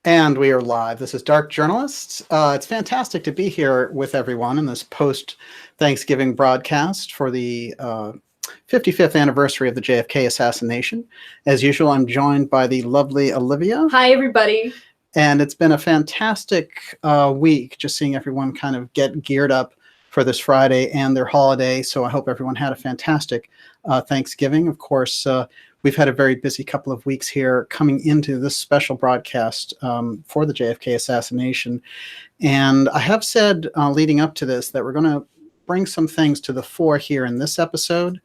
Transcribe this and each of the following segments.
And we are live. This is Dark Journalists. It's fantastic to be here with everyone in this post-Thanksgiving broadcast for the 55th anniversary of the JFK assassination. As usual, I'm joined by the lovely Olivia. Hi, everybody. And it's been a fantastic week, just seeing everyone kind of get geared up for this Friday and their holiday. So I hope everyone had a fantastic Thanksgiving. Of course, we've had a very busy couple of weeks here coming into this special broadcast for the JFK assassination. And I have said leading up to this that we're going to bring some things to the fore here in this episode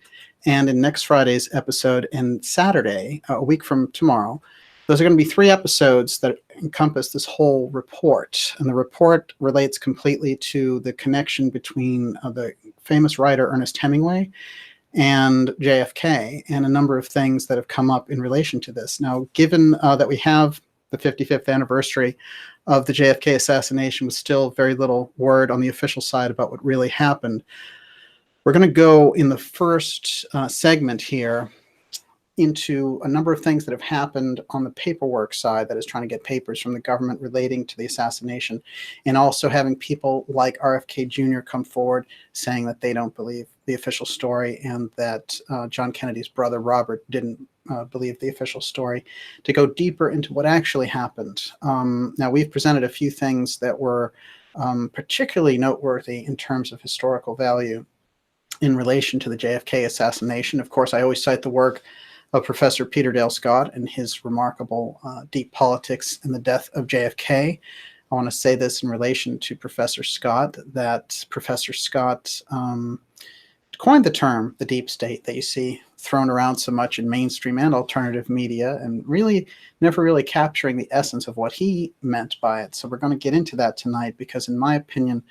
and in next Friday's episode and Saturday, a week from tomorrow. Those are going to be 3 episodes that encompass this whole report. And the report relates completely to the connection between the famous writer Ernest Hemingway and JFK, and a number of things that have come up in relation to this. Now, given that we have the 55th anniversary of the JFK assassination with still very little word on the official side about what really happened, we're going to go in the first segment here into a number of things that have happened on the paperwork side, that is trying to get papers from the government relating to the assassination, and also having people like RFK Jr. come forward saying that they don't believe the official story and that John Kennedy's brother Robert didn't believe the official story, to go deeper into what actually happened. Now, we've presented a few things that were particularly noteworthy in terms of historical value in relation to the JFK assassination. Of course, I always cite the work of Professor Peter Dale Scott and his remarkable Deep Politics and the Death of JFK. I want to say this in relation to Professor Scott, that Professor Scott coined the term the deep state that you see thrown around so much in mainstream and alternative media, and really never really capturing the essence of what he meant by it. So we're going to get into that tonight, because in my opinion,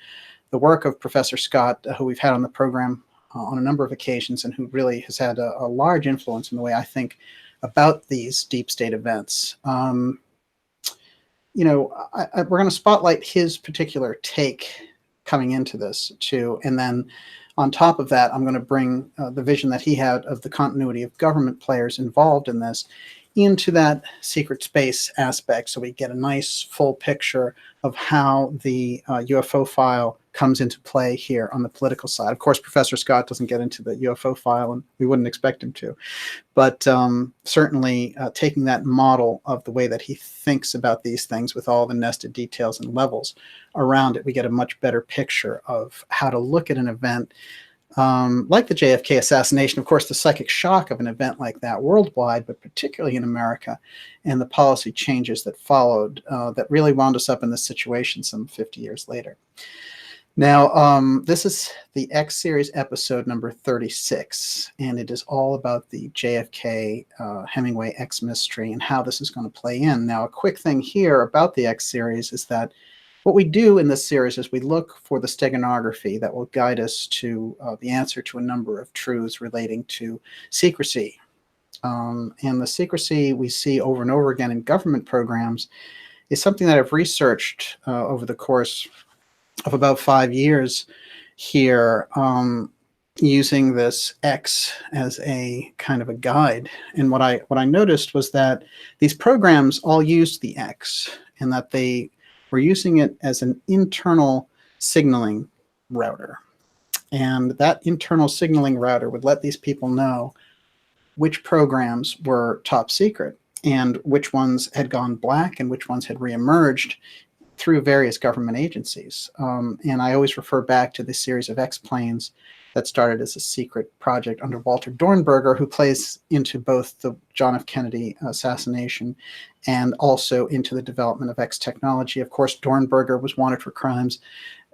the work of Professor Scott, who we've had on the program on a number of occasions, and who really has had a large influence in the way I think about these deep state events. We're going to spotlight his particular take coming into this too. And then on top of that, I'm going to bring the vision that he had of the continuity of government players involved in this into that secret space aspect, so we get a nice full picture of how the UFO file comes into play here on the political side. Of course, Professor Scott doesn't get into the UFO file, and we wouldn't expect him to. But certainly taking that model of the way that he thinks about these things with all the nested details and levels around it, we get a much better picture of how to look at an event like the JFK assassination. Of course, the psychic shock of an event like that worldwide, but particularly in America, and the policy changes that followed that really wound us up in this situation some 50 years later. Now, this is the X series episode number 36, and it is all about the JFK Hemingway X mystery and how this is going to play in. Now, a quick thing here about the X series is that what we do in this series is we look for the steganography that will guide us to the answer to a number of truths relating to secrecy. And the secrecy we see over and over again in government programs is something that I've researched over the course of about 5 years here, using this X as a kind of a guide. And what I noticed was that these programs all used the X, and that they were using it as an internal signaling router. And that internal signaling router would let these people know which programs were top secret and which ones had gone black and which ones had reemerged through various government agencies. And I always refer back to this series of X-planes that started as a secret project under Walter Dornberger, who plays into both the John F. Kennedy assassination and also into the development of X technology. Of course, Dornberger was wanted for crimes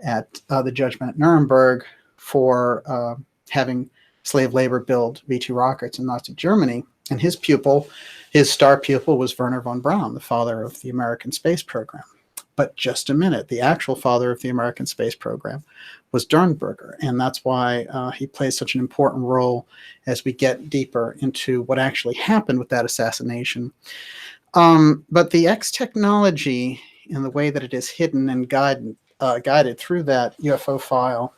at the judgment at Nuremberg for having slave labor build V-2 rockets in Nazi Germany. And his pupil, his star pupil, was Wernher von Braun, the father of the American space program. But just a minute, the actual father of the American space program was Dornberger, and that's why he plays such an important role as we get deeper into what actually happened with that assassination. But the X technology, and the way that it is hidden and guided through that UFO file,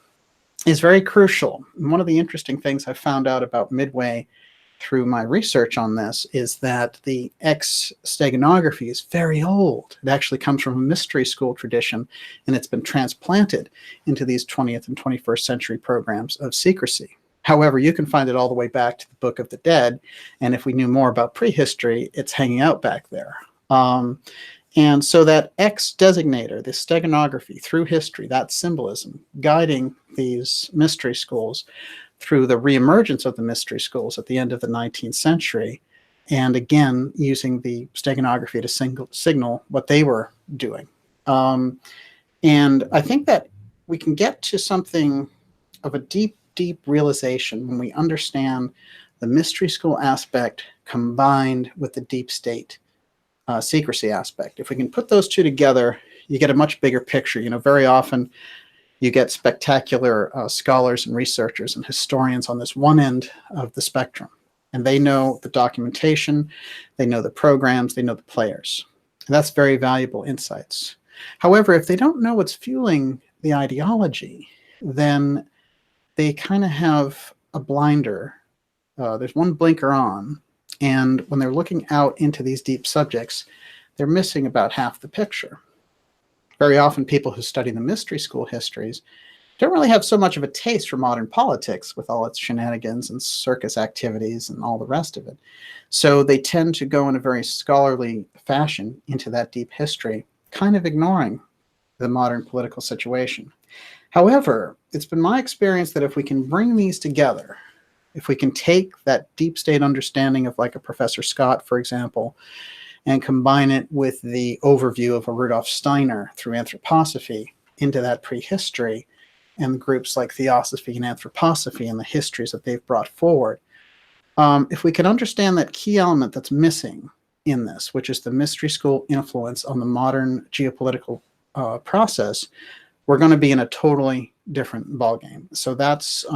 is very crucial. And one of the interesting things I found out about Midway through my research on this is that the X Steganography is very old. It actually comes from a mystery school tradition, and it's been transplanted into these 20th and 21st century programs of secrecy. However, you can find it all the way back to the Book of the Dead, and if we knew more about prehistory, it's hanging out back there. And so that X designator, the steganography through history, that symbolism guiding these mystery schools through the reemergence of the mystery schools at the end of the 19th century, and again, using the steganography to signal what they were doing. And I think that we can get to something of a deep, deep realization when we understand the mystery school aspect combined with the deep state secrecy aspect. If we can put those two together, you get a much bigger picture. You know, very often you get spectacular scholars and researchers and historians on this one end of the spectrum, and they know the documentation, they know the programs, they know the players. And that's very valuable insights. However, if they don't know what's fueling the ideology, then they kind of have a blinder. There's one blinker on, and when they're looking out into these deep subjects, they're missing about half the picture. Very often people who study the mystery school histories don't really have so much of a taste for modern politics with all its shenanigans and circus activities and all the rest of it. So they tend to go in a very scholarly fashion into that deep history, kind of ignoring the modern political situation. However, it's been my experience that if we can bring these together, if we can take that deep state understanding of like a Professor Scott, for example, and combine it with the overview of a Rudolf Steiner through anthroposophy into that prehistory, and groups like Theosophy and Anthroposophy and the histories that they've brought forward, if we can understand that key element that's missing in this, which is the mystery school influence on the modern geopolitical process, we're going to be in a totally different ballgame. So that's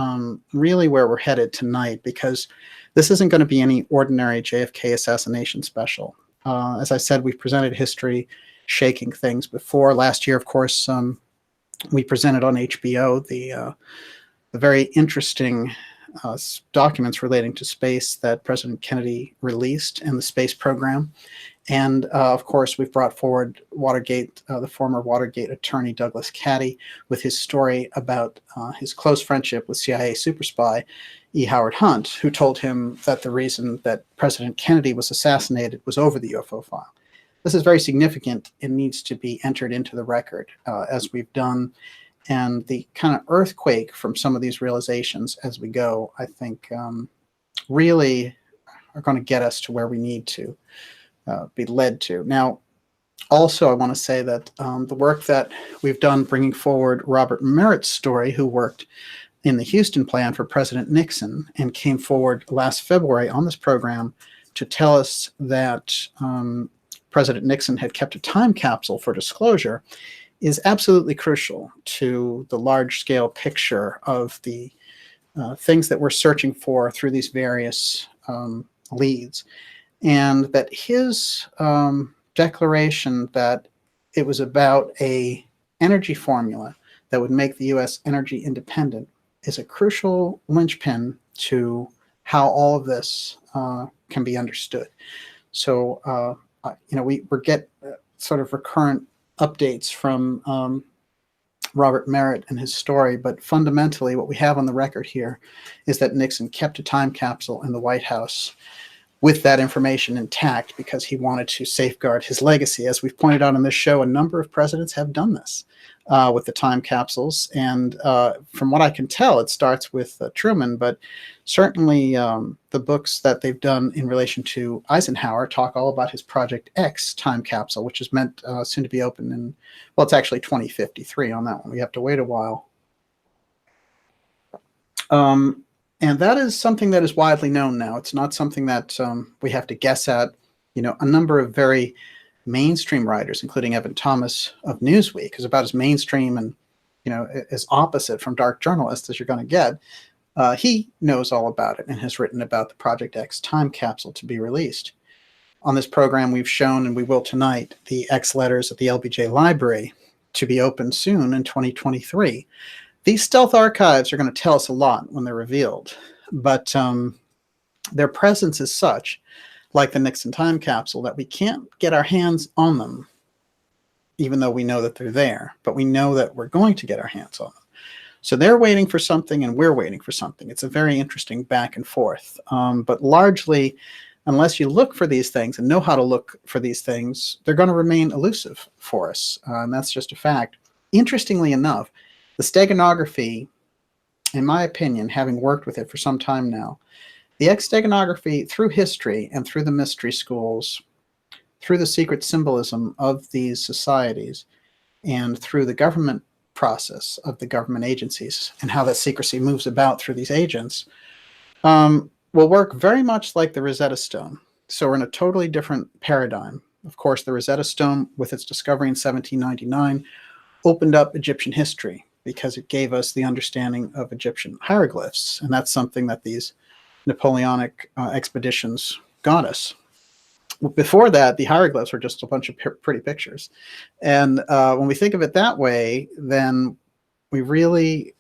really where we're headed tonight, because this isn't going to be any ordinary JFK assassination special. As I said, we've presented history shaking things before. Last year, of course, we presented on HBO the very interesting documents relating to space that President Kennedy released and the space program. And of course, we've brought forward Watergate, the former Watergate attorney Douglas Caddy, with his story about his close friendship with CIA super spy E. Howard Hunt, who told him that the reason that President Kennedy was assassinated was over the UFO file. This is very significant and needs to be entered into the record, as we've done. And the kind of earthquake from some of these realizations as we go, I think, really are going to get us to where we need to be led to. Now, also, I want to say that the work that we've done bringing forward Robert Merritt's story, who worked in the Houston plan for President Nixon and came forward last February on this program to tell us that President Nixon had kept a time capsule for disclosure, is absolutely crucial to the large-scale picture of the things that we're searching for through these various leads. And that his declaration that it was about a energy formula that would make the U.S. energy independent is a crucial linchpin to how all of this can be understood. So, we get sort of recurrent updates from Robert Merritt and his story, but fundamentally what we have on the record here is that Nixon kept a time capsule in the White House with that information intact because he wanted to safeguard his legacy. As we've pointed out on this show, a number of presidents have done this with the time capsules. And from what I can tell, it starts with Truman, but certainly the books that they've done in relation to Eisenhower talk all about his Project X time capsule, which is meant soon to be open in, well, it's actually 2053 on that one. We have to wait a while. And that is something that is widely known now. It's not something that we have to guess at. A number of very mainstream writers, including Evan Thomas of Newsweek, is about as mainstream and as opposite from dark journalist as you're going to get. He knows all about it and has written about the Project X time capsule to be released. On this program, we've shown, and we will tonight, the X letters at the LBJ Library to be open soon in 2023. These stealth archives are going to tell us a lot when they're revealed, but their presence is such, like the Nixon time capsule, that we can't get our hands on them, even though we know that they're there, but we know that we're going to get our hands on them. So they're waiting for something and we're waiting for something. It's a very interesting back and forth. But largely, unless you look for these things and know how to look for these things, they're going to remain elusive for us. And that's just a fact. Interestingly enough, the steganography, in my opinion, having worked with it for some time now, the X Steganography, through history and through the mystery schools, through the secret symbolism of these societies, and through the government process of the government agencies and how that secrecy moves about through these agents, will work very much like the Rosetta Stone. So we're in a totally different paradigm. Of course, the Rosetta Stone, with its discovery in 1799, opened up Egyptian history because it gave us the understanding of Egyptian hieroglyphs. And that's something that these Napoleonic expeditions got us. Before that, the hieroglyphs were just a bunch of pretty pictures. And when we think of it that way, then we really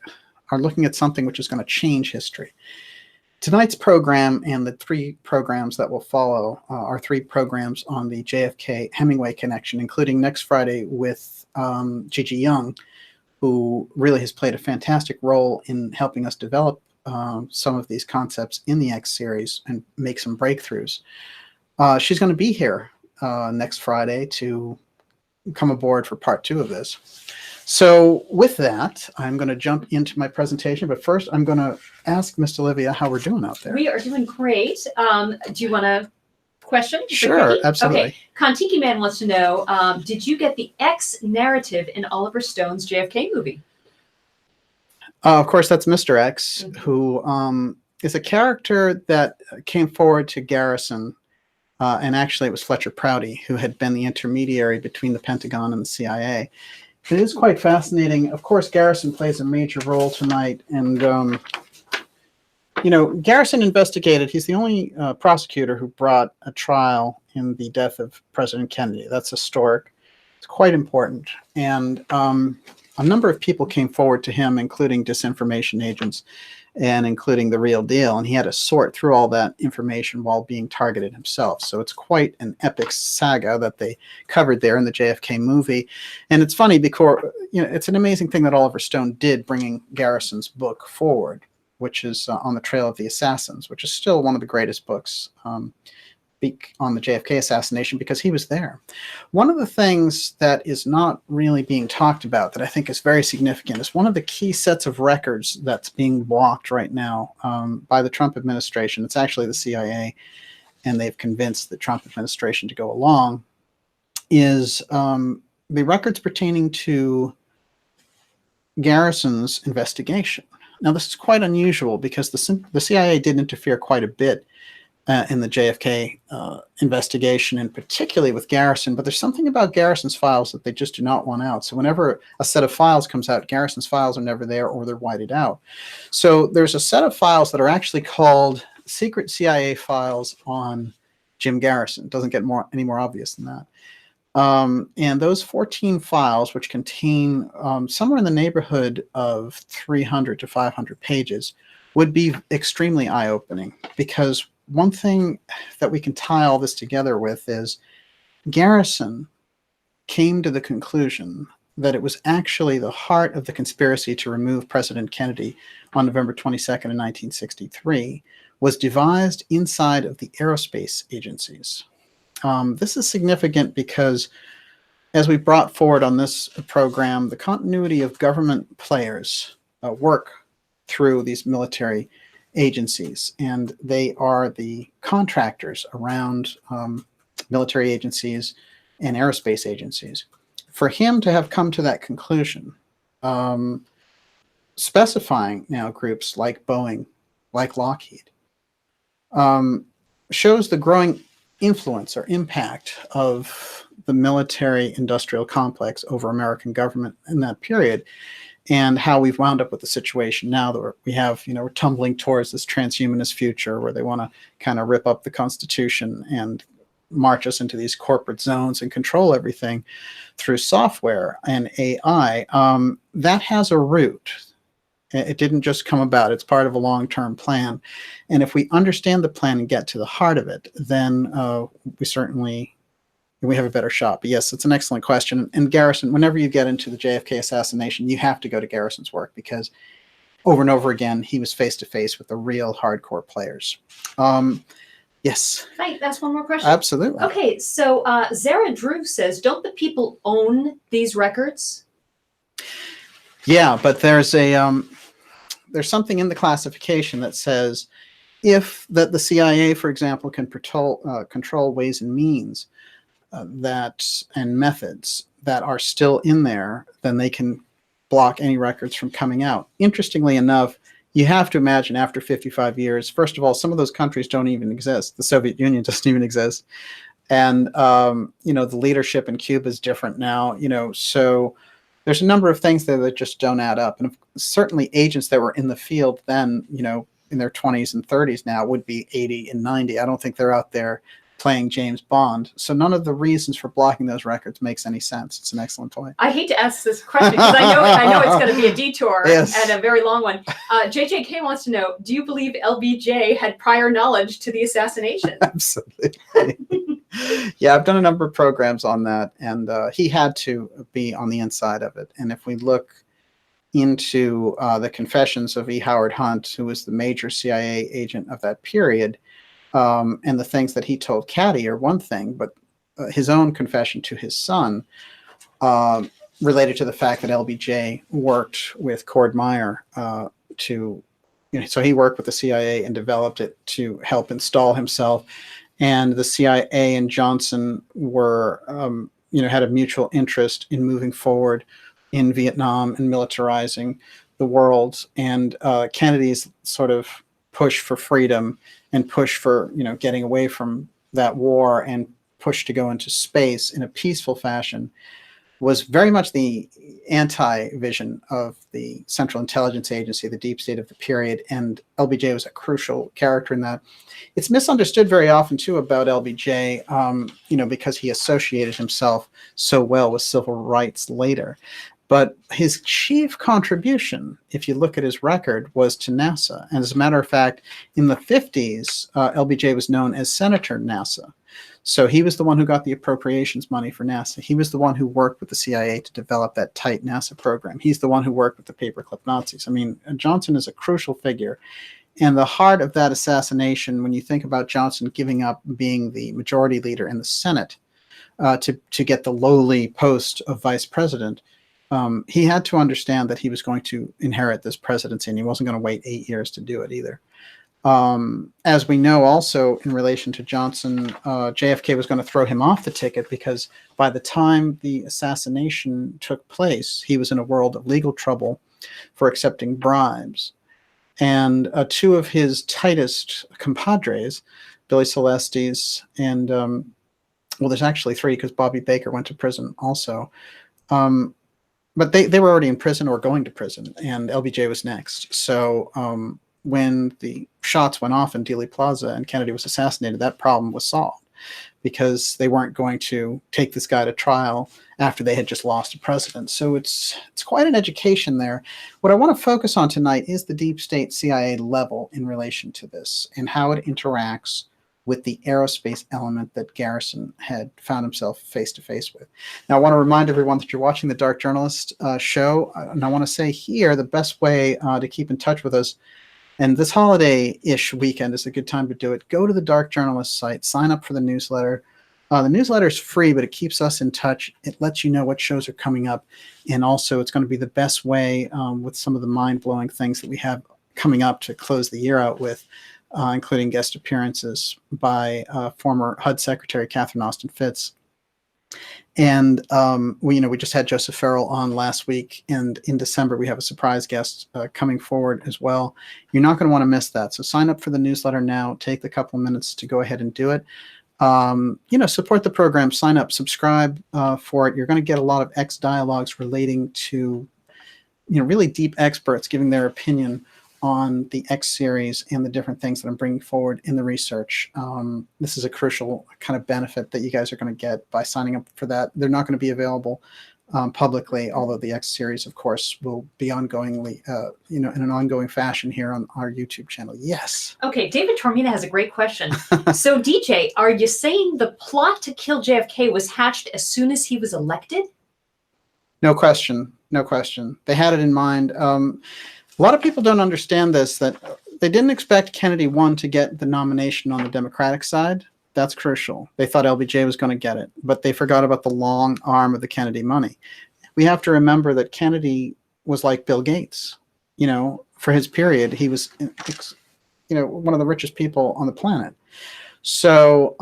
are looking at something which is going to change history. Tonight's program and the 3 programs that will follow are 3 programs on the JFK Hemingway connection, including next Friday with Gigi Young, who really has played a fantastic role in helping us develop some of these concepts in the X series and make some breakthroughs. She's going to be here next Friday to come aboard for part 2 of this. So with that, I'm going to jump into my presentation, but first I'm going to ask Miss Olivia how we're doing out there. We are doing great. Do you want to question? Sure, absolutely. Okay. Kontiki Man wants to know, did you get the X narrative in Oliver Stone's JFK movie? Of course, that's Mr. X, who is a character that came forward to Garrison, and actually it was Fletcher Prouty, who had been the intermediary between the Pentagon and the CIA. It is quite fascinating. Of course, Garrison plays a major role tonight, and you know, Garrison investigated. He's the only prosecutor who brought a trial in the death of President Kennedy. That's historic. It's quite important. And a number of people came forward to him, including disinformation agents and including the real deal. And he had to sort through all that information while being targeted himself. So it's quite an epic saga that they covered there in the JFK movie. And it's funny because, you know, it's an amazing thing that Oliver Stone did, bringing Garrison's book forward, which is On the Trail of the Assassins, which is still one of the greatest books on the JFK assassination, because he was there. One of the things that is not really being talked about that I think is very significant is one of the key sets of records that's being blocked right now by the Trump administration. It's actually the CIA, and they've convinced the Trump administration to go along, is the records pertaining to Garrison's investigation. Now, this is quite unusual because the CIA did interfere quite a bit in the JFK investigation, and particularly with Garrison, but there's something about Garrison's files that they just do not want out. So whenever a set of files comes out, Garrison's files are never there, or they're whited out. So there's a set of files that are actually called secret CIA files on Jim Garrison. It doesn't get any more obvious than that. And those 14 files, which contain somewhere in the neighborhood of 300 to 500 pages, would be extremely eye-opening, because one thing that we can tie all this together with is Garrison came to the conclusion that it was actually the heart of the conspiracy to remove President Kennedy on November 22nd in 1963 was devised inside of the aerospace agencies. This is significant because, as we brought forward on this program, the continuity of government players work through these military agencies, and they are the contractors around military agencies and aerospace agencies. For him to have come to that conclusion, specifying now groups like Boeing, like Lockheed, shows the growing influence or impact of the military industrial complex over American government in that period, and how we've wound up with the situation now that we have, you know, we're tumbling towards this transhumanist future where they want to kind of rip up the Constitution and march us into these corporate zones and control everything through software and AI. That has a root, It didn't just come about. It's part of a long-term plan. And if we understand the plan and get to the heart of it, then we have a better shot. But yes, it's an excellent question. And Garrison, whenever you get into the JFK assassination, you have to go to Garrison's work, because over and over again, he was face-to-face with the real hardcore players. Yes. Can I ask one more question? Absolutely. Okay, so Zara Drew says, don't the people own these records? Yeah, but there's something in the classification that says that the CIA, for example, can control ways and means and methods that are still in there, then they can block any records from coming out. Interestingly enough, you have to imagine after 55 years, first of all, some of those countries don't even exist. The Soviet Union doesn't even exist. And, the leadership in Cuba is different now, so there's a number of things there that just don't add up. And certainly agents that were in the field then, in their 20s and 30s now would be 80 and 90. I don't think they're out there playing James Bond. So none of the reasons for blocking those records makes any sense. It's an excellent point. I hate to ask this question because I know it's going to be a detour yes. and a very long one. JJK wants to know, do you believe LBJ had prior knowledge to the assassination? Absolutely. Yeah, I've done a number of programs on that, and he had to be on the inside of it. And if we look into the confessions of E. Howard Hunt, who was the major CIA agent of that period, and the things that he told Caddy are one thing, but his own confession to his son related to the fact that LBJ worked with Cord Meyer so he worked with the CIA and developed it to help install himself. And the CIA and Johnson were, had a mutual interest in moving forward in Vietnam and militarizing the world. And Kennedy's sort of push for freedom and push for, getting away from that war and push to go into space in a peaceful fashion was very much the anti-vision of the Central Intelligence Agency, the deep state of the period, and LBJ was a crucial character in that. It's misunderstood very often, too, about LBJ, because he associated himself so well with civil rights later. But his chief contribution, if you look at his record, was to NASA. And as a matter of fact, in the 50s, LBJ was known as Senator NASA. So he was the one who got the appropriations money for NASA. He was the one who worked with the CIA to develop that tight NASA program. He's the one who worked with the paperclip Nazis. I mean, Johnson is a crucial figure. And the heart of that assassination, when you think about Johnson giving up being the majority leader in the Senate to get the lowly post of vice president, he had to understand that he was going to inherit this presidency, and he wasn't going to wait 8 years to do it either. As we know also in relation to Johnson, JFK was going to throw him off the ticket because by the time the assassination took place, he was in a world of legal trouble for accepting bribes. And two of his tightest compadres, Billy Celestes and, there's actually three because Bobby Baker went to prison also. But they were already in prison or going to prison, and LBJ was next. So when the shots went off in Dealey Plaza and Kennedy was assassinated, that problem was solved because they weren't going to take this guy to trial after they had just lost a president. So it's quite an education there. What I want to focus on tonight is the deep state CIA level in relation to this and how it interacts with the aerospace element that Garrison had found himself face-to-face with. Now, I want to remind everyone that you're watching the Dark Journalist show, and I want to say here the best way to keep in touch with us, and this holiday-ish weekend is a good time to do it. Go to the Dark Journalist site, sign up for the newsletter. The newsletter is free, but it keeps us in touch. It lets you know what shows are coming up, and also it's going to be the best way with some of the mind-blowing things that we have coming up to close the year out with, including guest appearances by former HUD Secretary Catherine Austin Fitts. And we just had Joseph Farrell on last week, and in December we have a surprise guest coming forward as well. You're not going to want to miss that. So sign up for the newsletter now. Take the couple of minutes to go ahead and do it. Support the program. Sign up. Subscribe for it. You're going to get a lot of X dialogues relating to really deep experts giving their opinion on the X series and the different things that I'm bringing forward in the research. This is a crucial kind of benefit that you guys are going to get by signing up for that. They're not going to be available publicly, although the X series, of course, will be ongoingly, in an ongoing fashion here on our YouTube channel. Yes. Okay, David Tormina has a great question. So, DJ, are you saying the plot to kill JFK was hatched as soon as he was elected? No question. No question. They had it in mind. A lot of people don't understand this, that they didn't expect Kennedy, one, to get the nomination on the Democratic side. That's crucial. They thought LBJ was going to get it, but they forgot about the long arm of the Kennedy money. We have to remember that Kennedy was like Bill Gates. For his period, he was, one of the richest people on the planet. So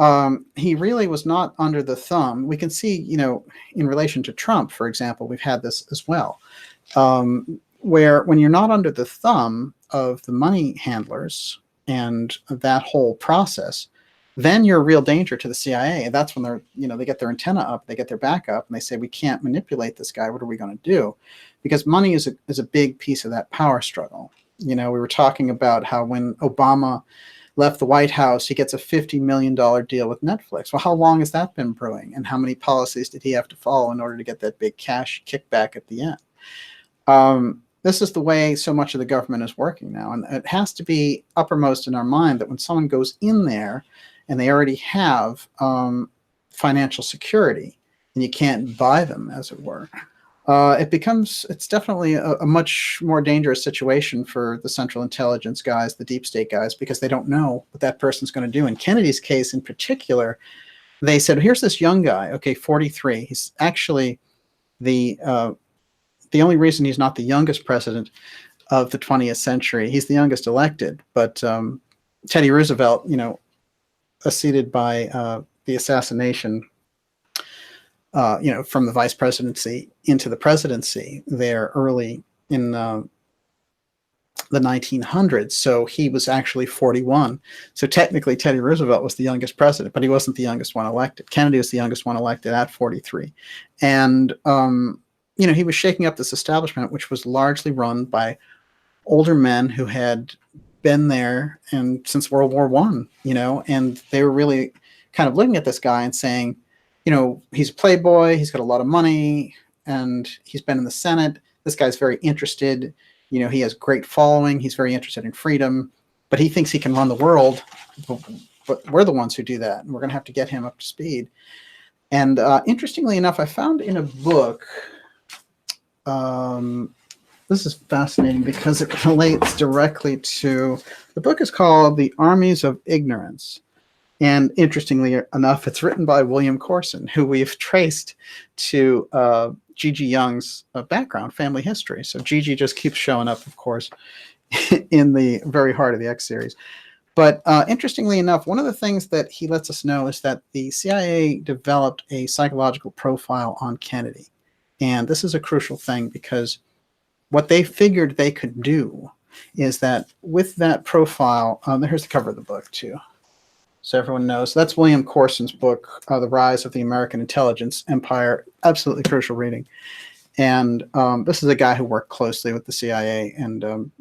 he really was not under the thumb. We can see, in relation to Trump, for example, we've had this as well, where when you're not under the thumb of the money handlers and that whole process, then you're a real danger to the CIA. And that's when they get their antenna up, they get their back up, and they say, we can't manipulate this guy. What are we going to do? Because money is a big piece of that power struggle. We were talking about how when Obama left the White House, he gets a $50 million deal with Netflix. Well, how long has that been brewing? And how many policies did he have to follow in order to get that big cash kickback at the end? This is the way so much of the government is working now. And it has to be uppermost in our mind that when someone goes in there and they already have financial security, and you can't buy them, as it were, it's definitely a much more dangerous situation for the Central Intelligence guys, the deep state guys, because they don't know what that person's going to do. In Kennedy's case in particular, they said, here's this young guy, 43. He's actually the only reason he's not the youngest president of the 20th century. He's the youngest elected, but Teddy Roosevelt, acceded by the assassination, from the vice presidency into the presidency there early in the 1900s. So he was actually 41. So technically Teddy Roosevelt was the youngest president, but he wasn't the youngest one elected. Kennedy was the youngest one elected at 43. And, he was shaking up this establishment, which was largely run by older men who had been there and since World War I, and they were really kind of looking at this guy and saying, he's a playboy, he's got a lot of money, and he's been in the Senate. This guy's very interested. He has great following. He's very interested in freedom, but he thinks he can run the world. But we're the ones who do that, and we're going to have to get him up to speed. And interestingly enough, I found in a book, this is fascinating because it relates directly to, the book is called The Armies of Ignorance. And interestingly enough, it's written by William Corson, who we've traced to G.G. Young's background, family history. So G.G. just keeps showing up, of course, in the very heart of the X series. But interestingly enough, one of the things that he lets us know is that the CIA developed a psychological profile on Kennedy. And this is a crucial thing because what they figured they could do is that with that profile, here's the cover of the book too, so everyone knows. That's William Corson's book, The Rise of the American Intelligence Empire. Absolutely crucial reading. And this is a guy who worked closely with the CIA and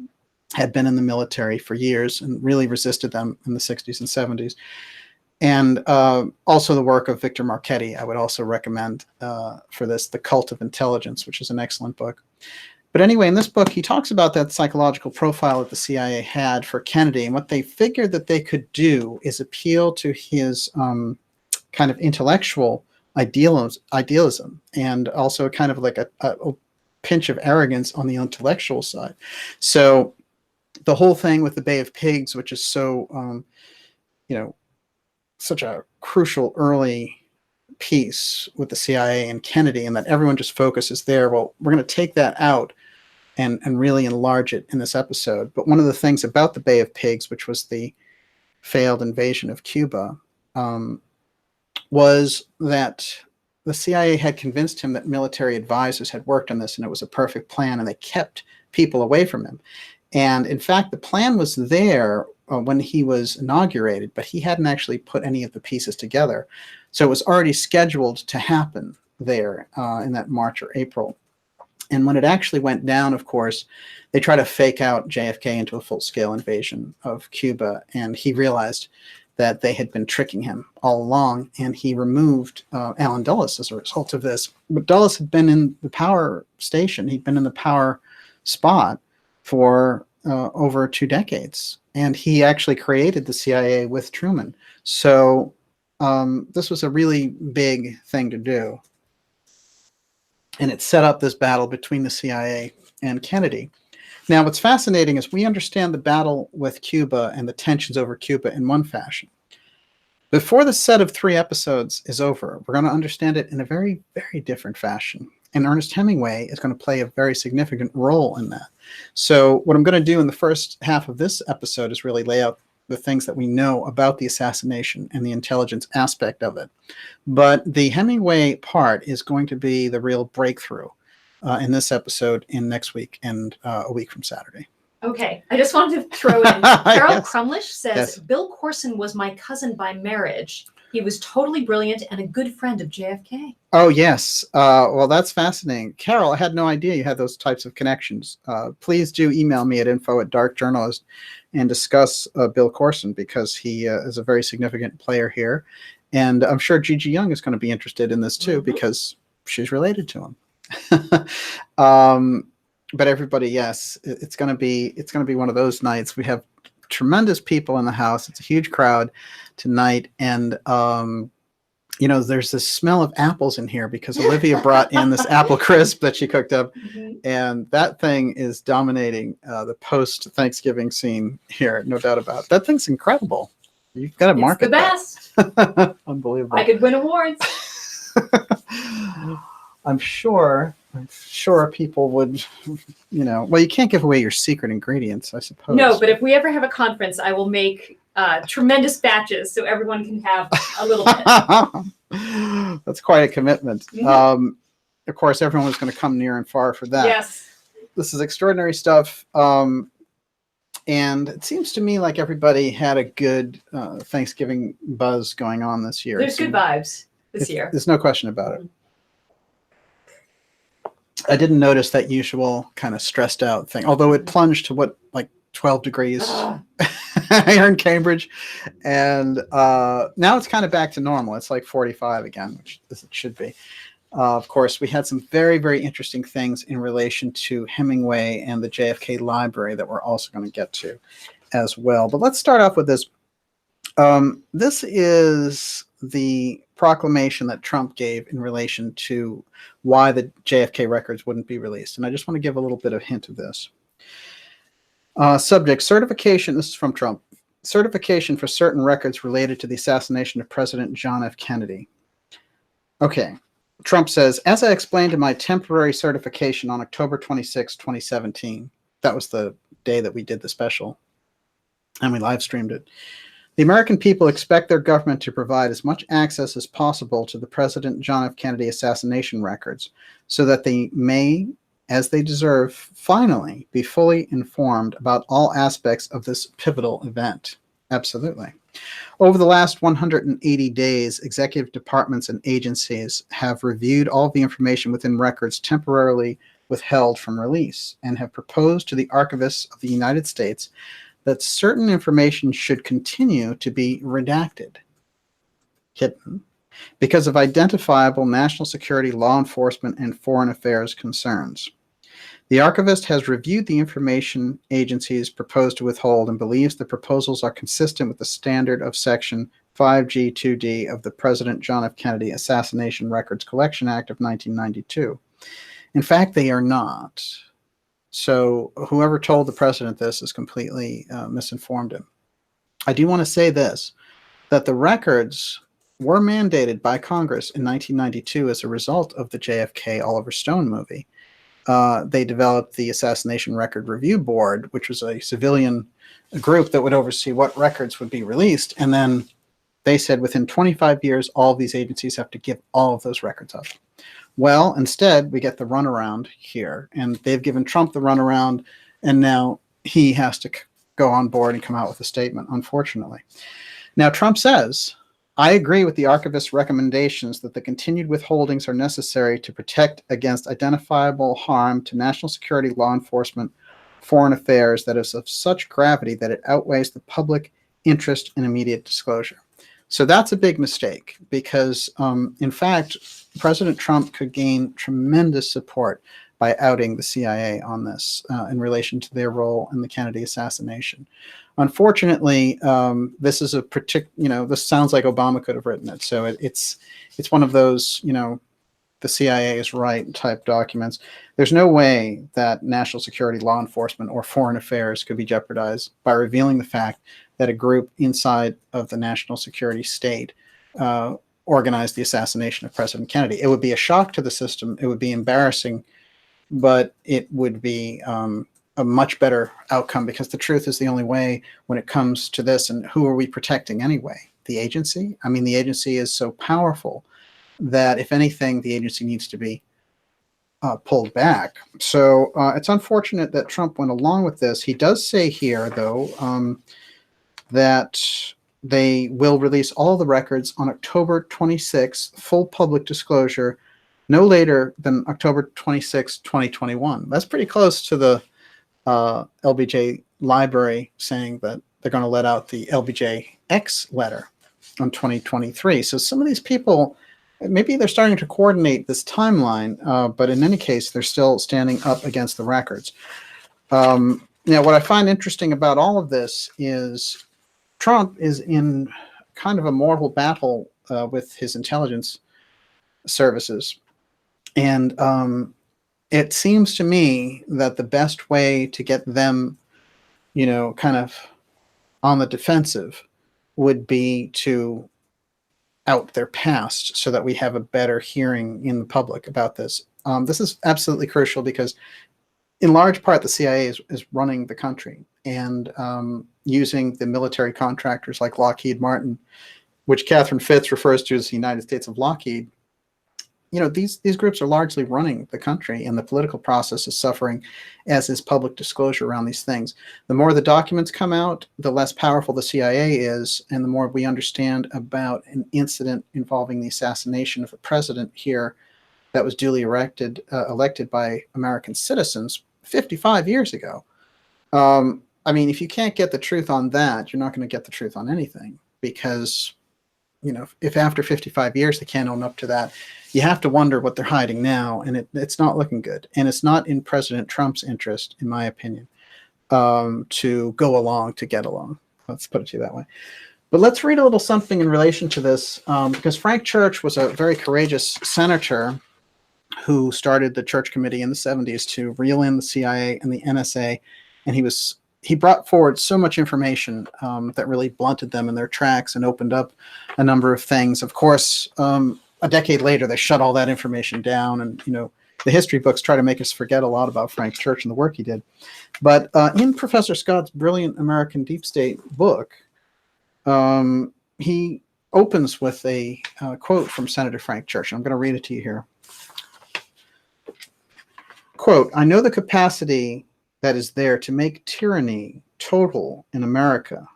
had been in the military for years and really resisted them in the 60s and 70s. And also the work of Victor Marchetti, I would also recommend for this, The Cult of Intelligence, which is an excellent book. But anyway, in this book, he talks about that psychological profile that the CIA had for Kennedy. And what they figured that they could do is appeal to his kind of intellectual idealism and also kind of like a pinch of arrogance on the intellectual side. So the whole thing with the Bay of Pigs, which is so, such a crucial early piece with the CIA and Kennedy, and that everyone just focuses there. Well, we're going to take that out and really enlarge it in this episode. But one of the things about the Bay of Pigs, which was the failed invasion of Cuba, was that the CIA had convinced him that military advisors had worked on this and it was a perfect plan, and they kept people away from him. And in fact, the plan was there when he was inaugurated, but he hadn't actually put any of the pieces together. So it was already scheduled to happen there in that March or April. And when it actually went down, of course, they tried to fake out JFK into a full-scale invasion of Cuba. And he realized that they had been tricking him all along, and he removed Alan Dulles as a result of this. But Dulles had been in the power station. He'd been in the power spot for over 2 decades, and he actually created the CIA with Truman. So this was a really big thing to do, and it set up this battle between the CIA and Kennedy. Now, what's fascinating is we understand the battle with Cuba and the tensions over Cuba in one fashion. Before the set of 3 episodes is over, we're going to understand it in a very, very different fashion. And Ernest Hemingway is going to play a very significant role in that. So what I'm going to do in the first half of this episode is really lay out the things that we know about the assassination and the intelligence aspect of it. But the Hemingway part is going to be the real breakthrough in this episode in next week and a week from Saturday. Okay, I just wanted to throw in. Carol Yes. Crumlish says, Yes. Bill Corson was my cousin by marriage. He was totally brilliant and a good friend of JFK. Oh, yes. Well, that's fascinating. Carol, I had no idea you had those types of connections. Please do email me at info@darkjournalist and discuss Bill Corson, because he is a very significant player here. And I'm sure Gigi Young is going to be interested in this too, because she's related to him. But everybody, yes, it's going to be one of those nights. We have tremendous people in the house. It's a huge crowd tonight, and you know, there's this smell of apples in here because Olivia brought in this apple crisp that she cooked up, and that thing is dominating the post-Thanksgiving scene here, no doubt about it. That thing's incredible. You've got to market It's the best. that. Unbelievable. I could win awards. I'm sure people would, you know, well, you can't give away your secret ingredients, I suppose. No, but if we ever have a conference, I will make tremendous batches so everyone can have a little bit. That's quite a commitment. Of course, everyone was going to come near and far for that. Yes. This is extraordinary stuff. And it seems to me like everybody had a good Thanksgiving buzz going on this year. There's good vibes this year. There's no question about it. I didn't notice that usual kind of stressed out thing, although it plunged to what, like 12 degrees here in Cambridge. And now it's kind of back to normal. It's like 45 again, which it should be. Of course, we had some very, very interesting things in relation to Hemingway and the JFK library that we're also going to get to as well. But let's start off with this. This is the proclamation that Trump gave in relation to why the JFK records wouldn't be released. And I just want to give a little bit of a hint of this. Subject, certification, this is from Trump, certification for certain records related to the assassination of President John F. Kennedy. Okay, Trump says, as I explained in my temporary certification on October 26, 2017, that was the day that we did the special, and we live streamed it. The American people expect their government to provide as much access as possible to the President John F. Kennedy assassination records so that they may, as they deserve, finally be fully informed about all aspects of this pivotal event. Absolutely. Over the last 180 days, executive departments and agencies have reviewed all the information within records temporarily withheld from release and have proposed to the archivists of the United States that certain information should continue to be redacted, hidden, because of identifiable national security, law enforcement, and foreign affairs concerns. The archivist has reviewed the information agencies proposed to withhold and believes the proposals are consistent with the standard of Section 5G2D of the President John F. Kennedy Assassination Records Collection Act of 1992. In fact, they are not. So whoever told the president this has completely misinformed him. I do want to say this, that the records were mandated by Congress in 1992 as a result of the JFK Oliver Stone movie. They developed the Assassination Record Review Board, which was a civilian group that would oversee what records would be released. And then they said within 25 years, all of these agencies have to give all of those records up. Well, instead, we get the runaround here, and they've given Trump the runaround, and now he has to go on board and come out with a statement, unfortunately. Now, Trump says, I agree with the archivist's recommendations that the continued withholdings are necessary to protect against identifiable harm to national security, law enforcement, foreign affairs that is of such gravity that it outweighs the public interest in immediate disclosure. So that's a big mistake because, in fact, President Trump could gain tremendous support by outing the CIA on this in relation to their role in the Kennedy assassination. Unfortunately, this is a particular, this sounds like Obama could have written it. So it's one of those, the CIA is right type documents. There's no way that national security, law enforcement, or foreign affairs could be jeopardized by revealing the fact that a group inside of the national security state organized the assassination of President Kennedy. It would be a shock to the system. It would be embarrassing, but it would be a much better outcome because the truth is the only way when it comes to this. And who are we protecting anyway? The agency? I mean, the agency is so powerful that if anything, the agency needs to be pulled back. So it's unfortunate that Trump went along with this. He does say here, though, that they will release all the records on October 26th, full public disclosure, no later than October 26, 2021. That's pretty close to the LBJ library saying that they're going to let out the LBJ-X letter on 2023. So some of these people, maybe they're starting to coordinate this timeline, but in any case, they're still standing up against the records. Now, what I find interesting about all of this is Trump is in kind of a mortal battle with his intelligence services. And it seems to me that the best way to get them, kind of on the defensive would be to out their past so that we have a better hearing in the public about this. This is absolutely crucial because in large part, the CIA is running the country and using the military contractors like Lockheed Martin, which Catherine Fitz refers to as the United States of Lockheed. These groups are largely running the country, and the political process is suffering, as is public disclosure around these things. The more the documents come out, the less powerful the CIA is, and the more we understand about an incident involving the assassination of a president here that was duly elected by American citizens 55 years ago. I mean, if you can't get the truth on that, you're not going to get the truth on anything, because if after 55 years they can't own up to that, you have to wonder what they're hiding now, and it's not looking good. And it's not in President Trump's interest, in my opinion, to go along to get along. Let's put it to you that way. But let's read a little something in relation to this, because Frank Church was a very courageous senator who started the Church Committee in the 70s to reel in the CIA and the NSA, and he brought forward so much information that really blunted them in their tracks and opened up a number of things. Of course, a decade later, they shut all that information down, and the history books try to make us forget a lot about Frank Church and the work he did. But in Professor Scott's brilliant American Deep State book, he opens with a quote from Senator Frank Church. I'm going to read it to you here. Quote, "I know the capacity that is there to make tyranny total in America.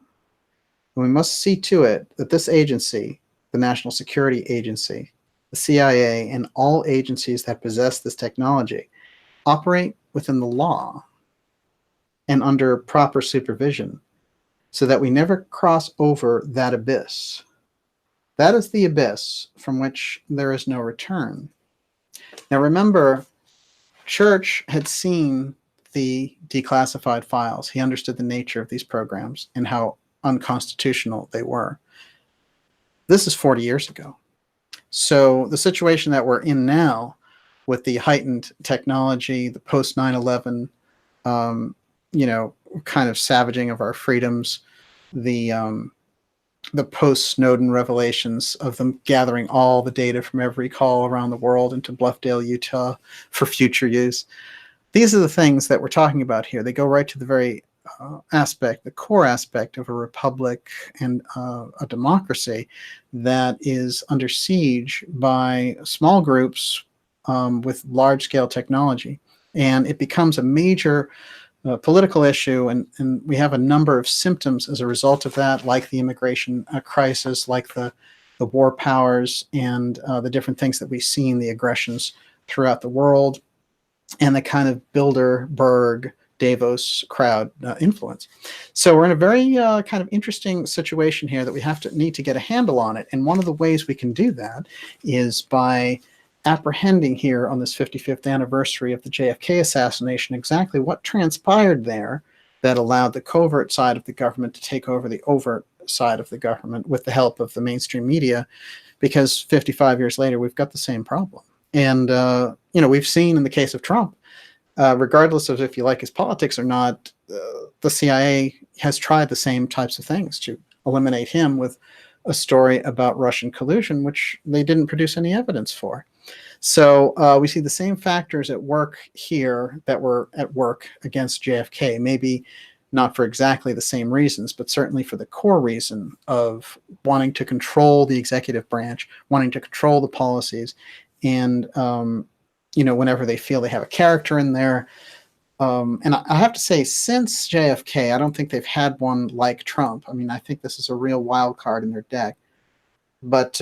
And we must see to it that this agency, the National Security Agency, the CIA, and all agencies that possess this technology operate within the law and under proper supervision so that we never cross over that abyss. That is the abyss from which there is no return." Now remember, Church had seen the declassified files. He understood the nature of these programs and how unconstitutional they were. This is 40 years ago. So the situation that we're in now with the heightened technology, the post 9/11, kind of savaging of our freedoms, the post Snowden revelations of them gathering all the data from every call around the world into Bluffdale, Utah for future use. These are the things that we're talking about here. They go right to the very the core aspect of a republic and a democracy that is under siege by small groups with large-scale technology. And it becomes a major political issue, and we have a number of symptoms as a result of that, like the immigration crisis, like the war powers, and the different things that we've seen, the aggressions throughout the world, and the kind of Bilderberg Davos crowd influence. So we're in a very kind of interesting situation here that we need to get a handle on it. And one of the ways we can do that is by apprehending here on this 55th anniversary of the JFK assassination exactly what transpired there that allowed the covert side of the government to take over the overt side of the government with the help of the mainstream media, because 55 years later, we've got the same problem. And, we've seen in the case of Trump, regardless of if you like his politics or not, the CIA has tried the same types of things to eliminate him with a story about Russian collusion, which they didn't produce any evidence for. So we see the same factors at work here that were at work against JFK, maybe not for exactly the same reasons, but certainly for the core reason of wanting to control the executive branch, wanting to control the policies, and whenever they feel they have a character in there. And I have to say, since JFK, I don't think they've had one like Trump. I mean, I think this is a real wild card in their deck. But,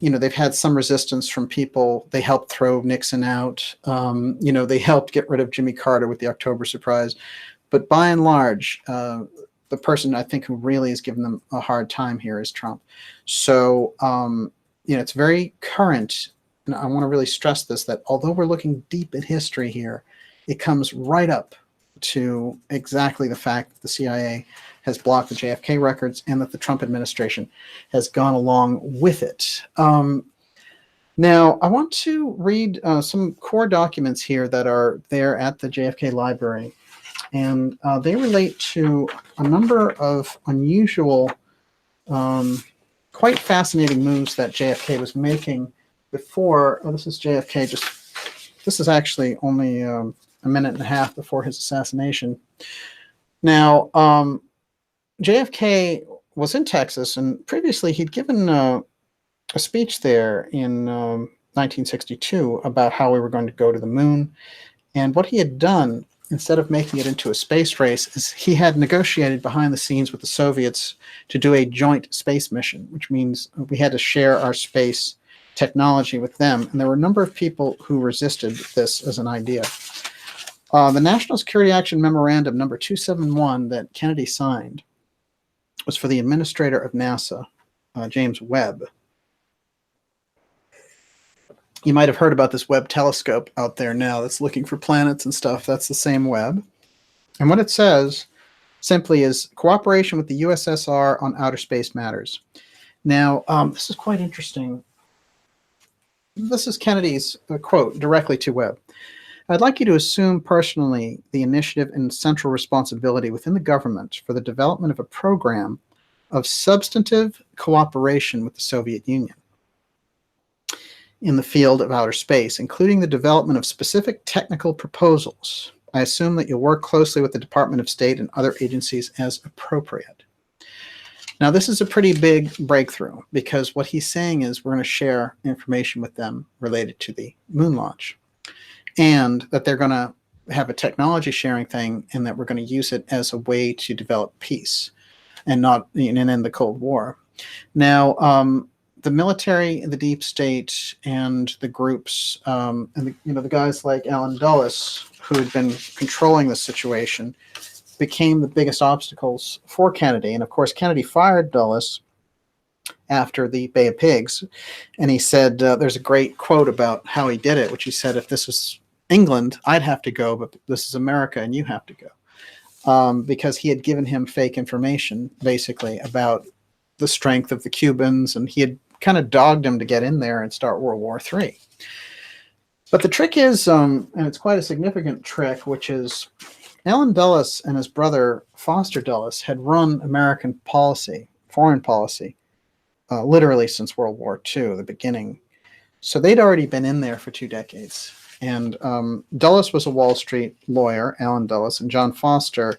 they've had some resistance from people. They helped throw Nixon out. They helped get rid of Jimmy Carter with the October surprise. But by and large, the person I think who really has given them a hard time here is Trump. So, it's very current. And I want to really stress this, that although we're looking deep in history here, it comes right up to exactly the fact that the CIA has blocked the JFK records and that the Trump administration has gone along with it. Now, I want to read some core documents here that are there at the JFK library. And they relate to a number of unusual, quite fascinating moves that JFK was making before. This is JFK. This is actually only a minute and a half before his assassination. Now, JFK was in Texas, and previously he'd given a speech there in 1962 about how we were going to go to the moon. And what he had done, instead of making it into a space race, is he had negotiated behind the scenes with the Soviets to do a joint space mission, which means we had to share our space technology with them. And there were a number of people who resisted this as an idea. The National Security Action Memorandum number 271 that Kennedy signed was for the administrator of NASA, James Webb. You might have heard about this Webb telescope out there now that's looking for planets and stuff. That's the same Webb. And what it says simply is cooperation with the USSR on outer space matters. Now, this is quite interesting. This is Kennedy's quote directly to Webb. I'd like you to assume personally the initiative and central responsibility within the government for the development of a program of substantive cooperation with the Soviet Union in the field of outer space, including the development of specific technical proposals. I assume that you'll work closely with the Department of State and other agencies as appropriate. Now, this is a pretty big breakthrough, because what he's saying is we're going to share information with them related to the moon launch, and that they're going to have a technology sharing thing, and that we're going to use it as a way to develop peace and not end the Cold War. Now, the military, the deep state, and the groups, and the guys like Allen Dulles, who had been controlling the situation, became the biggest obstacles for Kennedy. And of course, Kennedy fired Dulles after the Bay of Pigs. And he said, there's a great quote about how he did it, which he said, if this was England, I'd have to go, but this is America and you have to go. Because he had given him fake information, basically, about the strength of the Cubans, and he had kind of dogged him to get in there and start World War III. But the trick is, and it's quite a significant trick, which is Allen Dulles and his brother Foster Dulles had run American policy, foreign policy, literally since World War II, the beginning. So they'd already been in there for 2 decades. And Dulles was a Wall Street lawyer, Allen Dulles, and John Foster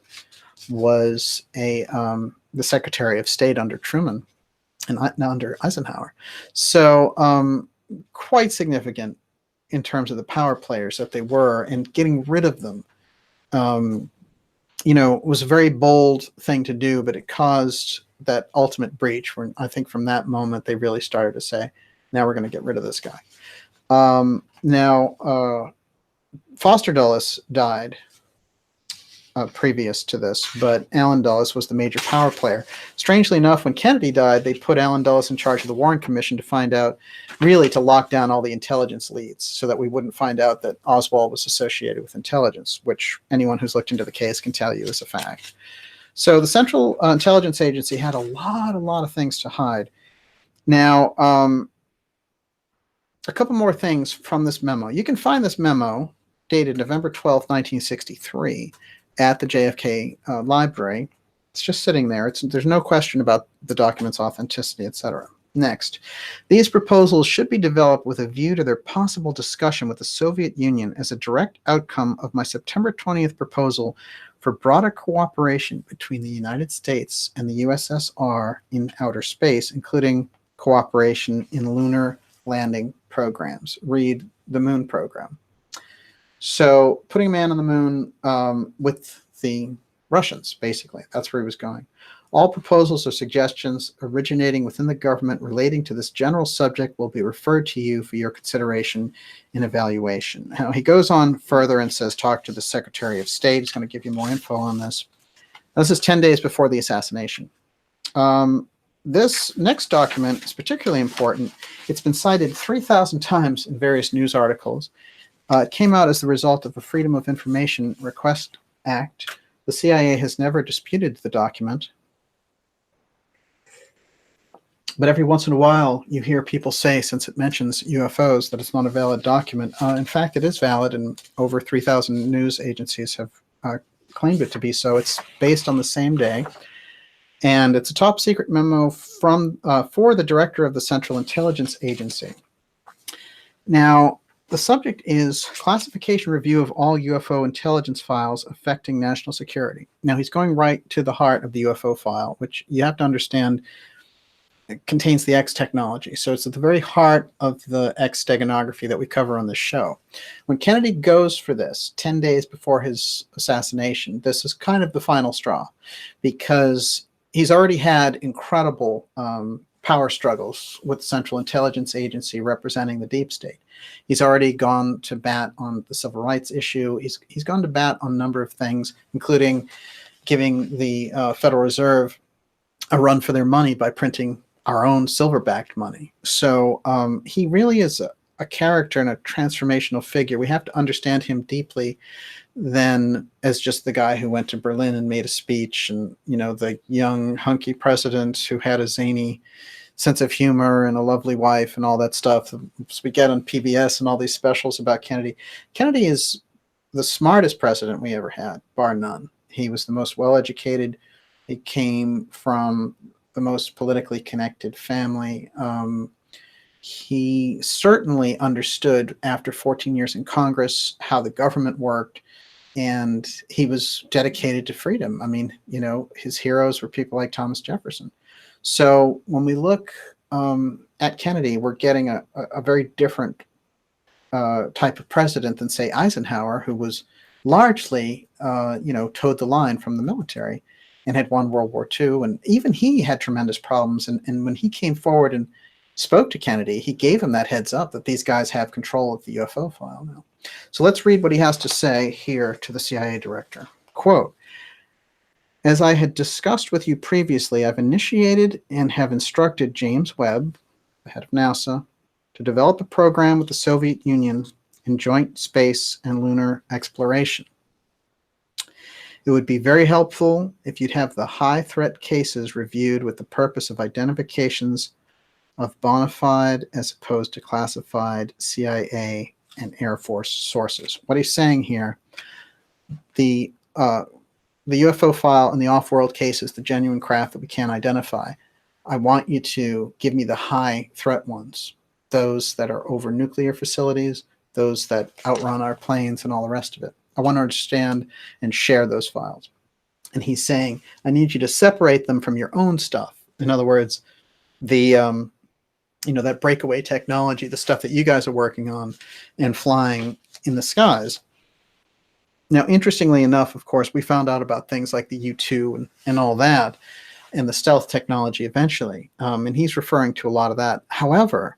was the Secretary of State under Truman and under Eisenhower. So quite significant in terms of the power players that they were, and getting rid of them, was a very bold thing to do, but it caused that ultimate breach where I think from that moment they really started to say, now we're going to get rid of this guy. Now, Foster Dulles died previous to this, but Allen Dulles was the major power player. Strangely enough, when Kennedy died, they put Allen Dulles in charge of the Warren Commission to find out, really to lock down all the intelligence leads so that we wouldn't find out that Oswald was associated with intelligence, which anyone who's looked into the case can tell you is a fact. So the Central Intelligence Agency had a lot of things to hide. Now, a couple more things from this memo. You can find this memo dated November 12, 1963 at the JFK library. It's just sitting there. There's no question about the document's authenticity, etc. Next, these proposals should be developed with a view to their possible discussion with the Soviet Union as a direct outcome of my September 20th proposal for broader cooperation between the United States and the USSR in outer space, including cooperation in lunar landing programs. Read the Moon Program. So putting a man on the moon with the Russians, basically. That's where he was going. All proposals or suggestions originating within the government relating to this general subject will be referred to you for your consideration and evaluation. Now, he goes on further and says, talk to the Secretary of State. He's going to give you more info on this. This is 10 days before the assassination. This next document is particularly important. It's been cited 3,000 times in various news articles. It came out as the result of the Freedom of Information Request Act. The CIA has never disputed the document. But every once in a while, you hear people say, since it mentions UFOs, that it's not a valid document. In fact, it is valid, and over 3,000 news agencies have claimed it to be so. It's based on the same day, and it's a top secret memo from for the director of the Central Intelligence Agency. Now, the subject is classification review of all UFO intelligence files affecting national security. Now, he's going right to the heart of the UFO file, which you have to understand it contains the X technology. So it's at the very heart of the X Steganography that we cover on this show. When Kennedy goes for this 10 days before his assassination, this is kind of the final straw, because he's already had incredible power struggles with the Central Intelligence Agency representing the deep state. He's already gone to bat on the civil rights issue. He's gone to bat on a number of things, including giving the Federal Reserve a run for their money by printing our own silver-backed money. So he really is a character and a transformational figure. We have to understand him deeply than as just the guy who went to Berlin and made a speech, and the young hunky president who had a zany sense of humor and a lovely wife and all that stuff we get on PBS and all these specials about Kennedy. Kennedy is the smartest president we ever had, bar none. He was the most well-educated. He came from the most politically connected family. He certainly understood, after 14 years in Congress, how the government worked, and he was dedicated to freedom. I mean, his heroes were people like Thomas Jefferson. So when we look at Kennedy, we're getting a very different type of president than, say, Eisenhower, who was largely, towed the line from the military and had won World War II. And even he had tremendous problems. And when he came forward and spoke to Kennedy, he gave him that heads up that these guys have control of the UFO file now. So let's read what he has to say here to the CIA director. Quote, as I had discussed with you previously, I've initiated and have instructed James Webb, the head of NASA, to develop a program with the Soviet Union in joint space and lunar exploration. It would be very helpful if you'd have the high threat cases reviewed with the purpose of identifications of bona fide as opposed to classified CIA and Air Force sources. What he's saying here, the UFO file and the off-world cases, the genuine craft that we can't identify, I want you to give me the high threat ones, those that are over nuclear facilities, those that outrun our planes and all the rest of it. I want to understand and share those files. And he's saying, I need you to separate them from your own stuff. In other words, the that breakaway technology, the stuff that you guys are working on and flying in the skies. Now, interestingly enough, of course, we found out about things like the U-2 and all that, and the stealth technology eventually. And he's referring to a lot of that. However,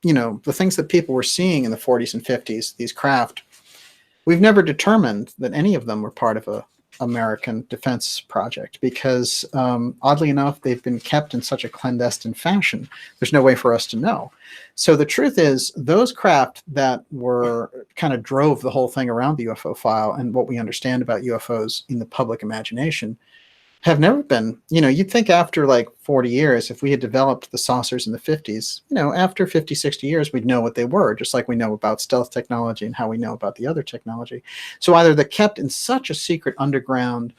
the things that people were seeing in the 40s and 50s, these craft, We've never determined that any of them were part of a American defense project because, oddly enough, they've been kept in such a clandestine fashion. There's no way for us to know. So the truth is, those craft that were kind of drove the whole thing around the UFO file and what we understand about UFOs in the public imagination have never been, you'd think after like 40 years, if we had developed the saucers in the 50s, after 50, 60 years, we'd know what they were, just like we know about stealth technology and how we know about the other technology. So either they're kept in such a secret underground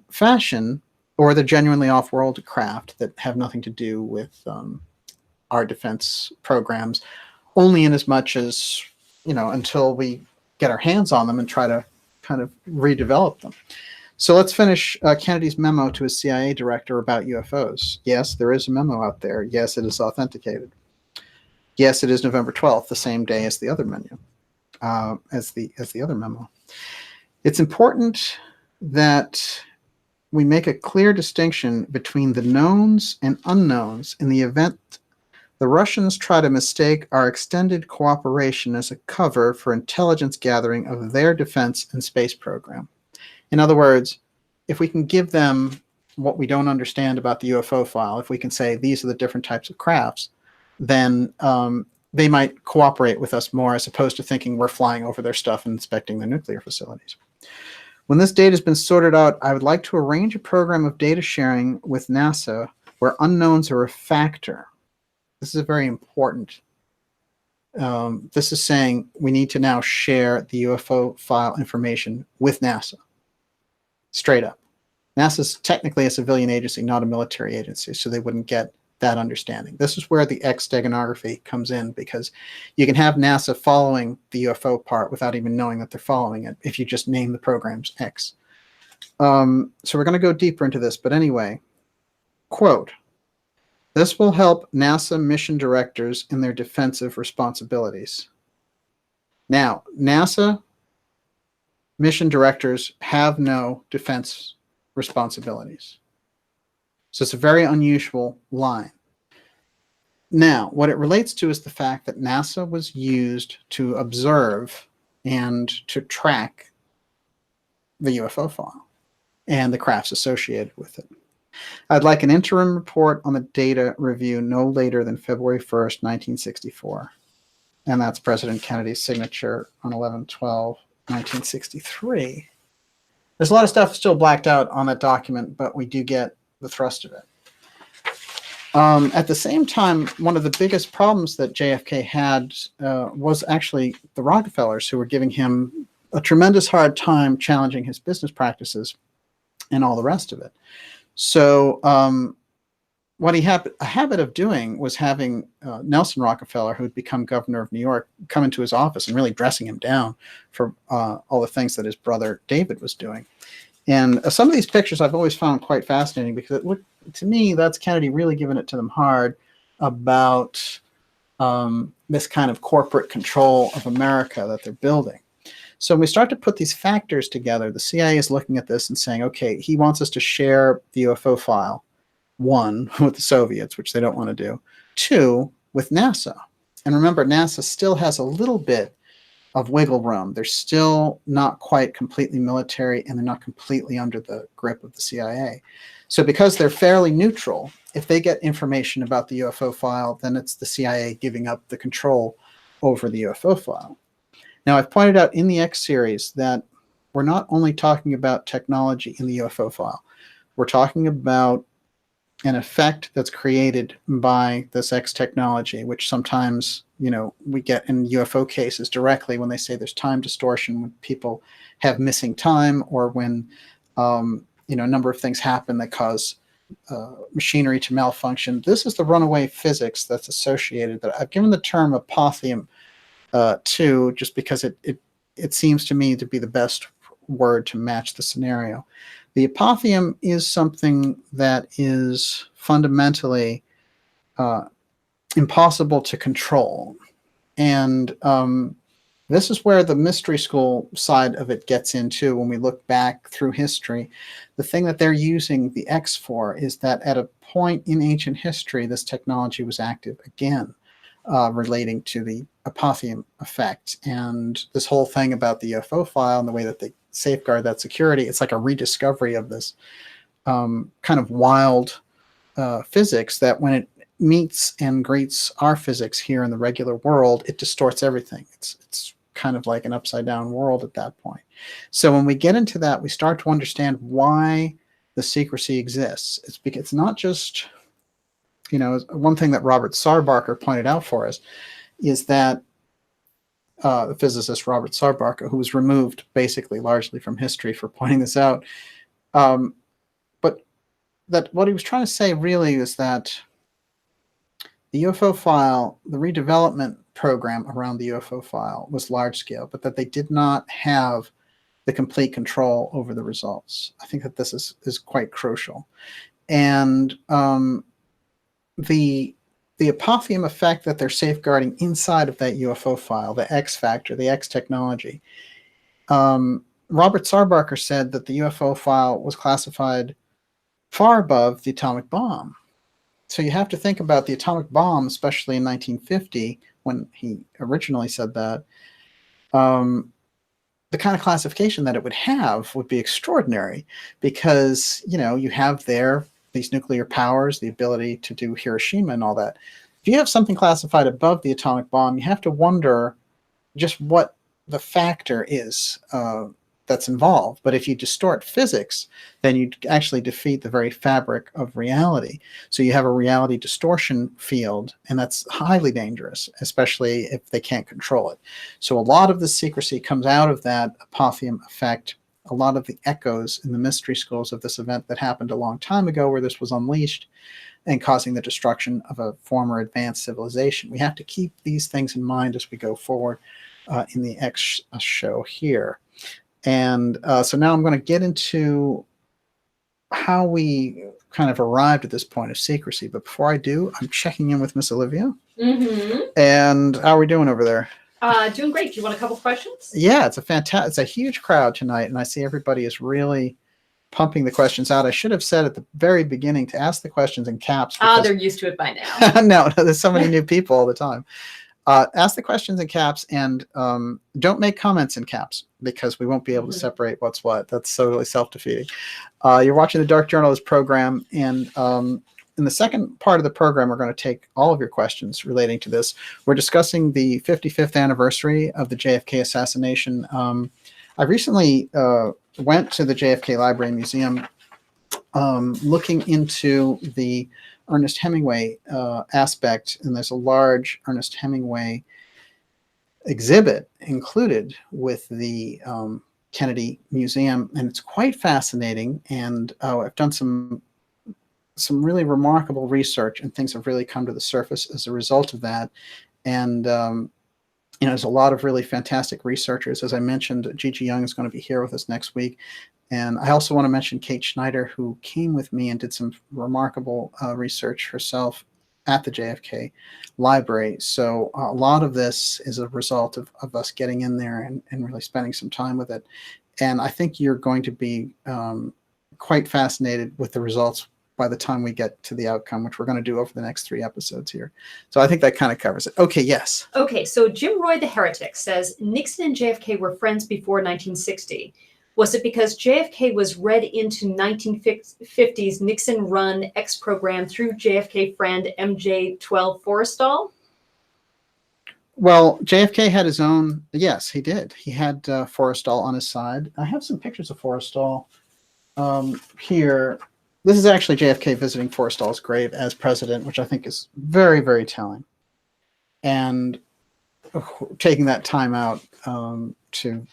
fashion, or they're genuinely off-world craft that have nothing to do with our defense programs, only in as much as, until we get our hands on them and try to kind of redevelop them. So let's finish Kennedy's memo to his CIA director about UFOs. Yes, there is a memo out there. Yes, it is authenticated. Yes, it is November 12th, the same day as the other menu, as the other memo. It's important that we make a clear distinction between the knowns and unknowns in the event the Russians try to mistake our extended cooperation as a cover for intelligence gathering of their defense and space program. In other words, if we can give them what we don't understand about the UFO file, if we can say these are the different types of crafts, then they might cooperate with us more as opposed to thinking we're flying over their stuff and inspecting their nuclear facilities. When this data has been sorted out, I would like to arrange a program of data sharing with NASA where unknowns are a factor. This is very important. This is saying we need to now share the UFO file information with NASA. Straight up. NASA's technically a civilian agency, not a military agency, so they wouldn't get that understanding. This is where the X Steganography comes in, because you can have NASA following the UFO part without even knowing that they're following it if you just name the programs X. So we're going to go deeper into this, but anyway, quote, "This will help NASA mission directors in their defensive responsibilities." Now, NASA mission directors have no defense responsibilities. So it's a very unusual line. Now, what it relates to is the fact that NASA was used to observe and to track the UFO file and the crafts associated with it. I'd like an interim report on the data review no later than February 1st, 1964. And that's President Kennedy's signature on 11/12/1963. There's a lot of stuff still blacked out on that document, but we do get the thrust of it. At the same time, one of the biggest problems that JFK had was actually the Rockefellers, who were giving him a tremendous hard time challenging his business practices and all the rest of it. So what he had a habit of doing was having Nelson Rockefeller, who had become governor of New York, come into his office and really dressing him down for all the things that his brother David was doing. And some of these pictures I've always found quite fascinating, because it looked, to me, that's Kennedy really giving it to them hard about this kind of corporate control of America that they're building. So when we start to put these factors together, the CIA is looking at this and saying, okay, he wants us to share the UFO file, 1, with the Soviets, which they don't want to do, 2, with NASA. And remember, NASA still has a little bit of wiggle room. They're still not quite completely military, and they're not completely under the grip of the CIA. So because they're fairly neutral, if they get information about the UFO file, then it's the CIA giving up the control over the UFO file. Now, I've pointed out in the X series that we're not only talking about technology in the UFO file. We're talking about an effect that's created by this X technology, which sometimes, we get in UFO cases directly when they say there's time distortion, when people have missing time, or when, a number of things happen that cause machinery to malfunction. This is the runaway physics that's associated. That I've given the term Apotheum to, just because it seems to me to be the best word to match the scenario. The Apotheum is something that is fundamentally impossible to control. And this is where the mystery school side of it gets into when we look back through history. The thing that they're using the X for is that at a point in ancient history, this technology was active again. relating to the Apotheum effect. And this whole thing about the UFO file and the way that they safeguard that security, it's like a rediscovery of this kind of wild physics that when it meets and greets our physics here in the regular world, it distorts everything. It's kind of like an upside down world at that point. So when we get into that, we start to understand why the secrecy exists. It's because it's not just, you know, one thing that Robert Sarbarker pointed out for us is that the physicist Robert Sarbarker, who was removed basically largely from history for pointing this out, but that what he was trying to say really is that the UFO file, the redevelopment program around the UFO file was large scale, but that they did not have the complete control over the results. I think that this is quite crucial. And the Apotheum effect that they're safeguarding inside of that UFO file, the X factor, the X technology, Robert Sarbarker said that the UFO file was classified far above the atomic bomb. So you have to think about the atomic bomb, especially in 1950, when he originally said that. The kind of classification that it would have would be extraordinary because, you know, you have there these nuclear powers, the ability to do Hiroshima and all that. If you have something classified above the atomic bomb, you have to wonder just what the factor is that's involved. But if you distort physics, then you actually defeat the very fabric of reality. So you have a reality distortion field, and that's highly dangerous, especially if they can't control it. So a lot of the secrecy comes out of that Apotheum effect, a lot of the echoes in the mystery schools of this event that happened a long time ago where this was unleashed and causing the destruction of a former advanced civilization. We have to keep these things in mind as we go forward in the X show here. And so now I'm going to get into how we kind of arrived at this point of secrecy. But before I do, I'm checking in with Miss Olivia. Mm-hmm. And how are we doing over there? Doing great. Do you want a couple questions? Yeah, it's a huge crowd tonight, and I see everybody is really pumping the questions out. I should have said at the very beginning to ask the questions in caps. They're used to it by now. No, there's so many new people all the time. Ask the questions in caps, and don't make comments in caps because we won't be able to separate what's what. That's totally self-defeating. You're watching the Dark Journalist program, and in the second part of the program, we're going to take all of your questions relating to this. We're discussing the 55th anniversary of the JFK assassination. I recently went to the JFK Library and Museum looking into the Ernest Hemingway aspect, and there's a large Ernest Hemingway exhibit included with the Kennedy Museum, and it's quite fascinating. And I've done some really remarkable research, and things have really come to the surface as a result of that. And you know, there's a lot of really fantastic researchers. As I mentioned, Gigi Young is going to be here with us next week. And I also want to mention Kate Schneider, who came with me and did some remarkable research herself at the JFK Library. So a lot of this is a result of us getting in there and really spending some time with it. And I think you're going to be quite fascinated with the results by the time we get to the outcome, which we're going to do over the next 3 episodes here. So I think that kind of covers it. Okay, yes. Okay, so Jim Roy the Heretic says, Nixon and JFK were friends before 1960. Was it because JFK was read into 1950s Nixon-run X program through JFK friend MJ-12 Forrestal? Well, JFK had his own, yes, he did. He had Forrestal on his side. I have some pictures of Forrestal here. This is actually JFK visiting Forrestal's grave as president, which I think is very, very telling. And taking that time out to,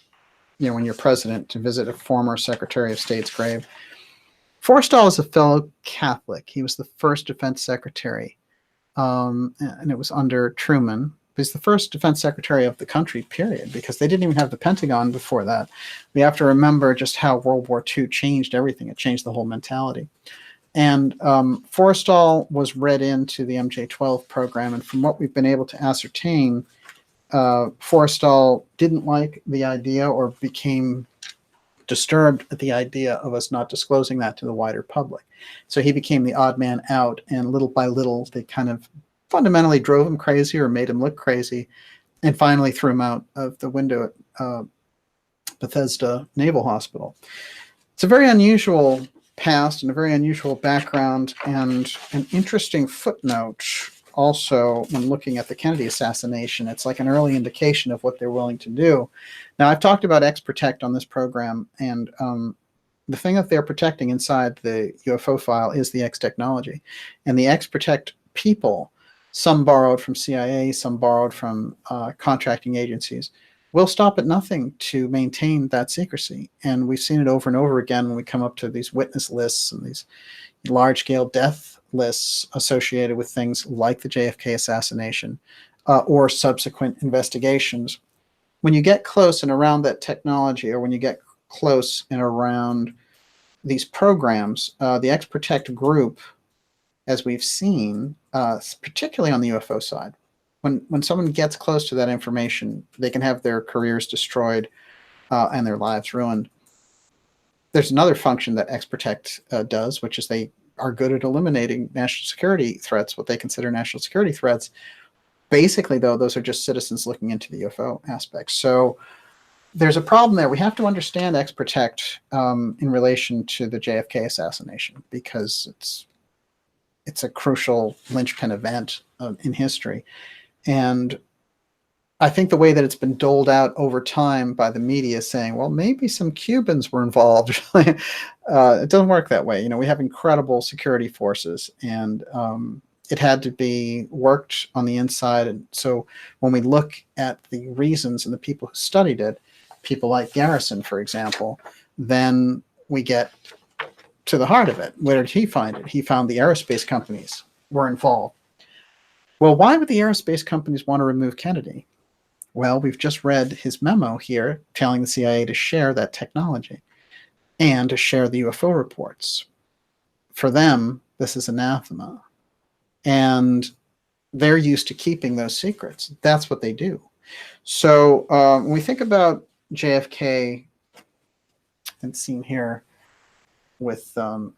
you know, when you're president, to visit a former Secretary of State's grave. Forrestal is a fellow Catholic. He was the first defense secretary, and it was under Truman. He's the first defense secretary of the country, period, because they didn't even have the Pentagon before that. We have to remember just how World War II changed everything. It changed the whole mentality. And Forrestal was read into the MJ-12 program, and from what we've been able to ascertain, Forrestal didn't like the idea or became disturbed at the idea of us not disclosing that to the wider public. So he became the odd man out, and little by little, they kind of fundamentally drove him crazy or made him look crazy, and finally threw him out of the window at Bethesda Naval Hospital. It's a very unusual past and a very unusual background, and an interesting footnote also when looking at the Kennedy assassination. It's like an early indication of what they're willing to do. Now, I've talked about X-Protect on this program, and the thing that they're protecting inside the UFO file is the X technology. And the X-Protect people, some borrowed from CIA, some borrowed from contracting agencies, will stop at nothing to maintain that secrecy. And we've seen it over and over again when we come up to these witness lists and these large-scale death lists associated with things like the JFK assassination or subsequent investigations. When you get close and around that technology, or when you get close and around these programs, the X-Protect group, as we've seen, particularly on the UFO side, when someone gets close to that information, they can have their careers destroyed and their lives ruined. There's another function that X-Protect does, which is they are good at eliminating national security threats, what they consider national security threats. Basically, though, those are just citizens looking into the UFO aspect. So there's a problem there. We have to understand X-Protect in relation to the JFK assassination, because it's a crucial linchpin event in history. And I think the way that it's been doled out over time by the media saying, well, maybe some Cubans were involved, it doesn't work that way. You know, we have incredible security forces, and it had to be worked on the inside. And so when we look at the reasons and the people who studied it, people like Garrison, for example, then we get to the heart of it. Where did he find it? He found the aerospace companies were involved. Well, why would the aerospace companies want to remove Kennedy? Well, we've just read his memo here telling the CIA to share that technology and to share the UFO reports. For them, this is anathema. And they're used to keeping those secrets. That's what they do. So when we think about JFK, and seen here with the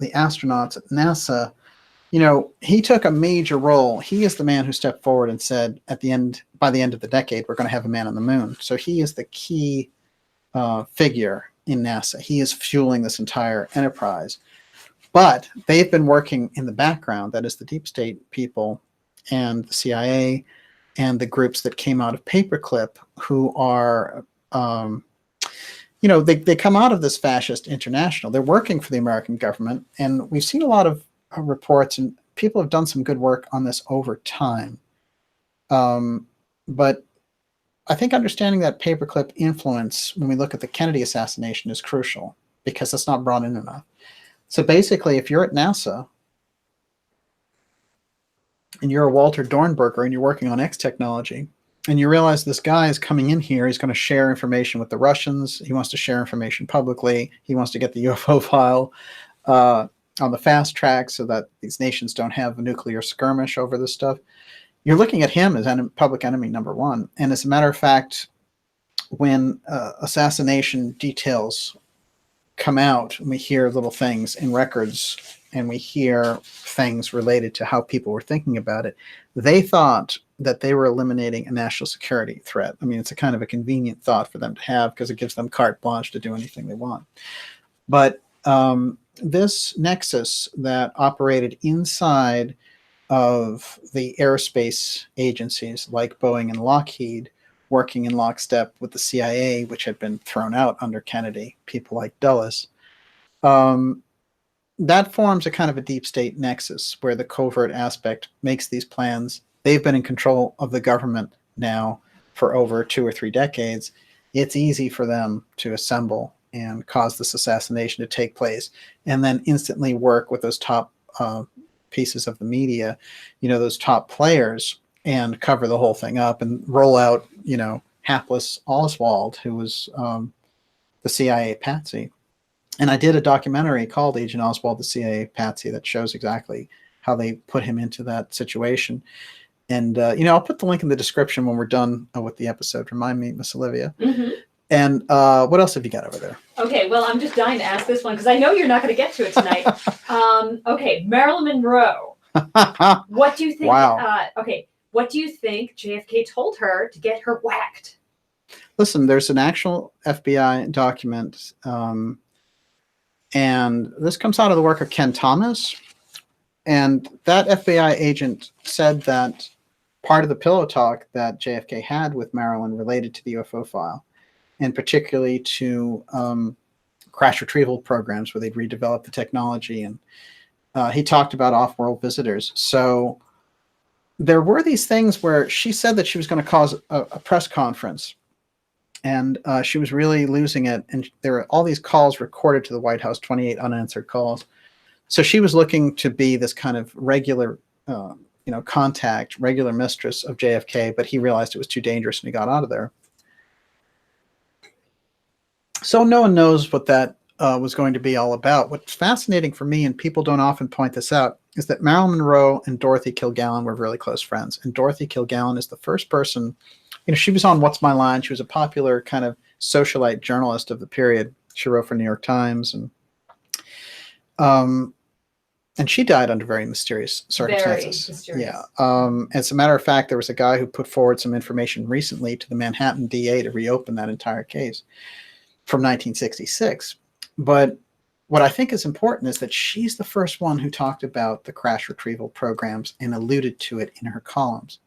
astronauts at NASA, you know, he took a major role. He is the man who stepped forward and said, by the end of the decade, we're going to have a man on the moon. So he is the key figure in NASA. He is fueling this entire enterprise. But they've been working in the background, that is the deep state people and the CIA and the groups that came out of Paperclip, who are, you know, they come out of this fascist international. They're working for the American government. And we've seen a lot of reports, and people have done some good work on this over time. But I think understanding that Paperclip influence when we look at the Kennedy assassination is crucial, because it's not brought in enough. So basically, if you're at NASA and you're a Walter Dornberger and you're working on X technology, and you realize this guy is coming in here, he's going to share information with the Russians, he wants to share information publicly, he wants to get the UFO file on the fast track so that these nations don't have a nuclear skirmish over this stuff, you're looking at him as public enemy number one. And as a matter of fact, when assassination details come out, and we hear little things in records, and we hear things related to how people were thinking about it, they thought that they were eliminating a national security threat. I mean, it's a kind of a convenient thought for them to have, because it gives them carte blanche to do anything they want. But this nexus that operated inside of the aerospace agencies like Boeing and Lockheed, working in lockstep with the CIA, which had been thrown out under Kennedy, people like Dulles, that forms a kind of a deep state nexus where the covert aspect makes these plans. They've been in control of the government now for over 2 or 3 decades. It's easy for them to assemble and cause this assassination to take place, and then instantly work with those top pieces of the media, you know, those top players, and cover the whole thing up and roll out, you know, hapless Oswald, who was the CIA Patsy. And I did a documentary called Agent Oswald, the CIA Patsy, that shows exactly how they put him into that situation. And, you know, I'll put the link in the description when we're done with the episode. Remind me, Miss Olivia. Mm-hmm. And what else have you got over there? Okay, well, I'm just dying to ask this one, because I know you're not going to get to it tonight. Okay, Marilyn Monroe. What do you think? Wow. Okay, what do you think JFK told her to get her whacked? Listen, there's an actual FBI document, and this comes out of the work of Ken Thomas. And that FBI agent said that part of the pillow talk that JFK had with Marilyn related to the UFO file, and particularly to crash retrieval programs where they'd redevelop the technology. And he talked about off-world visitors. So there were these things where she said that she was going to cause a press conference, and she was really losing it. And there were all these calls recorded to the White House, 28 unanswered calls. So she was looking to be this kind of regular, contact, regular mistress of JFK, but he realized it was too dangerous and he got out of there. So no one knows what that was going to be all about. What's fascinating for me, and people don't often point this out, is that Marilyn Monroe and Dorothy Kilgallen were really close friends. And Dorothy Kilgallen is the first person, she was on What's My Line. She was a popular kind of socialite journalist of the period. She wrote for New York Times, and she died under very mysterious circumstances. Very mysterious. Yeah. As a matter of fact, there was a guy who put forward some information recently to the Manhattan DA to reopen that entire case from 1966. But what I think is important is that she's the first one who talked about the crash retrieval programs and alluded to it in her columns.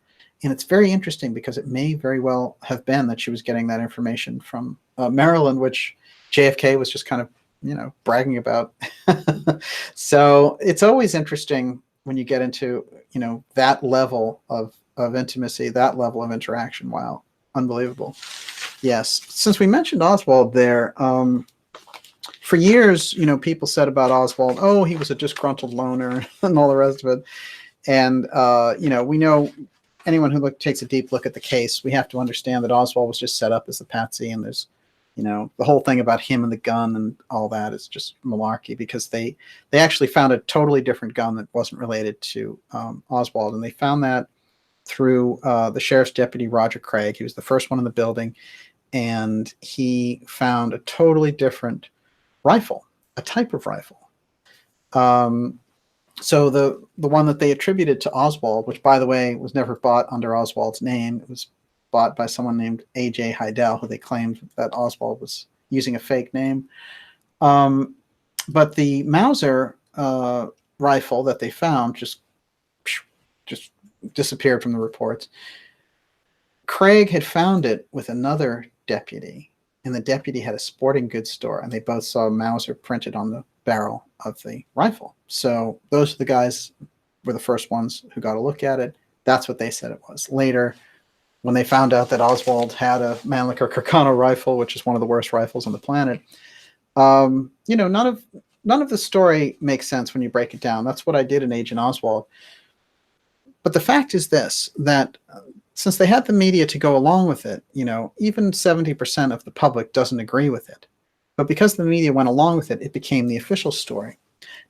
And it's very interesting because it may very well have been that she was getting that information from Maryland, which JFK was just kind of, bragging about. So it's always interesting when you get into, that level of intimacy, that level of interaction. Wow. Unbelievable. Yes. Since we mentioned Oswald there, for years, people said about Oswald, oh, he was a disgruntled loner and all the rest of it. And, we know anyone who takes a deep look at the case, we have to understand that Oswald was just set up as the patsy, and there's, the whole thing about him and the gun and all that is just malarkey, because they actually found a totally different gun that wasn't related to Oswald. And they found that through the sheriff's deputy, Roger Craig. He was the first one in the building, and he found a totally different rifle, a type of rifle. So the one that they attributed to Oswald, which, by the way, was never bought under Oswald's name, it was bought by someone named A.J. Heidel, who they claimed that Oswald was using a fake name. But the Mauser rifle that they found just disappeared from the reports. Craig had found it with another deputy, and the deputy had a sporting goods store, and they both saw Mauser printed on the barrel of the rifle. So those are the guys were the first ones who got a look at it. That's what they said it was. Later, when they found out that Oswald had a Mannlicher Carcano rifle, which is one of the worst rifles on the planet, none of the story makes sense when you break it down. That's what I did in Agent Oswald. But the fact is this, that since they had the media to go along with it, even 70% of the public doesn't agree with it. But because the media went along with it, it became the official story.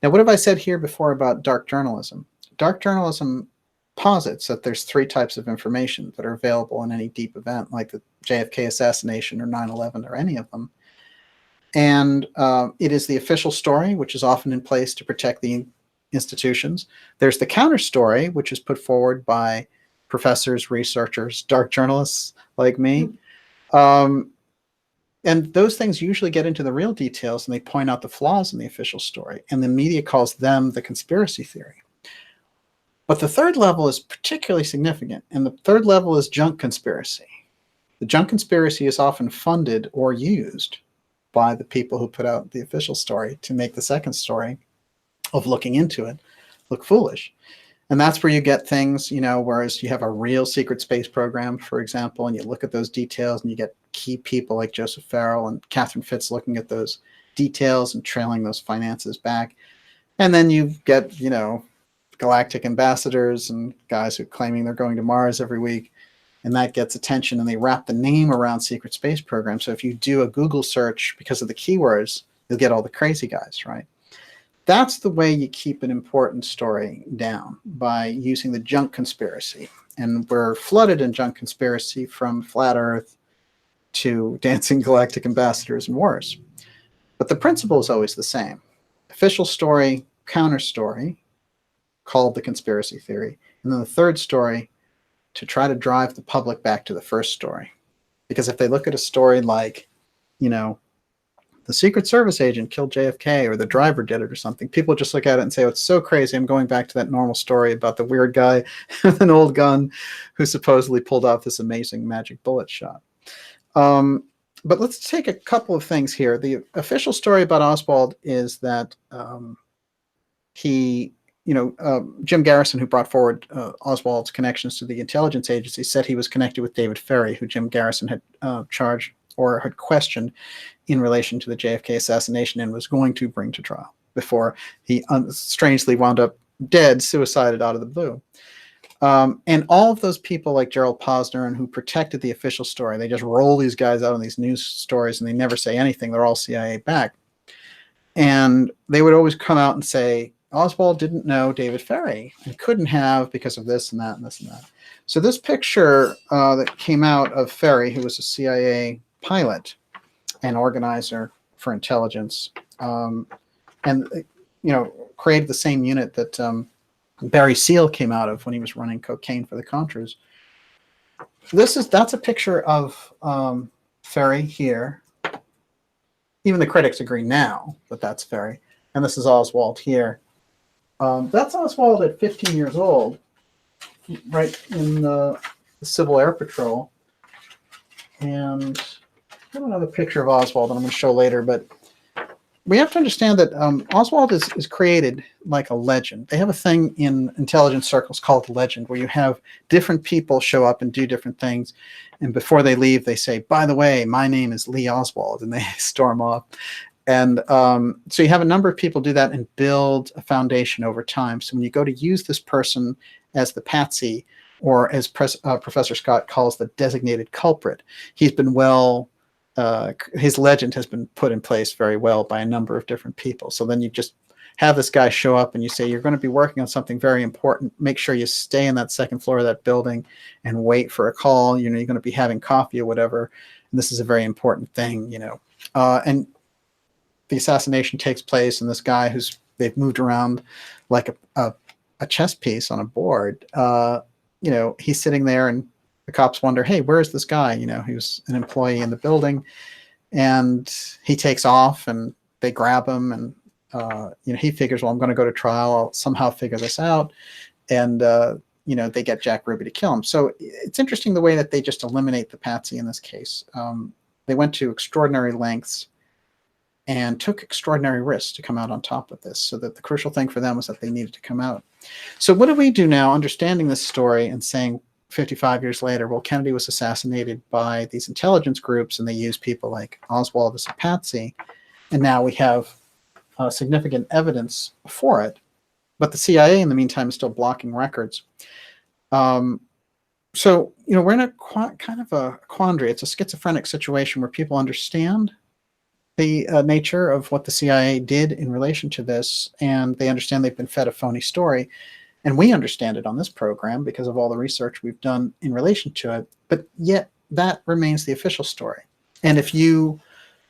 Now, what have I said here before about dark journalism? Dark journalism posits that there's three types of information that are available in any deep event, like the JFK assassination or 9/11 or any of them. And it is the official story, which is often in place to protect the institutions. There's the counter story, which is put forward by professors, researchers, dark journalists like me. And those things usually get into the real details, and they point out the flaws in the official story. And the media calls them the conspiracy theory. But the third level is particularly significant, and the third level is junk conspiracy. The junk conspiracy is often funded or used by the people who put out the official story to make the second story of looking into it look foolish. And that's where you get things, whereas you have a real secret space program, for example, and you look at those details and you get key people like Joseph Farrell and Catherine Fitz looking at those details and trailing those finances back. And then you get, galactic ambassadors and guys who are claiming they're going to Mars every week, and that gets attention, and they wrap the name around secret space program. So if you do a Google search because of the keywords, you'll get all the crazy guys, right? That's the way you keep an important story down, by using the junk conspiracy. And we're flooded in junk conspiracy, from Flat Earth to dancing galactic ambassadors and worse. But the principle is always the same. Official story, counter story. called the conspiracy theory. And then the third story, to try to drive the public back to the first story. Because if they look at a story like, you know, the Secret Service agent killed JFK or the driver did it or something, people just look at it and say, oh, it's so crazy. I'm going back to that normal story about the weird guy with an old gun who supposedly pulled off this amazing magic bullet shot. But let's take a couple of things here. The official story about Oswald is that Jim Garrison, who brought forward Oswald's connections to the intelligence agency, said he was connected with David Ferrie, who Jim Garrison had charged or had questioned in relation to the JFK assassination and was going to bring to trial before he strangely wound up dead, suicided out of the blue. And all of those people like Gerald Posner and who protected the official story, they just roll these guys out on these news stories and they never say anything. They're all CIA backed. And they would always come out and say, Oswald didn't know David Ferrie and couldn't have because of this and that and this and that. So this picture that came out of Ferrie, who was a CIA pilot and organizer for intelligence, and created the same unit that Barry Seal came out of when he was running cocaine for the Contras. That's a picture of Ferrie here. Even the critics agree now that that's Ferrie, and this is Oswald here. That's Oswald at 15 years old, right in the Civil Air Patrol. And I have another picture of Oswald that I'm going to show later, but we have to understand that Oswald is created like a legend. They have a thing in intelligence circles called legend, where you have different people show up and do different things, and before they leave, they say, by the way, my name is Lee Oswald, and they storm off. And so you have a number of people do that and build a foundation over time. So when you go to use this person as the patsy, or as Professor Scott calls the designated culprit, he's been his legend has been put in place very well by a number of different people. So then you just have this guy show up and you say, you're going to be working on something very important. Make sure you stay in that second floor of that building and wait for a call. You're going to be having coffee or whatever. And this is a very important thing, and the assassination takes place, and this guy they've moved around like a chess piece on a board, he's sitting there, and the cops wonder, hey, where's this guy? He was an employee in the building, and he takes off, and they grab him, and he figures, well, I'm going to go to trial. I'll somehow figure this out, and they get Jack Ruby to kill him. So it's interesting the way that they just eliminate the patsy in this case. They went to extraordinary lengths and took extraordinary risks to come out on top of this, so that the crucial thing for them was that they needed to come out. So what do we do now, understanding this story and saying 55 years later, well, Kennedy was assassinated by these intelligence groups, and they used people like Oswald as a patsy, and now we have significant evidence for it, but the CIA in the meantime is still blocking records. So we're in a kind of a quandary. It's a schizophrenic situation where people understand the nature of what the CIA did in relation to this, and they understand they've been fed a phony story, and we understand it on this program because of all the research we've done in relation to it, but yet that remains the official story. And if you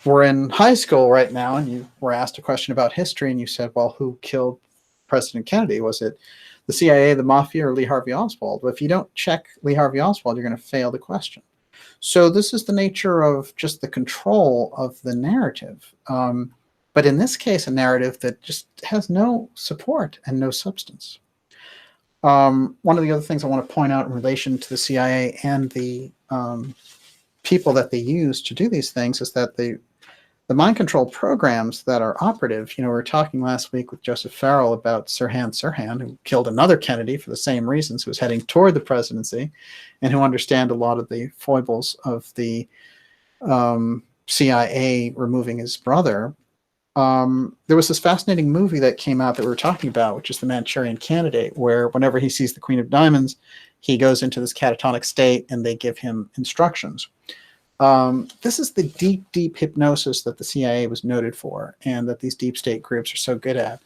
were in high school right now and you were asked a question about history and you said, well, who killed President Kennedy? Was it the CIA, the mafia, or Lee Harvey Oswald? Well, if you don't check Lee Harvey Oswald, you're going to fail the question. So this is the nature of just the control of the narrative. But in this case, a narrative that just has no support and no substance. One of the other things I want to point out in relation to the CIA and the people that they use to do these things is that the mind control programs that are operative, we were talking last week with Joseph Farrell about Sirhan Sirhan, who killed another Kennedy for the same reasons, who was heading toward the presidency, and who understand a lot of the foibles of the CIA removing his brother. There was this fascinating movie that came out that we were talking about, which is The Manchurian Candidate, where whenever he sees the Queen of Diamonds, he goes into this catatonic state and they give him instructions. This is the deep, deep hypnosis that the CIA was noted for, and that these deep state groups are so good at.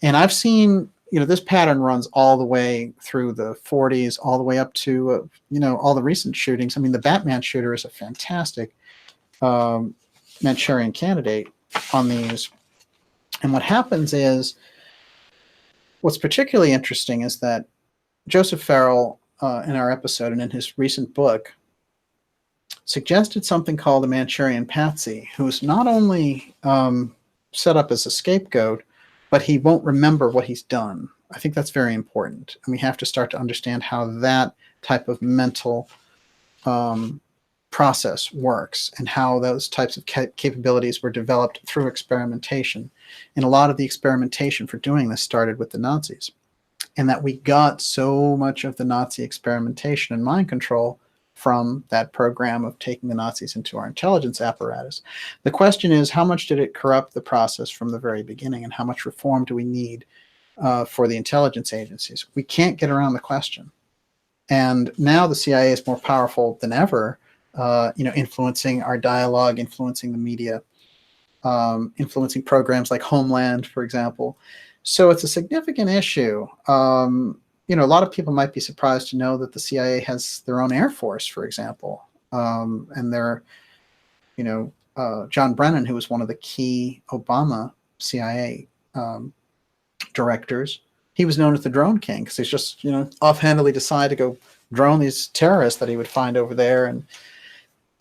And I've seen, this pattern runs all the way through the 40s, all the way up to, all the recent shootings. I mean, the Batman shooter is a fantastic Manchurian Candidate on these. And what happens is What's particularly interesting is that Joseph Farrell, in our episode and in his recent book, suggested something called the Manchurian Patsy, who's not only set up as a scapegoat, but he won't remember what he's done. I think that's very important. And we have to start to understand how that type of mental process works and how those types of capabilities were developed through experimentation. And a lot of the experimentation for doing this started with the Nazis. And that we got so much of the Nazi experimentation and mind control from that program of taking the Nazis into our intelligence apparatus. The question is, how much did it corrupt the process from the very beginning, and how much reform do we need for the intelligence agencies? We can't get around the question. And now the CIA is more powerful than ever, influencing our dialogue, influencing the media, influencing programs like Homeland, for example. So it's a significant issue. A lot of people might be surprised to know that the CIA has their own Air Force, for example. And they're, John Brennan, who was one of the key Obama CIA directors, he was known as the Drone King because he's just, offhandedly decided to go drone these terrorists that he would find over there. And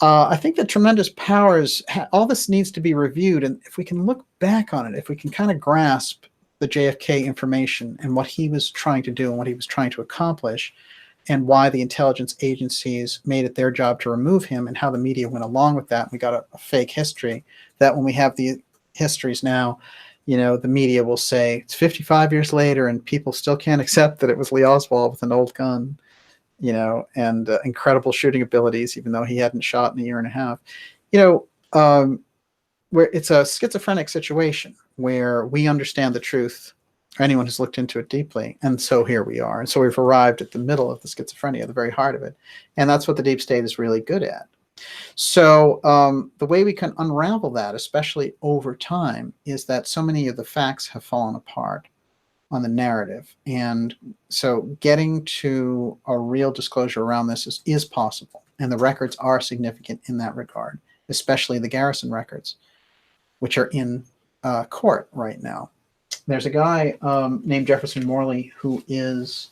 I think that tremendous powers, all this needs to be reviewed. And if we can look back on it, if we can kind of grasp the JFK information and what he was trying to do and what he was trying to accomplish, and why the intelligence agencies made it their job to remove him, and how the media went along with that. We got a fake history that when we have the histories now, the media will say it's 55 years later and people still can't accept that it was Lee Oswald with an old gun, and incredible shooting abilities, even though he hadn't shot in a year and a half. Where it's a schizophrenic situation where we understand the truth, or anyone who's looked into it deeply, and so here we are. And so we've arrived at the middle of the schizophrenia, the very heart of it. And that's what the deep state is really good at. So the way we can unravel that, especially over time, is that so many of the facts have fallen apart on the narrative. And so getting to a real disclosure around this is possible. And the records are significant in that regard, especially the Garrison records, which are in court right now. There's a guy named Jefferson Morley who is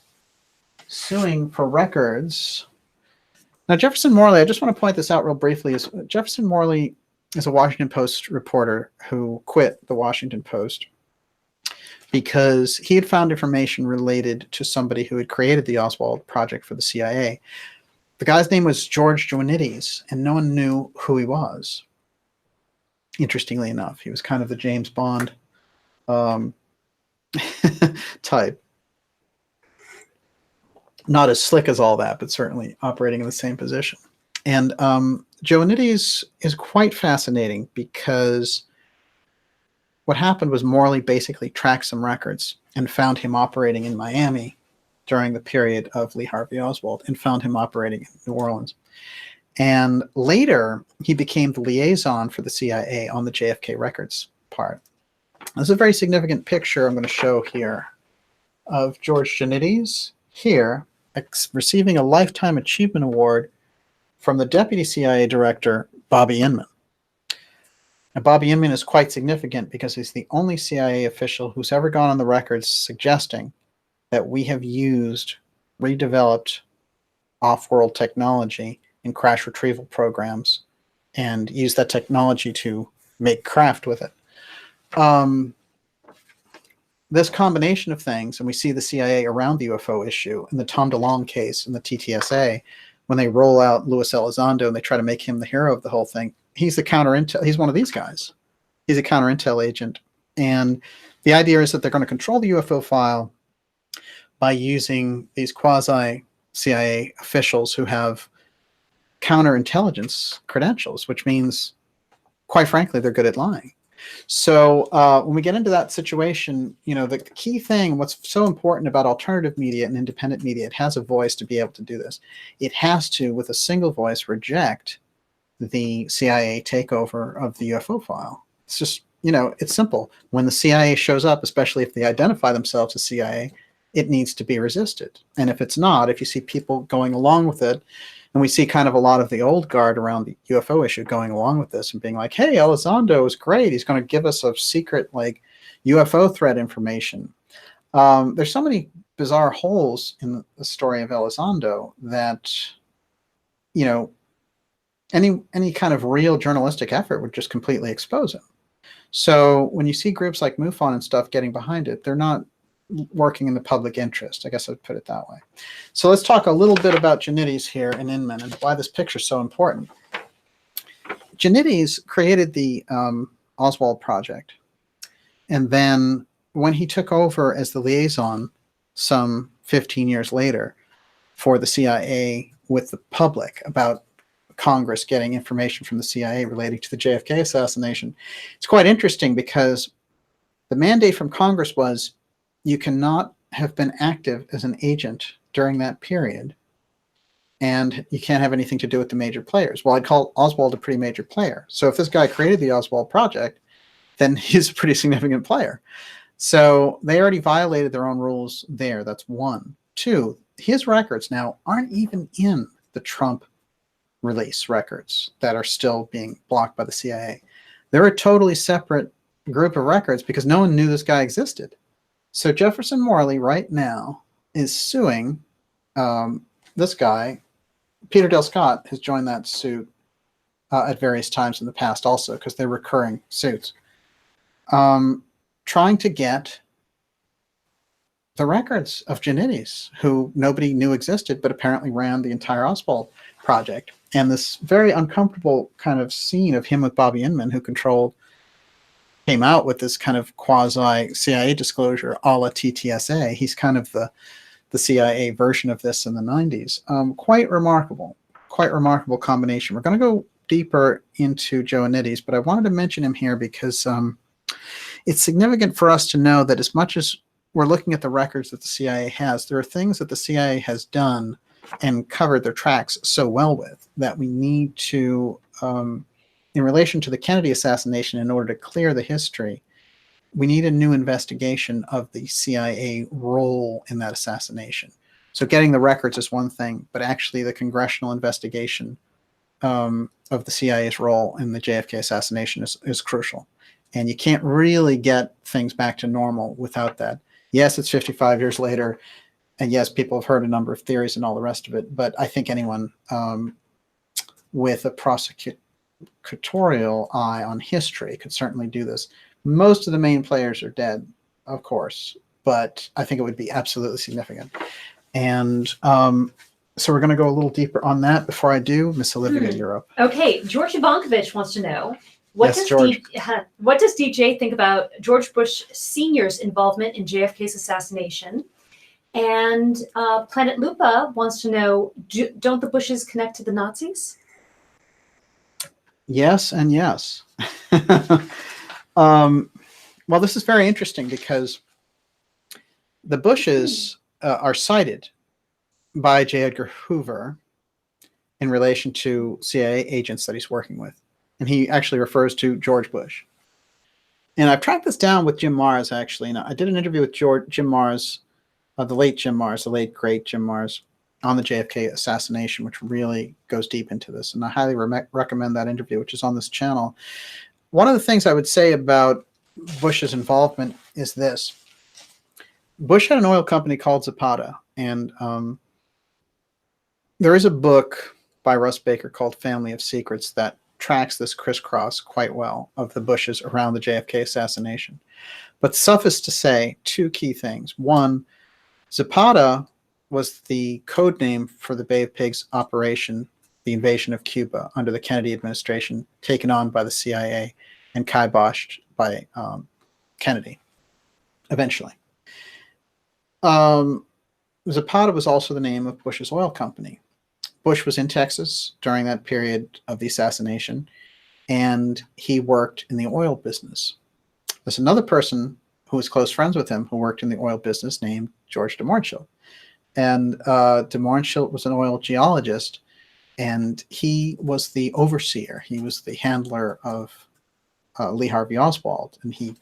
suing for records. Now, Jefferson Morley, I just want to point this out real briefly, is Jefferson Morley is a Washington Post reporter who quit the Washington Post because he had found information related to somebody who had created the Oswald project for the CIA. The guy's name was George Joannides, and no one knew who he was. Interestingly enough, he was kind of the James Bond type. Not as slick as all that, but certainly operating in the same position. And Joannides is quite fascinating because what happened was Morley basically tracked some records and found him operating in Miami during the period of Lee Harvey Oswald, and found him operating in New Orleans. And later, he became the liaison for the CIA on the JFK records part. There's a very significant picture I'm going to show here of George Joannides here receiving a Lifetime Achievement Award from the Deputy CIA Director, Bobby Inman. Now, Bobby Inman is quite significant because he's the only CIA official who's ever gone on the records suggesting that we have used redeveloped off-world technology in crash retrieval programs and use that technology to make craft with it. This combination of things, and we see the CIA around the UFO issue in the Tom DeLonge case and the TTSA, when they roll out Luis Elizondo and they try to make him the hero of the whole thing, he's the counter-intel. He's one of these guys. He's a counter-intel agent. And the idea is that they're going to control the UFO file by using these quasi-CIA officials who have counterintelligence credentials, which means, quite frankly, they're good at lying. So when we get into that situation, the key thing, what's so important about alternative media and independent media, it has a voice to be able to do this. It has to, with a single voice, reject the CIA takeover of the UFO file. It's just, it's simple. When the CIA shows up, especially if they identify themselves as CIA, it needs to be resisted. And if it's not, if you see people going along with it, and we see kind of a lot of the old guard around the UFO issue going along with this and being like, hey, Elizondo is great. He's going to give us a secret, UFO threat information. There's so many bizarre holes in the story of Elizondo that, you know, any kind of real journalistic effort would just completely expose him. So when you see groups like MUFON and stuff getting behind it, they're not working in the public interest. I guess I'd put it that way. So let's talk a little bit about Janides here in Inman and why this picture is so important. Janides created the Oswald project. And then when he took over as the liaison some 15 years later for the CIA with the public about Congress getting information from the CIA relating to the JFK assassination, it's quite interesting because the mandate from Congress was you cannot have been active as an agent during that period, and you can't have anything to do with the major players. Well, I'd call Oswald a pretty major player. So if this guy created the Oswald project, then he's a pretty significant player. So they already violated their own rules there. That's one. Two, his records now aren't even in the Trump release records that are still being blocked by the CIA. They're a totally separate group of records because no one knew this guy existed. So Jefferson Morley right now is suing this guy. Peter Dale Scott has joined that suit at various times in the past also because they're recurring suits. Trying to get the records of Janides, who nobody knew existed, but apparently ran the entire Oswald project. And this very uncomfortable kind of scene of him with Bobby Inman, who came out with this kind of quasi-CIA disclosure a la TTSA. He's kind of the CIA version of this in the 90s. Quite remarkable combination. We're going to go deeper into Joanides, but I wanted to mention him here because it's significant for us to know that as much as we're looking at the records that the CIA has, there are things that the CIA has done and covered their tracks so well with that we need to, in relation to the Kennedy assassination, in order to clear the history, we need a new investigation of the CIA role in that assassination. So getting the records is one thing, but actually the congressional investigation of the CIA's role in the JFK assassination is crucial. And you can't really get things back to normal without that. Yes, it's 55 years later, and yes, people have heard a number of theories and all the rest of it, but I think anyone with a prosecutorial eye on history could certainly do this. Most of the main players are dead, of course, but I think it would be absolutely significant. And so we're going to go a little deeper on that. Before I do, Miss Olivia, you're up. Okay, George Ivankovich wants to know, what does DJ think about George Bush Sr.'s involvement in JFK's assassination? And Planet Lupa wants to know, don't the Bushes connect to the Nazis? Yes and yes. Well, this is very interesting because the Bushes are cited by J. Edgar Hoover in relation to CIA agents that he's working with. And he actually refers to George Bush. And I've tracked this down with Jim Marrs, actually. And I did an interview with Jim Marrs, the late Jim Marrs, the late, great Jim Marrs, on the JFK assassination, which really goes deep into this. And I highly recommend that interview, which is on this channel. One of the things I would say about Bush's involvement is this. Bush had an oil company called Zapata. And there is a book by Russ Baker called Family of Secrets that tracks this crisscross quite well of the Bushes around the JFK assassination. But suffice to say, two key things. One, Zapata was the code name for the Bay of Pigs operation, the invasion of Cuba under the Kennedy administration, taken on by the CIA and kiboshed by Kennedy, eventually. Zapata was also the name of Bush's oil company. Bush was in Texas during that period of the assassination, and he worked in the oil business. There's another person who was close friends with him who worked in the oil business named George de Mohrenschildt. And de Mohrenschildt was an oil geologist, and he was the overseer. He was the handler of Lee Harvey Oswald. And he,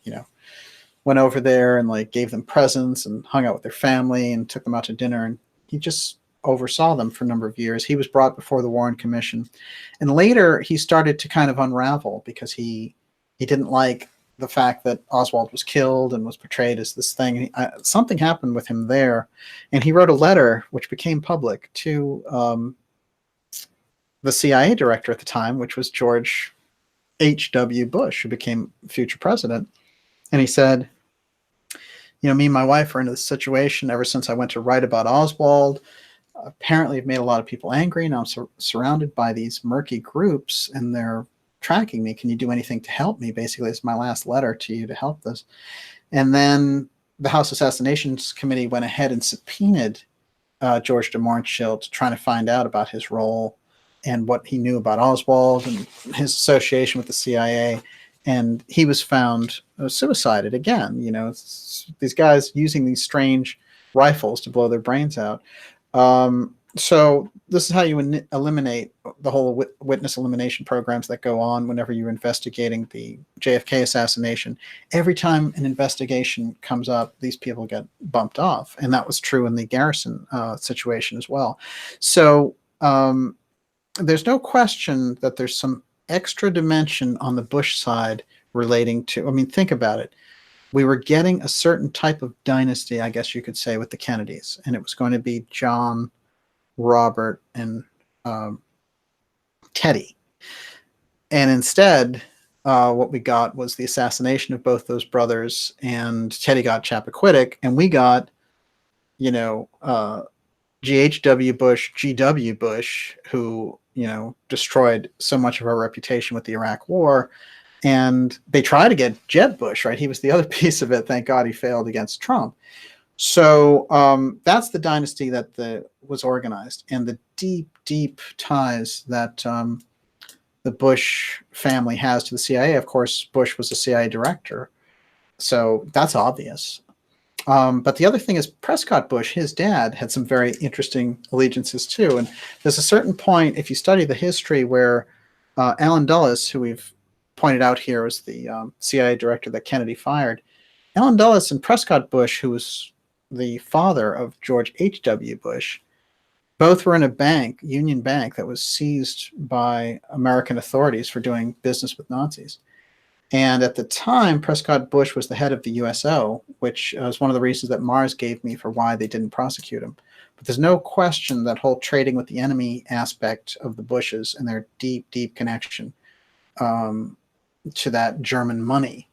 went over there and gave them presents and hung out with their family and took them out to dinner. And he just oversaw them for a number of years. He was brought before the Warren Commission. And later he started to kind of unravel because he didn't like the fact that Oswald was killed and was portrayed as this thing. Something happened with him there, and he wrote a letter which became public to the CIA director at the time, which was George H.W. Bush, who became future president. And he said, me and my wife are in this situation ever since I went to write about Oswald. Apparently, I've made a lot of people angry, and I'm surrounded by these murky groups, and they're tracking me. Can you do anything to help me? Basically, it's my last letter to you to help this. And then the House Assassinations Committee went ahead and subpoenaed George de Mohrenschildt, trying to find out about his role and what he knew about Oswald and his association with the CIA. And he was found suicided again. These guys using these strange rifles to blow their brains out. So this is how you eliminate the whole witness elimination programs that go on whenever you're investigating the JFK assassination. Every time an investigation comes up, these people get bumped off. And that was true in the Garrison situation as well. So there's no question that there's some extra dimension on the Bush side relating to, think about it. We were getting a certain type of dynasty, I guess you could say, with the Kennedys. And it was going to be John, Robert, and Teddy. And instead, what we got was the assassination of both those brothers, and Teddy got Chappaquiddick, and we got, G.H.W. Bush, G.W. Bush, who, destroyed so much of our reputation with the Iraq War. And they tried to get Jeb Bush, right? He was the other piece of it. Thank God he failed against Trump. So that's the dynasty that was organized, and the deep, deep ties that the Bush family has to the CIA. Of course, Bush was a CIA director, so that's obvious. But the other thing is Prescott Bush, his dad, had some very interesting allegiances too. And there's a certain point, if you study the history, where Allen Dulles, who we've pointed out here was the CIA director that Kennedy fired, Allen Dulles and Prescott Bush, who was the father of George H.W. Bush, both were in a bank, Union Bank, that was seized by American authorities for doing business with Nazis. And at the time, Prescott Bush was the head of the USO, which was one of the reasons that Mars gave me for why they didn't prosecute him. But there's no question that whole trading with the enemy aspect of the Bushes and their deep, deep connection to that German money,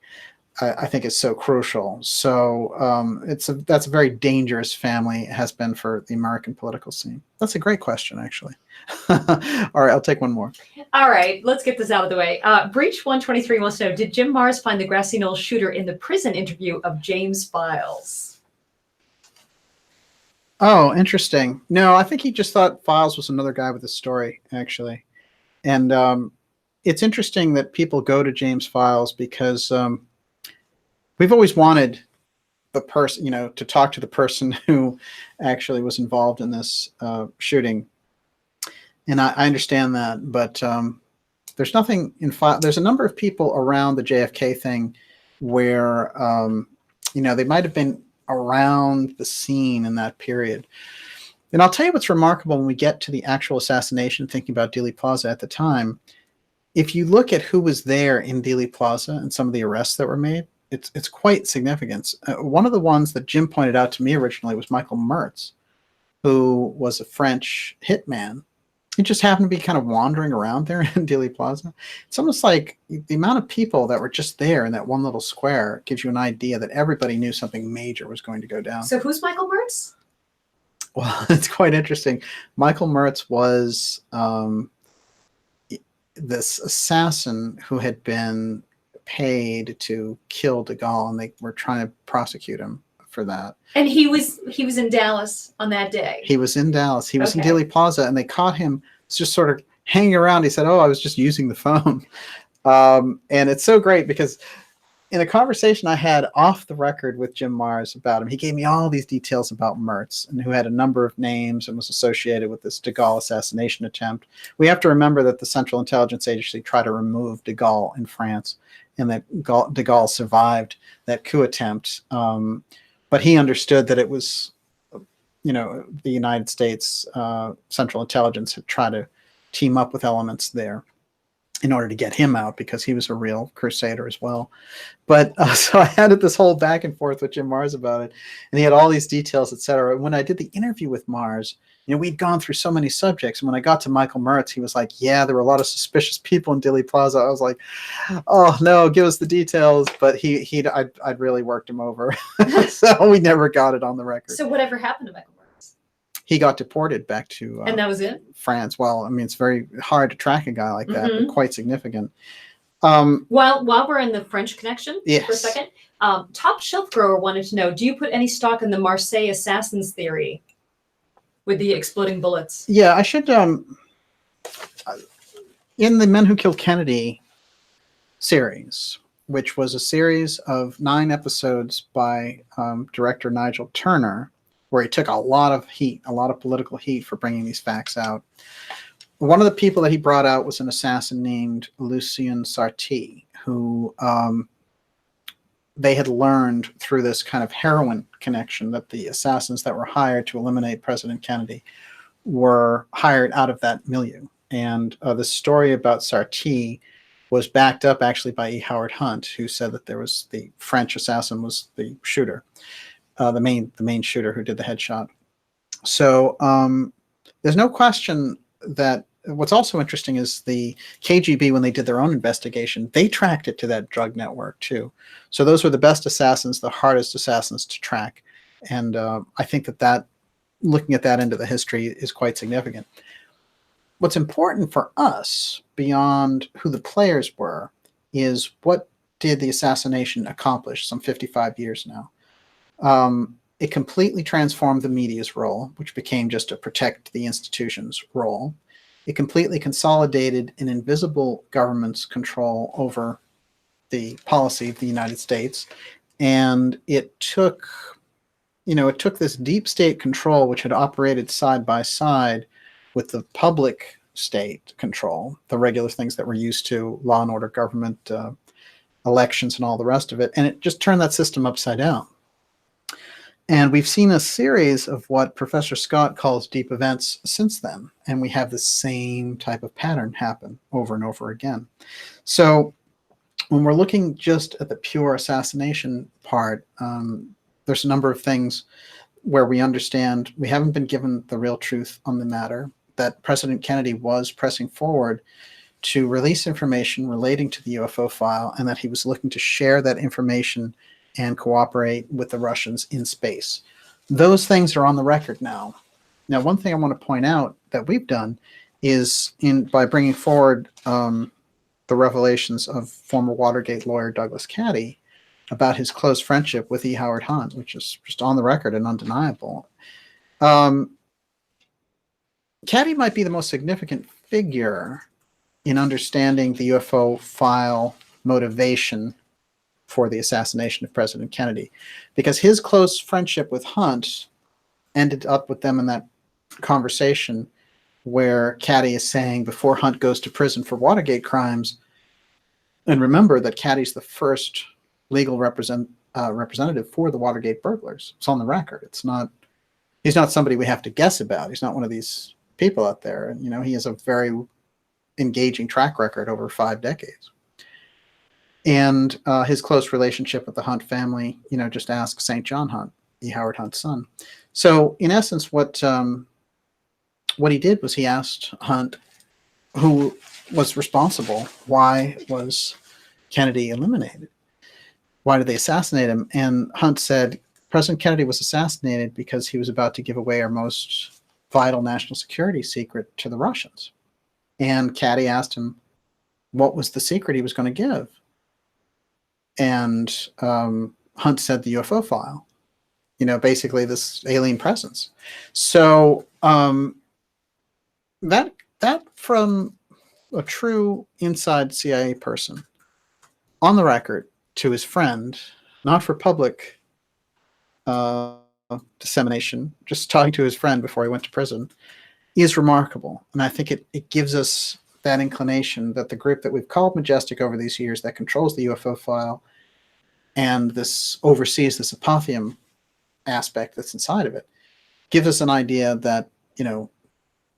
I think is so crucial. So that's a very dangerous family. It has been for the American political scene. That's a great question, actually. All right, I'll take one more. All right, let's get this out of the way. Breach 123 wants to know, did Jim Mars find the Grassy Knoll shooter in the prison interview of James Files? Oh, interesting. No, I think he just thought Files was another guy with a story, actually. And it's interesting that people go to James Files because we've always wanted the person, to talk to the person who actually was involved in this shooting. And I understand that, but there's nothing in file. There's a number of people around the JFK thing where, they might have been around the scene in that period. And I'll tell you what's remarkable when we get to the actual assassination, thinking about Dealey Plaza at the time. If you look at who was there in Dealey Plaza and some of the arrests that were made, it's quite significant. One of the ones that Jim pointed out to me originally was Michael Mertz, who was a French hitman. He just happened to be kind of wandering around there in Dealey Plaza. It's almost like the amount of people that were just there in that one little square gives you an idea that everybody knew something major was going to go down. So who's Michael Mertz? Well, it's quite interesting. Michael Mertz was this assassin who had been paid to kill de Gaulle, and they were trying to prosecute him for that. And he was in Dallas on that day. He was in Dallas. He was in Dealey Plaza, and they caught him just sort of hanging around. He said, "Oh, I was just using the phone." And it's so great because in a conversation I had off the record with Jim Mars about him, he gave me all these details about Mertz, and who had a number of names and was associated with this de Gaulle assassination attempt. We have to remember that the Central Intelligence Agency tried to remove de Gaulle in France, and that de Gaulle survived that coup attempt. But he understood that it was, the United States Central Intelligence had tried to team up with elements there. in order to get him out, because he was a real crusader as well. But so I had this whole back and forth with Jim Marrs about it, and he had all these details, etc. When I did the interview with Marrs, we'd gone through so many subjects, and when I got to Michael Mertz, he was like, yeah, there were a lot of suspicious people in Dealey Plaza. I was like, oh no, give us the details. But I'd really worked him over. So we never got it on the record. So whatever happened to Michael Mertz? He got deported back to and that was it? France. Well, I mean, it's very hard to track a guy like that, but quite significant. While we're in the French connection yes. for a second, Top Shelf Grower wanted to know, do you put any stock in the Marseille assassins theory with the exploding bullets? Yeah, I should. In the Men Who Killed Kennedy series, which was a series of 9 episodes by director Nigel Turner, where he took a lot of heat, a lot of political heat for bringing these facts out. One of the people that he brought out was an assassin named Lucien Sarti, who they had learned through this kind of heroin connection that the assassins that were hired to eliminate President Kennedy were hired out of that milieu. And the story about Sarti was backed up actually by E. Howard Hunt, who said that there was the French assassin was the shooter, the main shooter who did the headshot. So there's no question that what's also interesting is the KGB, when they did their own investigation, they tracked it to that drug network too. So those were the best assassins, the hardest assassins to track. And I think that looking at that into the history is quite significant. What's important for us, beyond who the players were, is what did the assassination accomplish some 55 years now? It completely transformed the media's role, which became just to protect the institution's role. It completely consolidated an invisible government's control over the policy of the United States. And it took this deep state control, which had operated side by side with the public state control, the regular things that we're used to, law and order government, elections and all the rest of it. And it just turned that system upside down. And we've seen a series of what Professor Scott calls deep events since then. And we have the same type of pattern happen over and over again. So when we're looking just at the pure assassination part, there's a number of things where we understand we haven't been given the real truth on the matter, that President Kennedy was pressing forward to release information relating to the UFO file, and that he was looking to share that information and cooperate with the Russians in space. Those things are on the record now. Now, one thing I want to point out that we've done is by bringing forward the revelations of former Watergate lawyer Douglas Caddy about his close friendship with E. Howard Hunt, which is just on the record and undeniable. Caddy might be the most significant figure in understanding the UFO file motivation for the assassination of President Kennedy, because his close friendship with Hunt ended up with them in that conversation where Caddy is saying, before Hunt goes to prison for Watergate crimes, and remember that Caddy's the first legal representative for the Watergate burglars. It's on the record. He's not somebody we have to guess about. He's not one of these people out there. And, he has a very engaging track record over 5 decades. And his close relationship with the Hunt family, just ask St. John Hunt, E. Howard Hunt's son. So in essence, what he did was he asked Hunt who was responsible. Why was Kennedy eliminated? Why did they assassinate him? And Hunt said, President Kennedy was assassinated because he was about to give away our most vital national security secret to the Russians. And Caddy asked him, what was the secret he was going to give? And Hunt said the UFO file, basically this alien presence. So that from a true inside CIA person on the record to his friend, not for public dissemination, just talking to his friend before he went to prison, is remarkable. And I think it gives us that inclination that the group that we've called Majestic over these years that controls the UFO file and this oversees this Apotheum aspect that's inside of it gives us an idea that,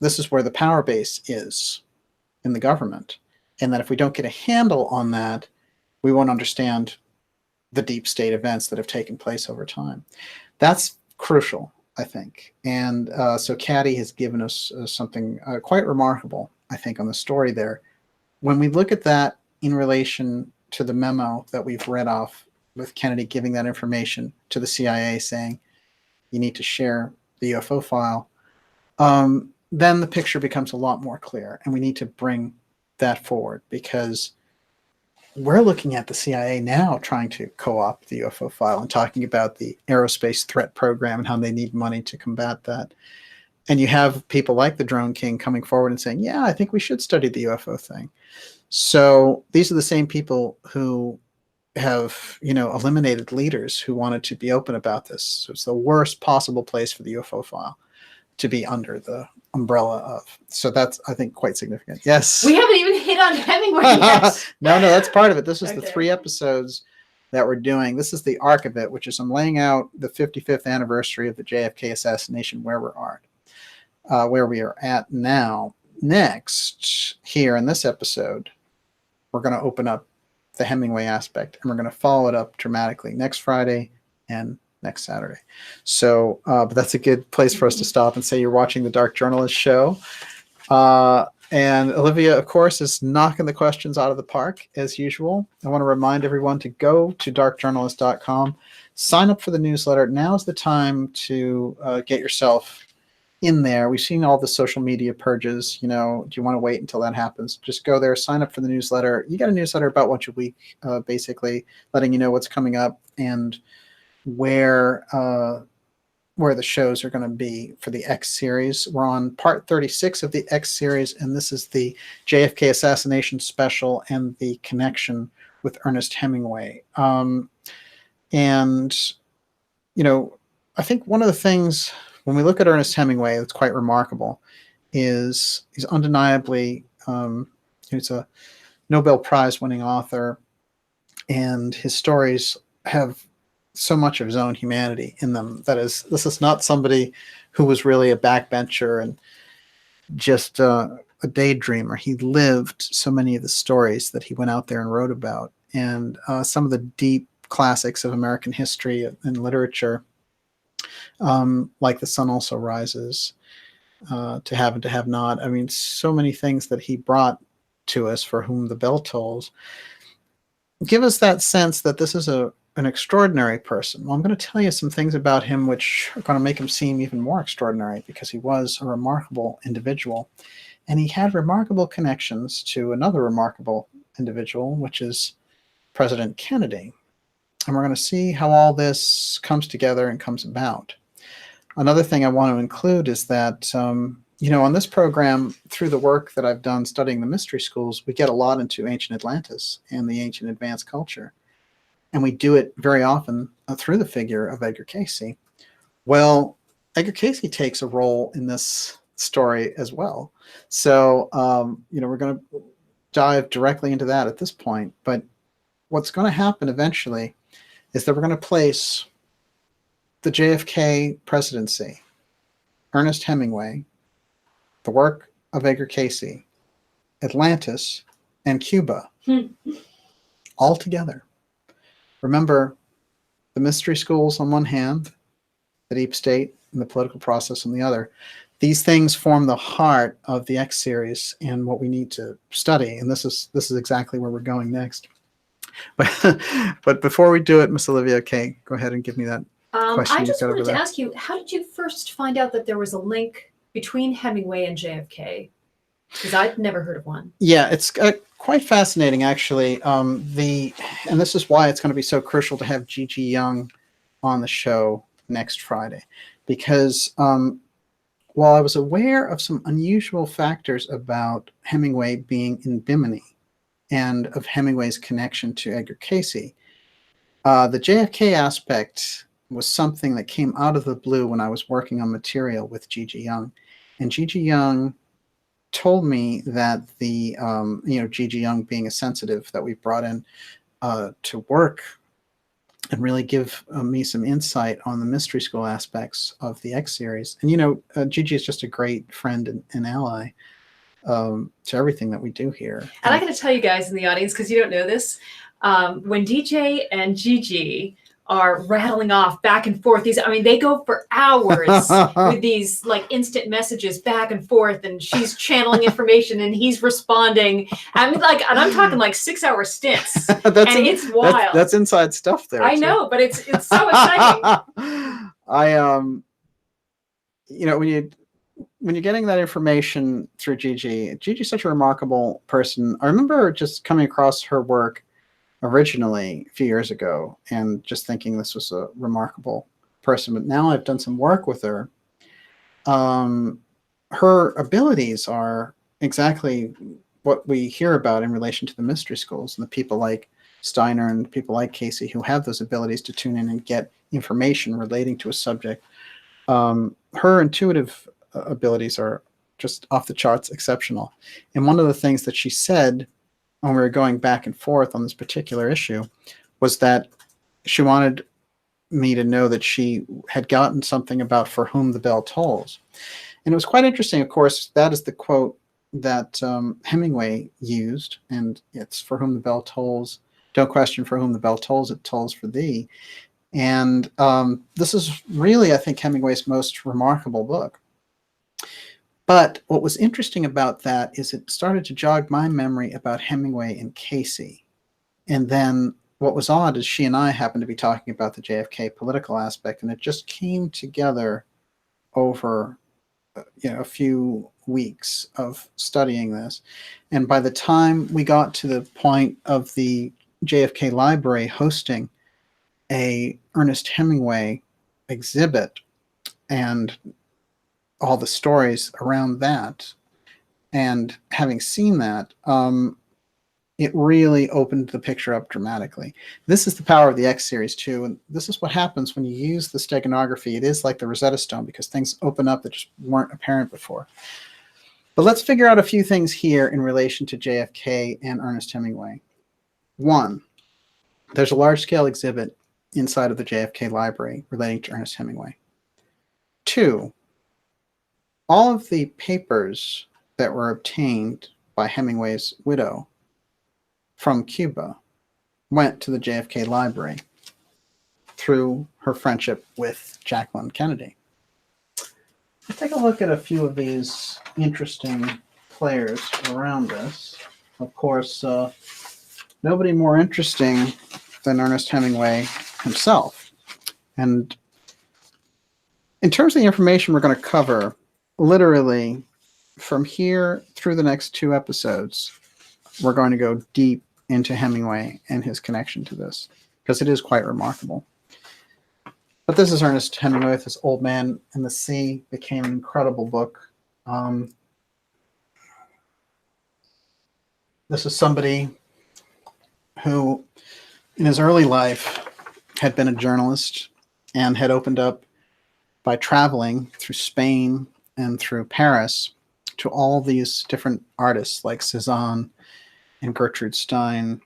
this is where the power base is in the government. And that if we don't get a handle on that, we won't understand the deep state events that have taken place over time. That's crucial, I think. And so Caddy has given us something quite remarkable, I think, on the story there. When we look at that in relation to the memo that we've read off with Kennedy giving that information to the CIA saying, you need to share the UFO file, then the picture becomes a lot more clear. And we need to bring that forward because we're looking at the CIA now trying to co-opt the UFO file and talking about the aerospace threat program and how they need money to combat that. And you have people like the Drone King coming forward and saying, yeah, I think we should study the UFO thing. So these are the same people who have, eliminated leaders who wanted to be open about this. So it's the worst possible place for the UFO file to be under the umbrella of. So that's, I think, quite significant. Yes. We haven't even hit on Hemingway yet. No, that's part of it. This is Okay. the 3 episodes that we're doing. This is the arc of it, which is I'm laying out the 55th anniversary of the JFK assassination, where we are at now. Next, here in this episode, we're going to open up the Hemingway aspect, and we're going to follow it up dramatically next Friday and next Saturday. So, but that's a good place for us to stop and say you're watching the Dark Journalist show. And Olivia, of course, is knocking the questions out of the park as usual. I want to remind everyone to go to darkjournalist.com, sign up for the newsletter. Now's the time to get yourself in there. We've seen all the social media purges. Do you want to wait until that happens? Just go there, sign up for the newsletter. You get a newsletter about once a week, basically letting you know what's coming up and where the shows are going to be for the X series. We're on part 36 of the X series, and this is the JFK assassination special and the connection with Ernest Hemingway. I think one of the things when we look at Ernest Hemingway that's quite remarkable is he's undeniably, he's a Nobel Prize winning author, and his stories have so much of his own humanity in them. This is not somebody who was really a backbencher and just a daydreamer. He lived so many of the stories that he went out there and wrote about. And some of the deep classics of American history and literature, like The Sun Also Rises, To Have and To Have Not. I mean, so many things that he brought to us, For Whom the Bell Tolls, give us that sense that this is an extraordinary person. Well, I'm going to tell you some things about him which are going to make him seem even more extraordinary, because he was a remarkable individual, and he had remarkable connections to another remarkable individual, which is President Kennedy. And we're going to see how all this comes together and comes about. Another thing I want to include is that, on this program, through the work that I've done studying the mystery schools, we get a lot into ancient Atlantis and the ancient advanced culture. And we do it very often through the figure of Edgar Cayce. Well, Edgar Cayce takes a role in this story as well. So, we're going to dive directly into that at this point. But what's going to happen eventually is that we're going to place the JFK presidency, Ernest Hemingway, the work of Edgar Cayce, Atlantis, and Cuba all together. Remember, the mystery schools on one hand, the deep state, and the political process on the other. These things form the heart of the X series and what we need to study. And this is exactly where we're going next. But before we do it, Miss Olivia, okay, go ahead and give me that question. I just wanted to ask you, how did you first find out that there was a link between Hemingway and JFK? Because I'd never heard of one. Yeah, it's quite fascinating, actually. And this is why it's going to be so crucial to have Gigi Young on the show next Friday. Because while I was aware of some unusual factors about Hemingway being in Bimini and of Hemingway's connection to Edgar Cayce, the JFK aspect was something that came out of the blue when I was working on material with Gigi Young. And Gigi Young told me that Gigi Young being a sensitive that we brought in to work and really give me some insight on the mystery school aspects of the X series. And, Gigi is just a great friend and ally. to everything that we do here. And I got to tell you guys in the audience, because you don't know this, when DJ and Gigi are rattling off back and forth, they go for hours with these like instant messages back and forth, and she's channeling information and he's responding. And I'm talking like 6-hour stints. It's wild. That's inside stuff there. I know, but it's so exciting. When you're getting that information through Gigi's such a remarkable person. I remember just coming across her work originally a few years ago and just thinking this was a remarkable person. But now I've done some work with her. Her abilities are exactly what we hear about in relation to the mystery schools and the people like Steiner and people like Cayce who have those abilities to tune in and get information relating to a subject. Her intuitive abilities are just off the charts exceptional. And one of the things that she said when we were going back and forth on this particular issue was that she wanted me to know that she had gotten something about For Whom the Bell Tolls. And it was quite interesting. Of course, that is the quote that Hemingway used, and it's For Whom the Bell Tolls. Don't question for whom the bell tolls, it tolls for thee. And this is really, I think, Hemingway's most remarkable book. But what was interesting about that is it started to jog my memory about Hemingway and Cayce. And then what was odd is she and I happened to be talking about the JFK political aspect, and it just came together over a few weeks of studying this. And by the time we got to the point of the JFK Library hosting a Ernest Hemingway exhibit and all the stories around that, and having seen that, it really opened the picture up dramatically. This is the power of the X series too, and this is what happens when you use the steganography. It is like the Rosetta Stone, because things open up that just weren't apparent before. But let's figure out a few things here in relation to JFK and Ernest Hemingway. One, there's a large-scale exhibit inside of the JFK Library relating to Ernest Hemingway. Two, all of the papers that were obtained by Hemingway's widow from Cuba went to the JFK Library through her friendship with Jacqueline Kennedy. Let's take a look at a few of these interesting players around this. Of course, nobody more interesting than Ernest Hemingway himself. And in terms of the information we're going to cover, literally from here through the next 2 episodes, we're going to go deep into Hemingway and his connection to this, because it is quite remarkable. But this is Ernest Hemingway with his Old Man and the Sea. Became an incredible book. This is somebody who, in his early life, had been a journalist and had opened up by traveling through Spain and through Paris to all these different artists like Cézanne and Gertrude Stein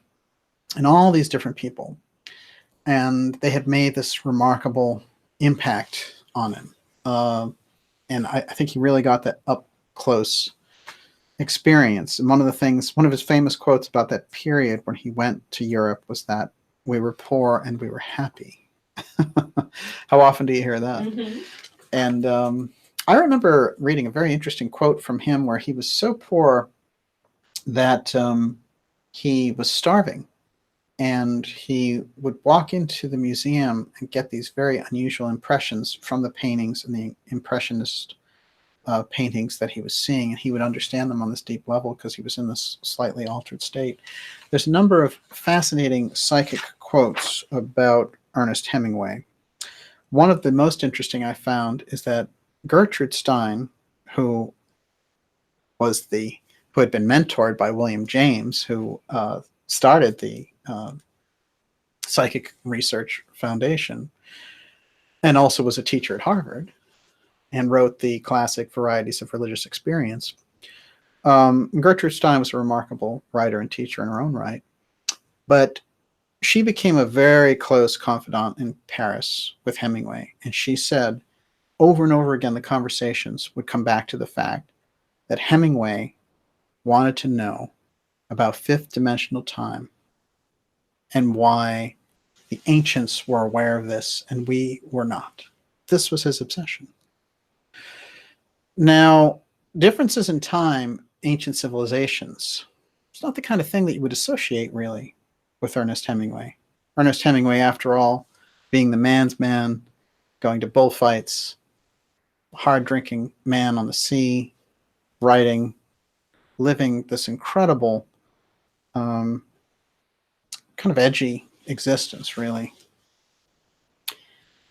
and all these different people. And they had made this remarkable impact on him. And I think he really got that up close experience. And one of his famous quotes about that period when he went to Europe was that we were poor and we were happy. How often do you hear that? Mm-hmm. And I remember reading a very interesting quote from him where he was so poor that he was starving. And he would walk into the museum and get these very unusual impressions from the paintings and the Impressionist paintings that he was seeing. And he would understand them on this deep level because he was in this slightly altered state. There's a number of fascinating psychic quotes about Ernest Hemingway. One of the most interesting I found is that Gertrude Stein, who had been mentored by William James, who started the Psychic Research Foundation, and also was a teacher at Harvard, and wrote the classic Varieties of Religious Experience. Gertrude Stein was a remarkable writer and teacher in her own right, but she became a very close confidant in Paris with Hemingway, and she said over and over again the conversations would come back to the fact that Hemingway wanted to know about fifth dimensional time and why the ancients were aware of this and we were not. This was his obsession. Now, differences in time, ancient civilizations, it's not the kind of thing that you would associate really with Ernest Hemingway. Ernest Hemingway, after all, being the man's man, going to bullfights, hard-drinking man on the sea, writing, living this incredible, kind of edgy existence, really.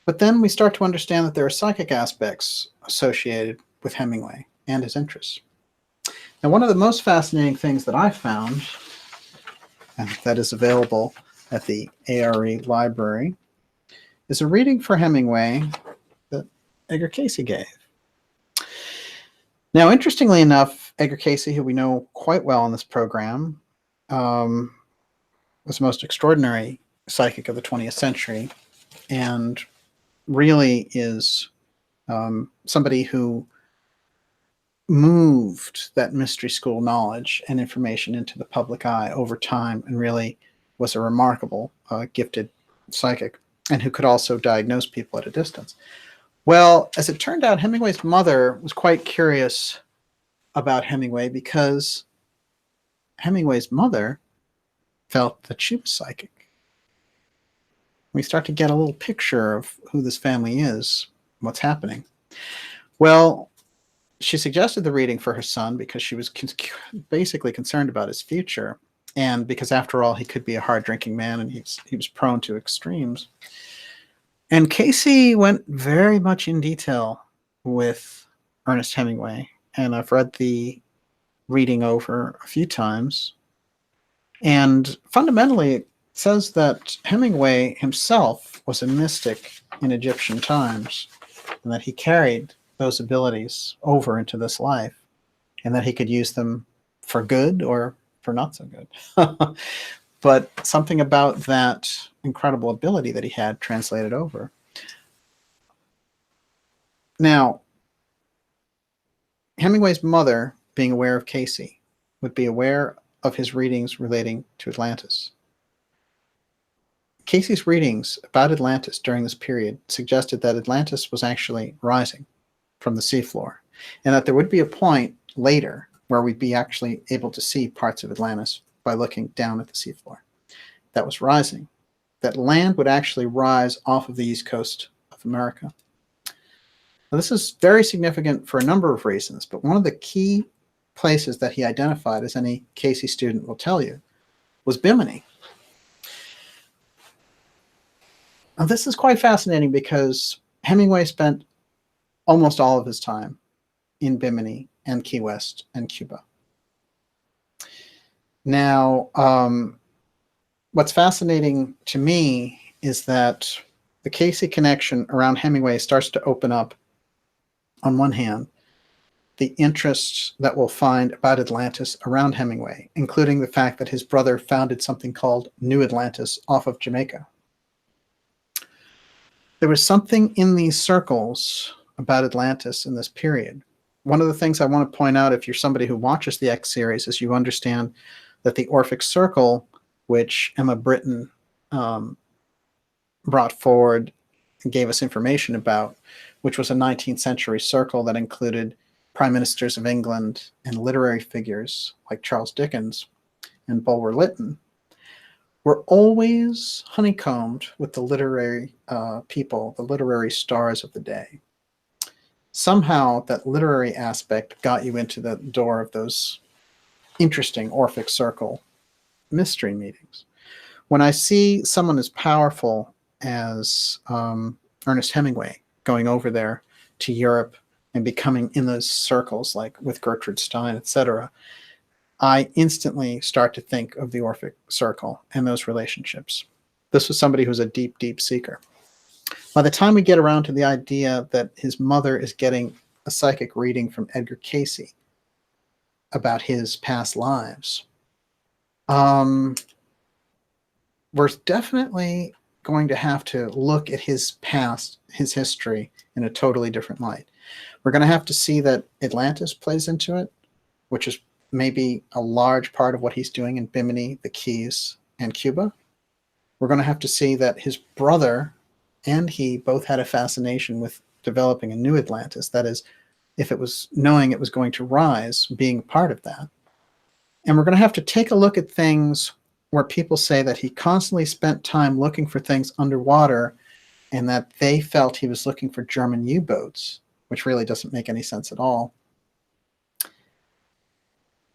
But then we start to understand that there are psychic aspects associated with Hemingway and his interests. Now, one of the most fascinating things that I found, and that is available at the ARE library, is a reading for Hemingway that Edgar Cayce gave. Now, interestingly enough, Edgar Cayce, who we know quite well in this program, was the most extraordinary psychic of the 20th century, and really is somebody who moved that mystery school knowledge and information into the public eye over time, and really was a remarkable, gifted psychic, and who could also diagnose people at a distance. Well, as it turned out, Hemingway's mother was quite curious about Hemingway because Hemingway's mother felt that she was psychic. We start to get a little picture of who this family is, what's happening. Well, she suggested the reading for her son because she was basically concerned about his future, and because, after all, he could be a hard-drinking man and he was prone to extremes. And Cayce went very much in detail with Ernest Hemingway, and I've read the reading over a few times. And fundamentally, it says that Hemingway himself was a mystic in Egyptian times, and that he carried those abilities over into this life, and that he could use them for good or for not so good. But something about that incredible ability that he had translated over. Now, Hemingway's mother, being aware of Cayce, would be aware of his readings relating to Atlantis. Cayce's readings about Atlantis during this period suggested that Atlantis was actually rising from the seafloor, and that there would be a point later where we'd be actually able to see parts of Atlantis by looking down at the seafloor. That was rising. That land would actually rise off of the east coast of America. Now, this is very significant for a number of reasons, but one of the key places that he identified, as any Cayce student will tell you, was Bimini. Now, this is quite fascinating because Hemingway spent almost all of his time in Bimini and Key West and Cuba. Now, what's fascinating to me is that the Cayce connection around Hemingway starts to open up, on one hand, the interests that we'll find about Atlantis around Hemingway, including the fact that his brother founded something called New Atlantis off of Jamaica. There was something in these circles about Atlantis in this period. One of the things I want to point out, if you're somebody who watches the X series, is you understand that the Orphic Circle, which Emma Britton brought forward and gave us information about, which was a 19th century circle that included prime ministers of England and literary figures like Charles Dickens and Bulwer Lytton, were always honeycombed with the literary people, the literary stars of the day. Somehow that literary aspect got you into the door of those interesting Orphic Circle mystery meetings. When I see someone as powerful as Ernest Hemingway going over there to Europe and becoming in those circles, like with Gertrude Stein, etc., I instantly start to think of the Orphic Circle and those relationships. This was somebody who's a deep, deep seeker. By the time we get around to the idea that his mother is getting a psychic reading from Edgar Cayce about his past lives, we're definitely going to have to look at his past, his history, in a totally different light. We're going to have to see that Atlantis plays into it, which is maybe a large part of what he's doing in Bimini, the Keys, and Cuba. We're going to have to see that his brother and he both had a fascination with developing a new Atlantis. That is, if it was knowing it was going to rise, being part of that. And we're going to have to take a look at things where people say that he constantly spent time looking for things underwater and that they felt he was looking for German U-boats, which really doesn't make any sense at all.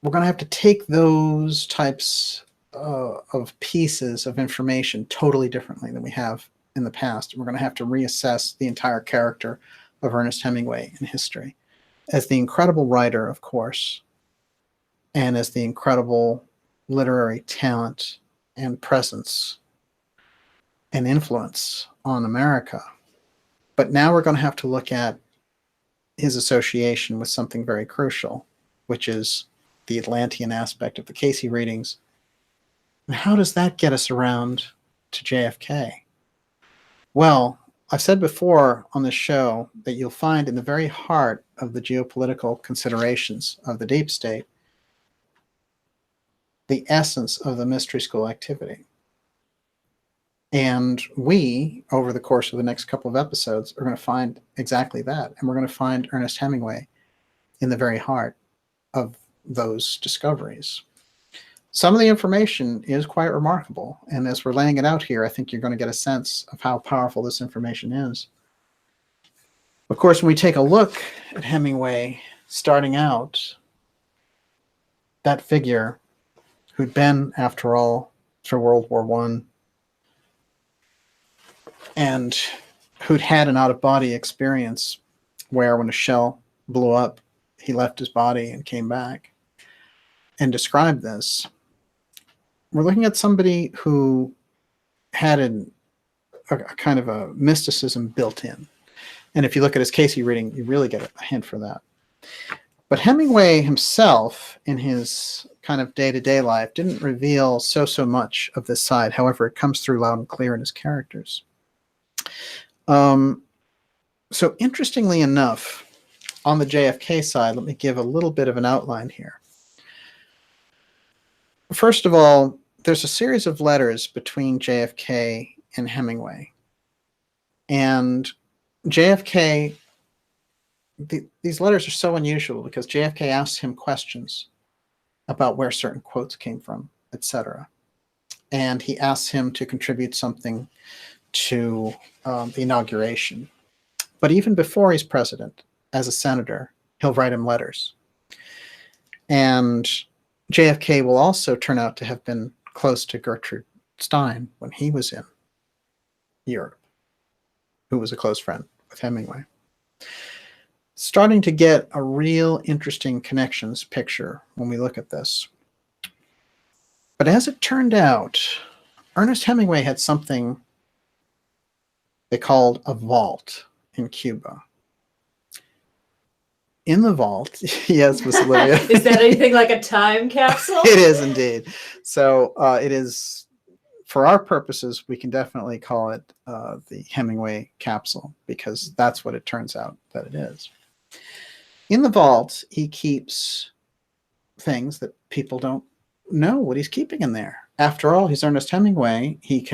We're going to have to take those types of pieces of information totally differently than we have in the past. We're going to have to reassess the entire character of Ernest Hemingway in history as the incredible writer, of course, and as the incredible literary talent and presence and influence on America. But now we're going to have to look at his association with something very crucial, which is the Atlantean aspect of the Cayce readings. And how does that get us around to JFK? Well, I've said before on this show that you'll find in the very heart of the geopolitical considerations of the deep state the essence of the mystery school activity. And we, over the course of the next couple of episodes, are going to find exactly that. And we're going to find Ernest Hemingway in the very heart of those discoveries. Some of the information is quite remarkable. And as we're laying it out here, I think you're going to get a sense of how powerful this information is. Of course, when we take a look at Hemingway starting out, that figure who'd been, after all, through World War I, and who'd had an out-of-body experience where when a shell blew up, he left his body and came back, and described this. We're looking at somebody who had a kind of a mysticism built in. And if you look at his Cayce reading, you really get a hint for that. But Hemingway himself, in his kind of day-to-day life, didn't reveal so much of this side. However, it comes through loud and clear in his characters. So interestingly enough, on the JFK side, let me give a little bit of an outline here. First of all, there's a series of letters between JFK and Hemingway. And JFK, these letters are so unusual because JFK asks him questions about where certain quotes came from, etc. And he asks him to contribute something to the inauguration. But even before he's president, as a senator, he'll write him letters. And JFK will also turn out to have been close to Gertrude Stein when he was in Europe, who was a close friend with Hemingway. Starting to get a real interesting connections picture when we look at this. But as it turned out, Ernest Hemingway had something they called a vault in Cuba. In the vault, yes, Miss Olivia. Is that anything like a time capsule? It is indeed. So it is, for our purposes, we can definitely call it the Hemingway capsule, because that's what it turns out that it is. In the vault, he keeps things that people don't know what he's keeping in there. After all, he's Ernest Hemingway. He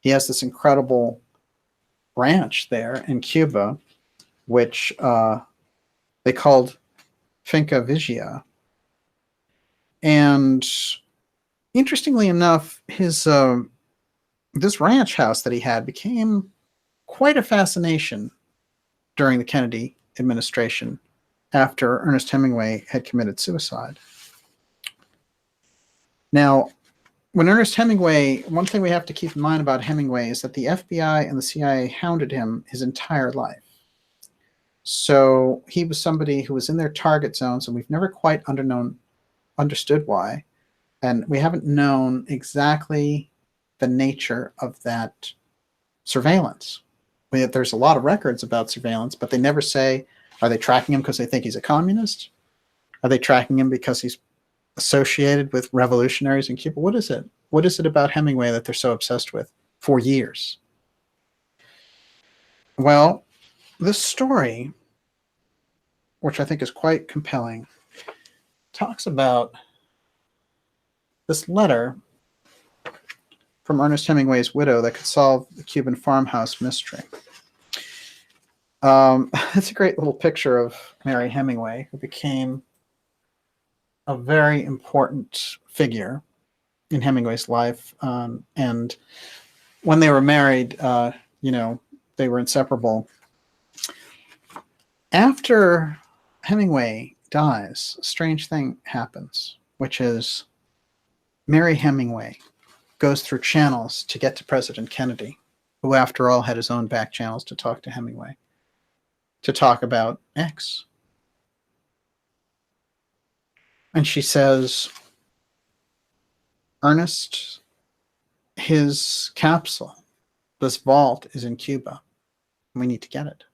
has this incredible ranch there in Cuba, which they called Finca Vigia. And interestingly enough, his this ranch house that he had became quite a fascination during the Kennedy administration after Ernest Hemingway had committed suicide. Now, when Ernest Hemingway, one thing we have to keep in mind about Hemingway is that the FBI and the CIA hounded him his entire life. So he was somebody who was in their target zones, and we've never quite understood why. And we haven't known exactly the nature of that surveillance. There's a lot of records about surveillance, but they never say, are they tracking him because they think he's a communist? Are they tracking him because he's associated with revolutionaries in Cuba? What is it? What is it about Hemingway that they're so obsessed with for years? Well, this story, which I think is quite compelling, talks about this letter from Ernest Hemingway's widow that could solve the Cuban farmhouse mystery. It's a great little picture of Mary Hemingway, who became a very important figure in Hemingway's life. And when they were married, you know, they were inseparable. After Hemingway dies, a strange thing happens, which is Mary Hemingway goes through channels to get to President Kennedy, who after all had his own back channels to talk to Hemingway, to talk about X. And she says, Ernest, his capsule, this vault is in Cuba. We need to get it.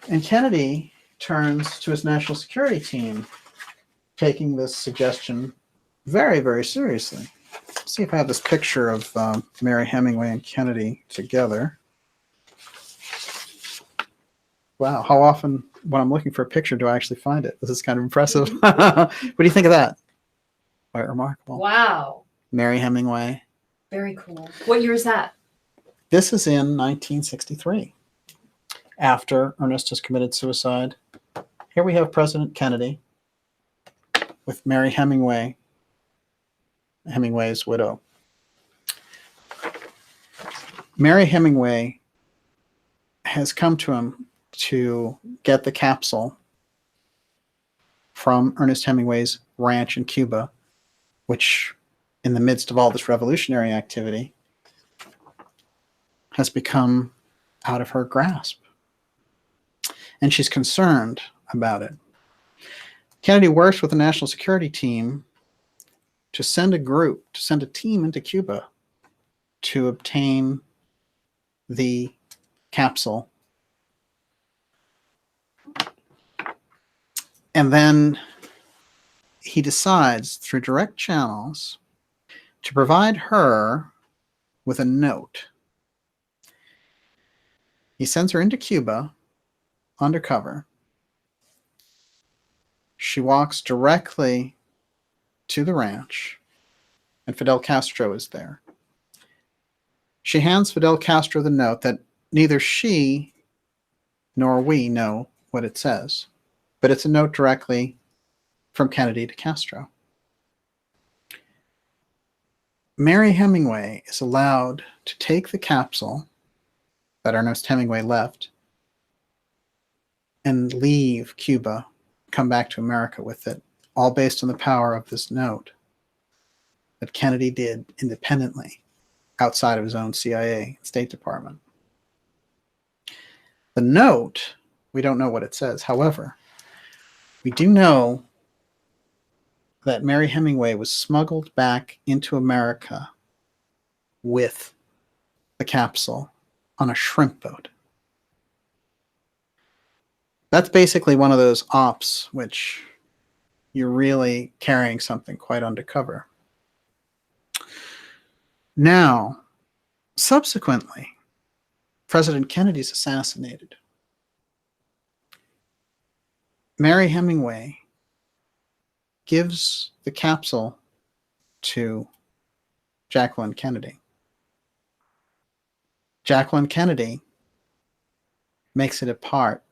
And Kennedy turns to his national security team, taking this suggestion very, very seriously. Let's see if I have this picture of Mary Hemingway and Kennedy together. Wow, how often when I'm looking for a picture do I actually find it? This is kind of impressive. What do you think of that? Quite remarkable. Wow. Mary Hemingway. Very cool. What year is that? This is in 1963, after Ernest has committed suicide. Here we have President Kennedy with Mary Hemingway, Hemingway's widow. Mary Hemingway has come to him to get the capsule from Ernest Hemingway's ranch in Cuba, which in the midst of all this revolutionary activity has become out of her grasp. And she's concerned about it. Kennedy works with the national security team to send a team into Cuba to obtain the capsule. And then he decides, through direct channels, to provide her with a note. He sends her into Cuba undercover. She walks directly to the ranch, and Fidel Castro is there. She hands Fidel Castro the note that neither she nor we know what it says, but it's a note directly from Kennedy to Castro. Mary Hemingway is allowed to take the capsule that Ernest Hemingway left and leave Cuba, come back to America with it, all based on the power of this note that Kennedy did independently outside of his own CIA State Department. The note, we don't know what it says. However, we do know that Mary Hemingway was smuggled back into America with the capsule on a shrimp boat. That's basically one of those ops which you're really carrying something quite undercover. Now, subsequently, President Kennedy's assassinated. Mary Hemingway gives the capsule to Jacqueline Kennedy. Jacqueline Kennedy makes it a part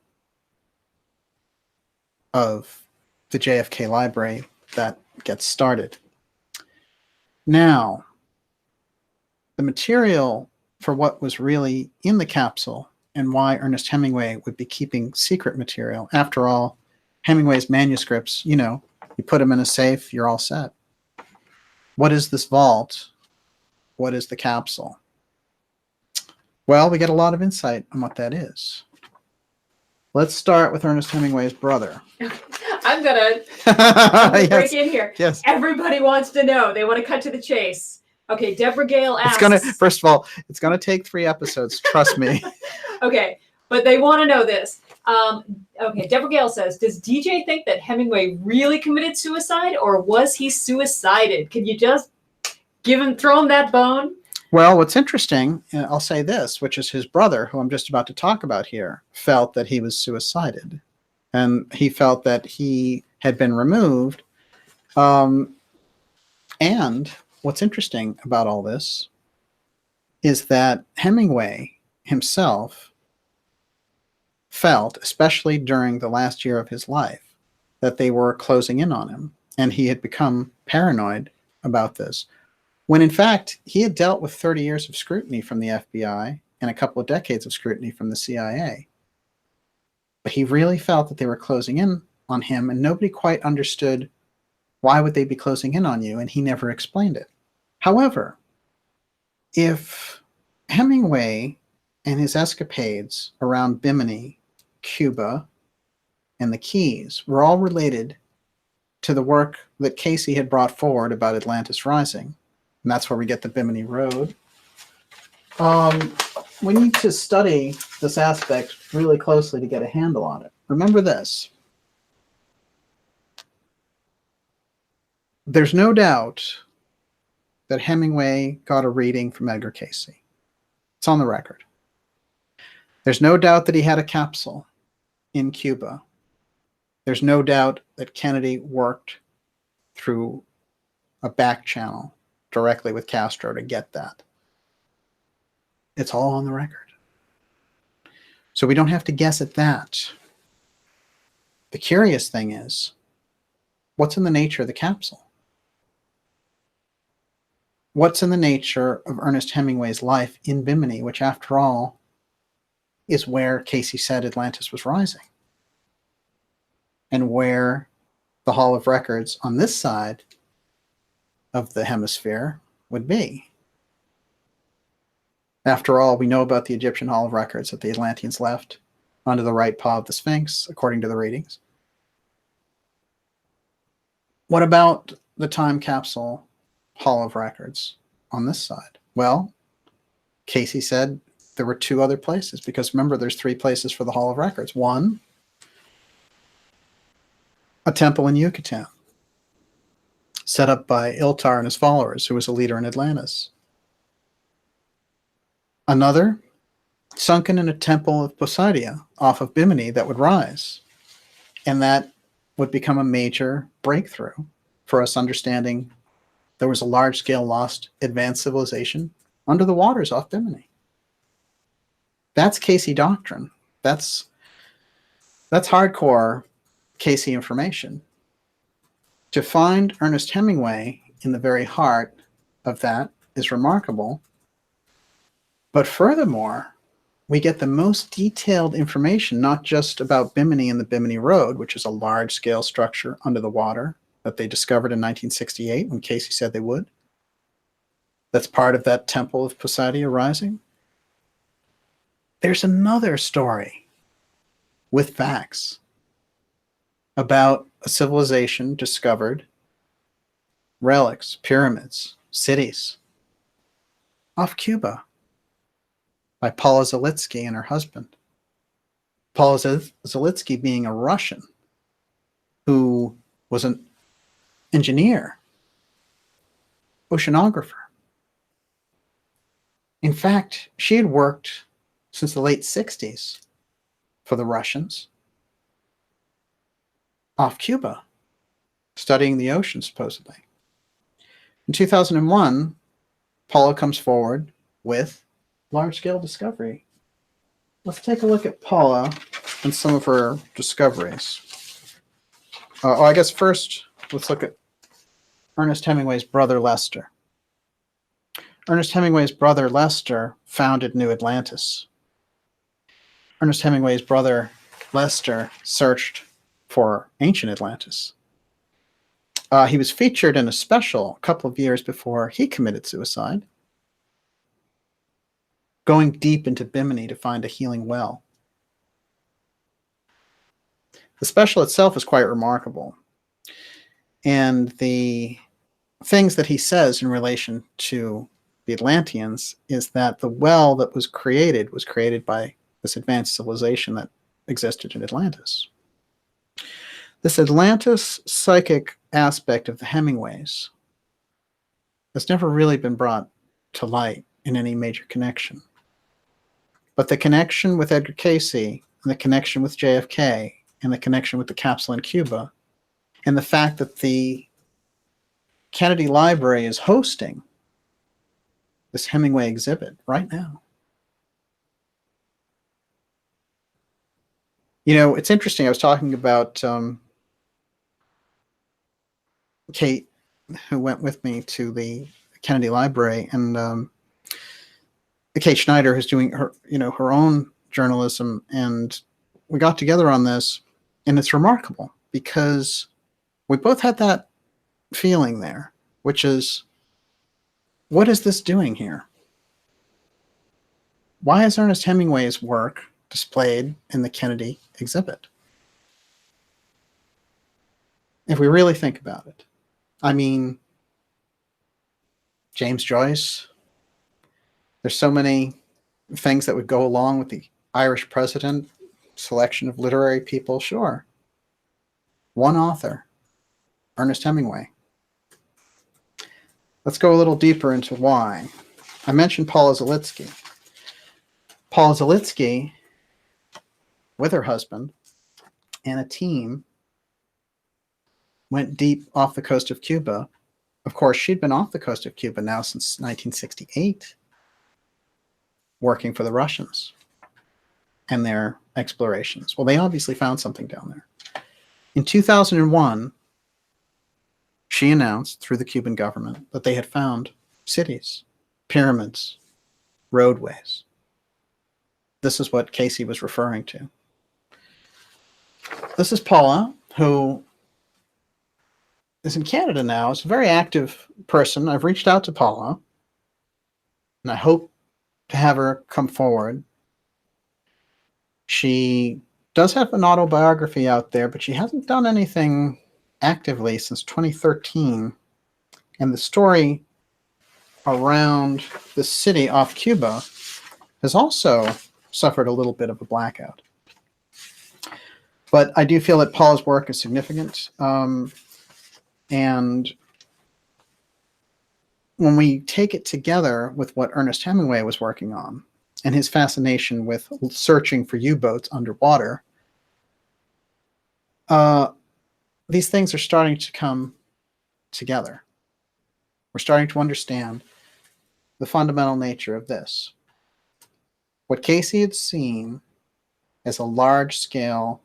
of the JFK library that gets started. Now, the material for what was really in the capsule and why Ernest Hemingway would be keeping secret material. After all, Hemingway's manuscripts, you know, you put them in a safe, you're all set. What is this vault? What is the capsule? Well, we get a lot of insight on what that is. Let's start with Ernest Hemingway's brother. I'm gonna break in here. Yes. Everybody wants to know. They want to cut to the chase. Okay, Deborah Gale asks. First of all, it's gonna take 3 episodes. Trust me. Okay, but they want to know this. Okay, Deborah Gale says, does DJ think that Hemingway really committed suicide, or was he suicided? Can you just throw him that bone? Well, what's interesting, I'll say this, which is his brother, who I'm just about to talk about here, felt that he was suicided. and he felt that he had been removed. And what's interesting about all this is that Hemingway himself felt, especially during the last year of his life, that they were closing in on him, and he had become paranoid about this, when in fact he had dealt with 30 years of scrutiny from the FBI and a couple of decades of scrutiny from the CIA. But he really felt that they were closing in on him, and nobody quite understood why would they be closing in on you, and he never explained it. However, if Hemingway and his escapades around Bimini, Cuba, and the Keys were all related to the work that Cayce had brought forward about Atlantis Rising, and that's where we get the Bimini Road, we need to study this aspect really closely to get a handle on it. Remember this. There's no doubt that Hemingway got a reading from Edgar Cayce. It's on the record. There's no doubt that he had a capsule in Cuba. There's no doubt that Kennedy worked through a back channel directly with Castro to get that. It's all on the record. So we don't have to guess at that. The curious thing is, what's in the nature of the capsule? What's in the nature of Ernest Hemingway's life in Bimini, which after all is where Cayce said Atlantis was rising, and where the Hall of Records on this side of the hemisphere would be. After all, we know about the Egyptian Hall of Records that the Atlanteans left under the right paw of the Sphinx, according to the readings. What about the time capsule Hall of Records on this side? Well, Cayce said there were two other places, because remember, there's three places for the Hall of Records. One, a temple in Yucatan, set up by Iltar and his followers, who was a leader in Atlantis. Another, sunken in a temple of Poseidon off of Bimini that would rise. And that would become a major breakthrough for us understanding there was a large-scale lost advanced civilization under the waters off Bimini. That's Cayce doctrine. That's hardcore Cayce information. To find Ernest Hemingway in the very heart of that is remarkable. But furthermore, we get the most detailed information, not just about Bimini and the Bimini Road, which is a large-scale structure under the water that they discovered in 1968 when Cayce said they would. That's part of that temple of Poseidon rising. There's another story with facts about a civilization discovered, relics, pyramids, cities, off Cuba by Paula Zelitsky and her husband. Paula Zelitsky being a Russian who was an engineer, oceanographer. In fact, she had worked since the late 60s for the Russians off Cuba, studying the ocean, supposedly. In 2001, Paula comes forward with large-scale discovery. Let's take a look at Paula and some of her discoveries. I guess first, let's look at Ernest Hemingway's brother, Lester. Ernest Hemingway's brother, Lester, founded New Atlantis. Ernest Hemingway's brother, Lester, searched for ancient Atlantis. He was featured in a special a couple of years before he committed suicide, going deep into Bimini to find a healing well. The special itself is quite remarkable. And the things that he says in relation to the Atlanteans is that the well that was created by this advanced civilization that existed in Atlantis. This Atlantis psychic aspect of the Hemingways has never really been brought to light in any major connection. But the connection with Edgar Cayce and the connection with JFK and the connection with the capsule in Cuba, and the fact that the Kennedy Library is hosting this Hemingway exhibit right now. You know, it's interesting. I was talking about Kate, who went with me to the Kennedy Library, and Kate Schneider, who's doing her, her own journalism, and we got together on this, and it's remarkable because we both had that feeling there, which is, what is this doing here? Why is Ernest Hemingway's work displayed in the Kennedy exhibit? If we really think about it, I mean, James Joyce, there's so many things that would go along with the Irish president, selection of literary people, sure. One author, Ernest Hemingway. Let's go a little deeper into why. I mentioned Paula Zelitsky. Paula Zelitsky, with her husband and a team, went deep off the coast of Cuba. Of course, she'd been off the coast of Cuba now since 1968, working for the Russians and their explorations. Well, they obviously found something down there. In 2001, she announced through the Cuban government that they had found cities, pyramids, roadways. This is what Cayce was referring to. This is Paula, who is in Canada now. Is a very active person. I've reached out to Paula, and I hope to have her come forward. She does have an autobiography out there, but she hasn't done anything actively since 2013. And the story around the city off Cuba has also suffered a little bit of a blackout. But I do feel that Paula's work is significant. And when we take it together with what Ernest Hemingway was working on and his fascination with searching for U-boats underwater, these things are starting to come together. We're starting to understand the fundamental nature of this. What Cayce had seen as a large-scale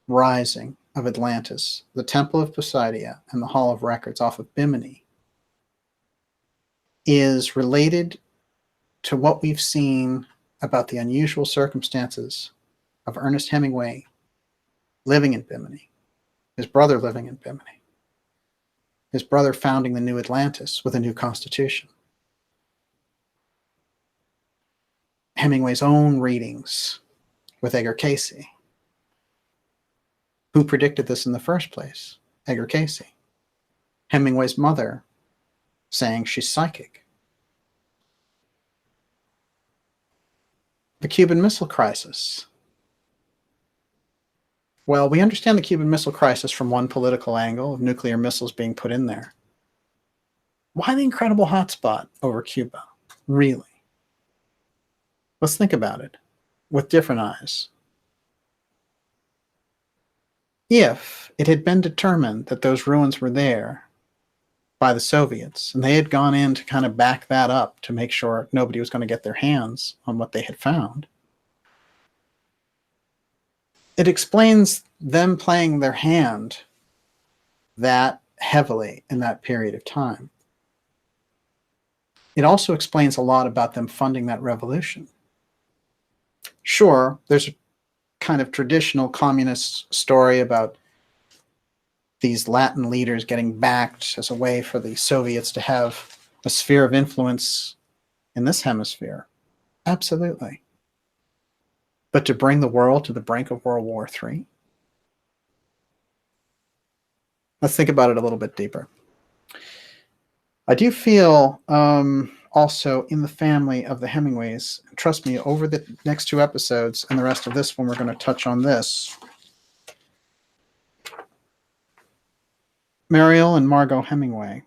rising of Atlantis, the Temple of Poseidia, and the Hall of Records off of Bimini, is related to what we've seen about the unusual circumstances of Ernest Hemingway living in Bimini, his brother living in Bimini, his brother founding the new Atlantis with a new constitution, Hemingway's own readings with Edgar Cayce. Who predicted this in the first place? Edgar Cayce. Hemingway's mother saying she's psychic. The Cuban Missile Crisis. Well, we understand the Cuban Missile Crisis from one political angle of nuclear missiles being put in there. Why the incredible hotspot over Cuba? Really? Let's think about it with different eyes. If it had been determined that those ruins were there by the Soviets, and they had gone in to kind of back that up to make sure nobody was going to get their hands on what they had found, it explains them playing their hand that heavily in that period of time. It also explains a lot about them funding that revolution. Sure, there's a kind of traditional communist story about these Latin leaders getting backed as a way for the Soviets to have a sphere of influence in this hemisphere. Absolutely. But to bring the world to the brink of World War III? Let's think about it a little bit deeper. I do feel also in the family of the Hemingways, trust me, over the next two episodes and the rest of this one, we're going to touch on this. Mariel and Margaux Hemingway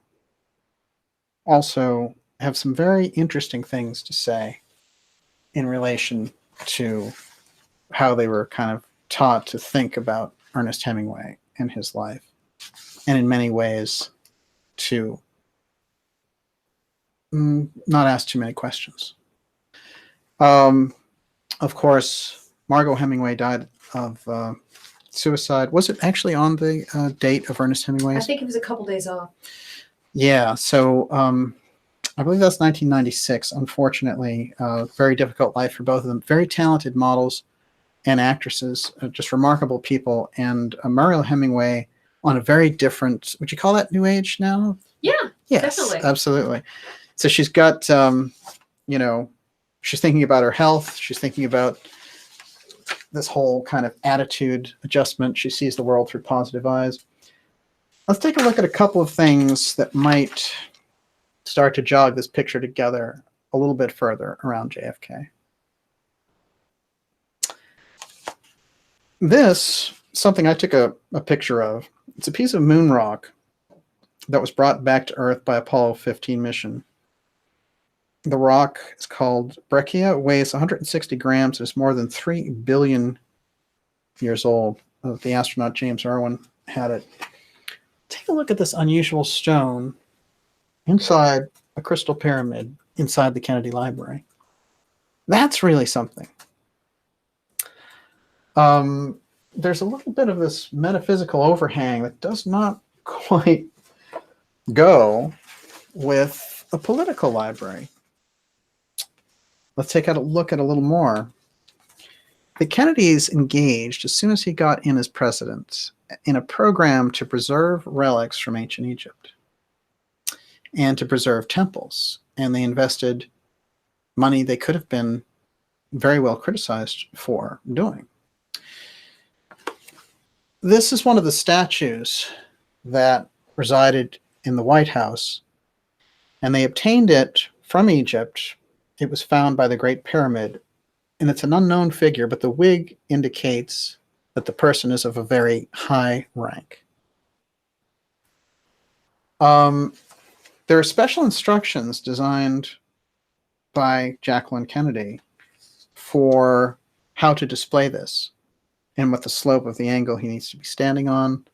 also have some very interesting things to say in relation to how they were kind of taught to think about Ernest Hemingway and his life, and in many ways to not ask too many questions. Of course, Margaux Hemingway died of suicide. Was it actually on the date of Ernest Hemingway's? I think it was a couple days off. Yeah, so I believe that's 1996. Unfortunately, very difficult life for both of them. Very talented models and actresses, just remarkable people. And Muriel Hemingway on a very different, would you call that new age now? Yeah, yes, definitely. Absolutely. So she's got, you know, she's thinking about her health. She's thinking about this whole kind of attitude adjustment. She sees the world through positive eyes. Let's take a look at a couple of things that might start to jog this picture together a little bit further around JFK. This, something I took a picture of. It's a piece of moon rock that was brought back to Earth by Apollo 15 mission. The rock is called Breccia. It weighs 160 grams. It's more than 3 billion years old. The astronaut James Irwin had it. Take a look at this unusual stone inside a crystal pyramid inside the Kennedy Library. That's really something. There's a little bit of this metaphysical overhang that does not quite go with a political library. Let's take a look at a little more. The Kennedys engaged, as soon as he got in as president, in a program to preserve relics from ancient Egypt and to preserve temples. And they invested money they could have been very well criticized for doing. This is one of the statues that resided in the White House, and they obtained it from Egypt. It was found by the Great Pyramid, and it's an unknown figure, but the wig indicates that the person is of a very high rank. There are special instructions designed by Jacqueline Kennedy for how to display this, and what the slope of the angle he needs to be standing on,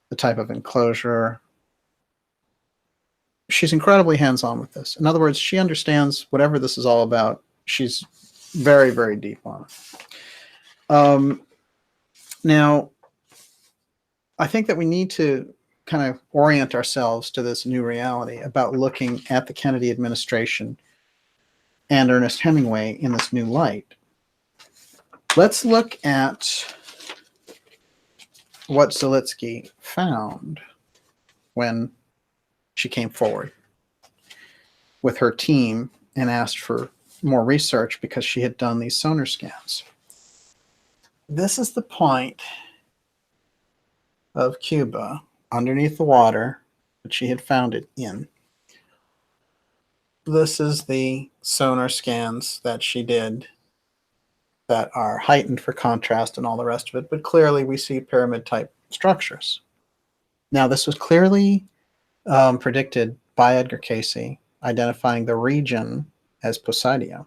the type of enclosure. She's incredibly hands-on with this. In other words, she understands whatever this is all about. She's very, very deep on it. Now, I think that we need to kind of orient ourselves to this new reality about looking at the Kennedy administration and Ernest Hemingway in this new light. Let's look at what Zelitsky found when she came forward with her team and asked for more research because she had done these sonar scans. This is the point of Cuba underneath the water that she had found it in. This is the sonar scans that she did that are heightened for contrast and all the rest of it, but clearly we see pyramid-type structures. Now, this was clearly predicted by Edgar Cayce, identifying the region as Poseidia,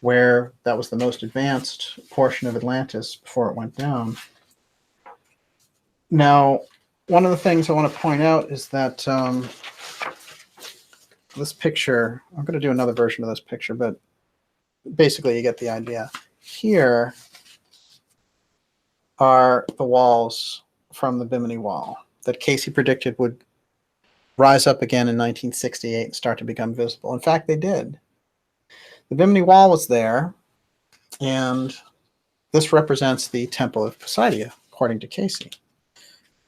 where that was the most advanced portion of Atlantis before it went down. Now, one of the things I want to point out is that this picture, I'm going to do another version of this picture, but basically you get the idea. Here are the walls from the Bimini Wall that Cayce predicted would rise up again in 1968 and start to become visible. In fact, they did. The Bimini Wall was there, and this represents the Temple of Poseidia, according to Cayce.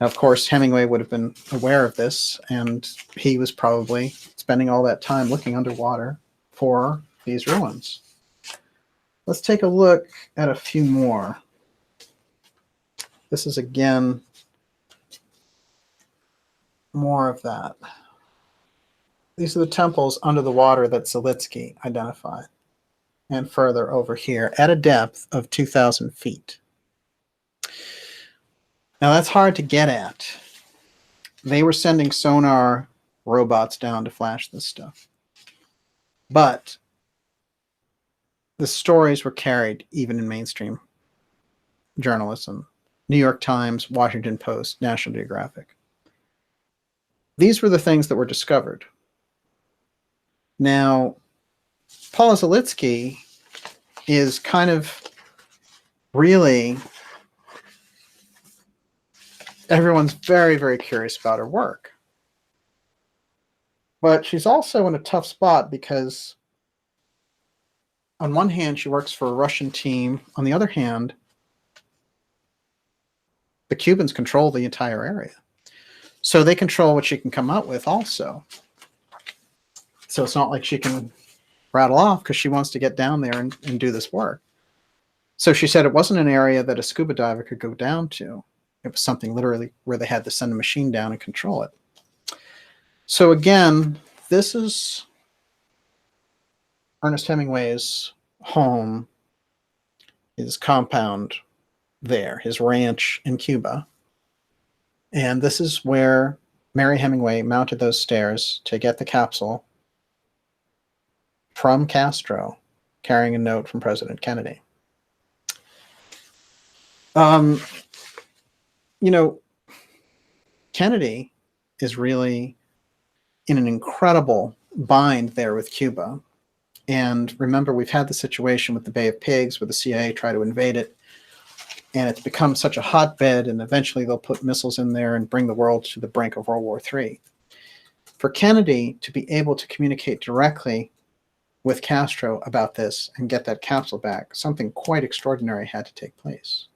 Now, of course, Hemingway would have been aware of this, and he was probably spending all that time looking underwater for these ruins. Let's take a look at a few more. This is, again, more of that. These are the temples under the water that Zelitsky identified, and further over here at a depth of 2,000 feet. Now, that's hard to get at. They were sending sonar robots down to flash this stuff. But the stories were carried even in mainstream journalism, New York Times, Washington Post, National Geographic. These were the things that were discovered. Now, Paula Zelitsky is kind of really, everyone's very, very curious about her work. But she's also in a tough spot because on one hand, she works for a Russian team. On the other hand, the Cubans control the entire area. So they control what she can come out with also. So it's not like she can rattle off because she wants to get down there and do this work. So she said it wasn't an area that a scuba diver could go down to. It was something literally where they had to send a machine down and control it. So again, this is Ernest Hemingway's home, his compound there, his ranch in Cuba. And this is where Mary Hemingway mounted those stairs to get the capsule from Castro, carrying a note from President Kennedy. You know, Kennedy is really in an incredible bind there with Cuba. And remember, we've had the situation with the Bay of Pigs where the CIA tried to invade it. And it's become such a hotbed, and eventually they'll put missiles in there and bring the world to the brink of World War III. For Kennedy to be able to communicate directly with Castro about this and get that capsule back, something quite extraordinary had to take place.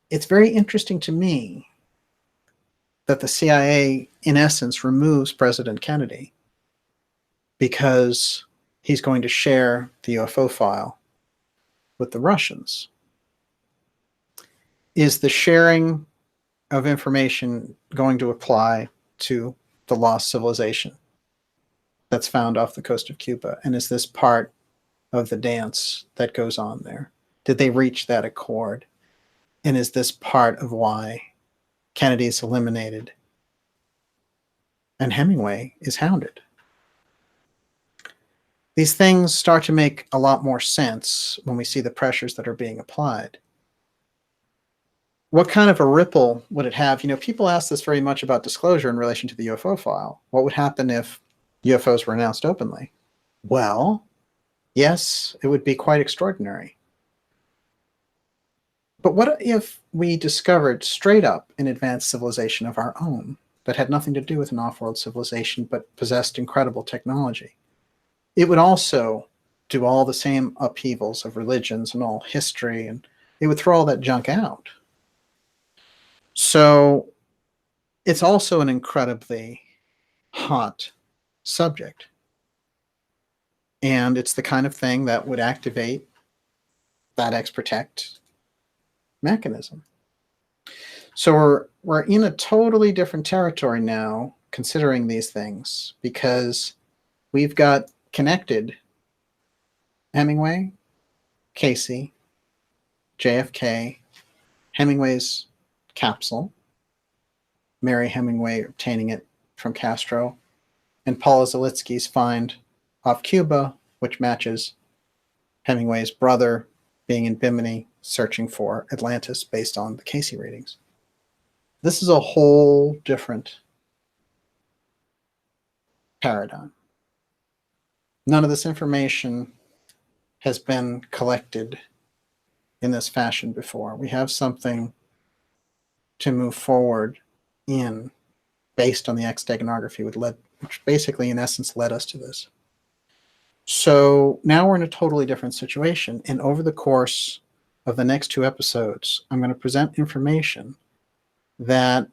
It's very interesting to me that the CIA, in essence, removes President Kennedy because he's going to share the UFO file with the Russians. Is the sharing of information going to apply to the lost civilization that's found off the coast of Cuba? And is this part of the dance that goes on there? Did they reach that accord? And is this part of why Kennedy is eliminated and Hemingway is hounded? These things start to make a lot more sense when we see the pressures that are being applied. What kind of a ripple would it have? You know, people ask this very much about disclosure in relation to the UFO file. What would happen if UFOs were announced openly? Well, yes, it would be quite extraordinary. But what if we discovered straight up an advanced civilization of our own that had nothing to do with an off-world civilization but possessed incredible technology? It would also do all the same upheavals of religions and all history, and it would throw all that junk out. So it's also an incredibly hot subject. And it's the kind of thing that would activate that X Protect mechanism. So we're in a totally different territory now, considering these things, because we've got connected Hemingway, Cayce, JFK, Hemingway's capsule, Mary Hemingway obtaining it from Castro, and Paula Zelitsky's find off Cuba, which matches Hemingway's brother being in Bimini searching for Atlantis based on the Cayce readings. This is a whole different paradigm. None of this information has been collected in this fashion before. We have something to move forward in based on the X Steganography, which basically, in essence, led us to this. So now we're in a totally different situation. And over the course of the next 2 episodes, I'm going to present information that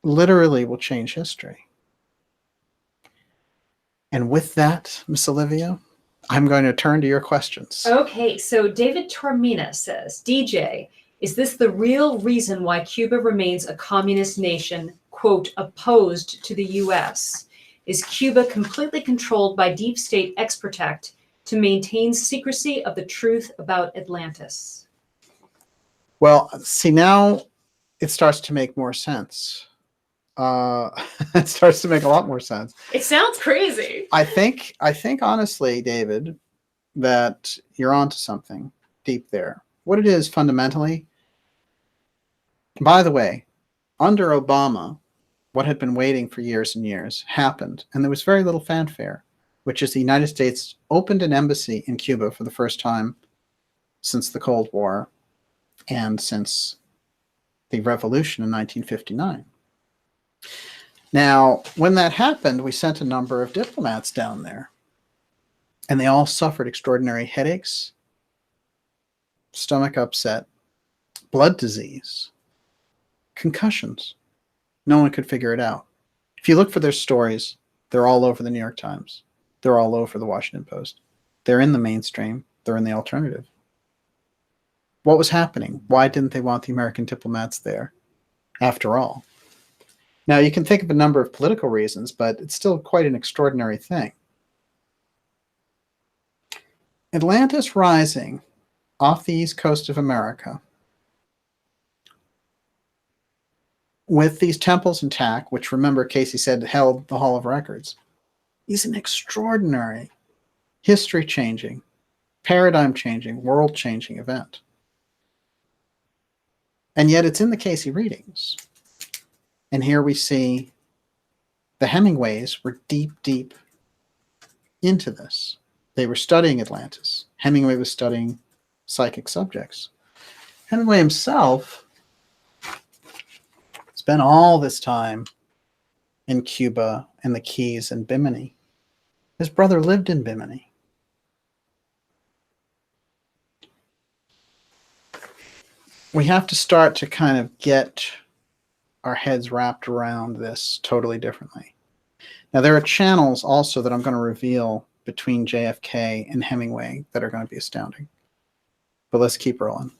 literally will change history. And with that, Miss Olivia, I'm going to turn to your questions. Okay, so David Tormina says, DJ, is this the real reason why Cuba remains a communist nation, quote, opposed to the U.S.? Is Cuba completely controlled by deep state X Protect to maintain secrecy of the truth about Atlantis? Well, see, now it starts to make more sense. It starts to make a lot more sense. It sounds crazy. I think honestly, David, that you're onto something. deep there. What it is fundamentally, by the way, under Obama, what had been waiting for years and years happened, and there was very little fanfare, which is the United States opened an embassy in Cuba for the first time since the Cold War and since the revolution in 1959. Now, when that happened, we sent a number of diplomats down there, and they all suffered extraordinary headaches, stomach upset, blood disease, concussions. No one could figure it out. If you look for their stories, they're all over the New York Times. They're all over the Washington Post. They're in the mainstream. They're in the alternative. What was happening? Why didn't they want the American diplomats there, after all? Now, you can think of a number of political reasons, but it's still quite an extraordinary thing. Atlantis Rising, off the east coast of America, with these temples intact, which, remember, Cayce said held the Hall of Records, is an extraordinary, history-changing, paradigm-changing, world-changing event. And yet it's in the Cayce readings. And here we see the Hemingways were deep, deep into this. They were studying Atlantis. Hemingway was studying psychic subjects. Hemingway himself spent all this time in Cuba and the Keys and Bimini. His brother lived in Bimini. We have to start to kind of get our heads wrapped around this totally differently. Now, there are channels also that I'm going to reveal between JFK and Hemingway that are going to be astounding. But let's keep rolling.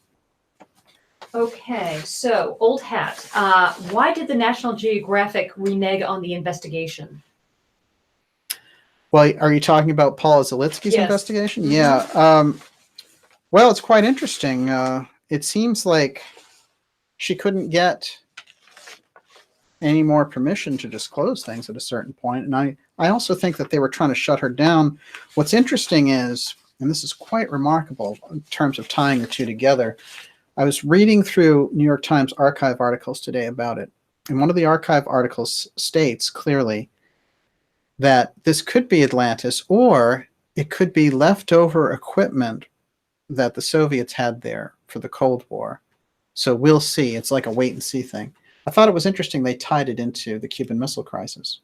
Okay, so old hat. Why did the National Geographic renege on the investigation? Well, are you talking about Paula Zelitsky's Yes. investigation? Mm-hmm. Yeah. Well, it's quite interesting. It seems like she couldn't get any more permission to disclose things at a certain point. And I also think that they were trying to shut her down. What's interesting is, and this is quite remarkable in terms of tying the two together, I was reading through New York Times archive articles today about it. And one of the archive articles states clearly that this could be Atlantis, or it could be leftover equipment that the Soviets had there for the Cold War. So we'll see. It's like a wait and see thing. I thought it was interesting they tied it into the Cuban Missile Crisis.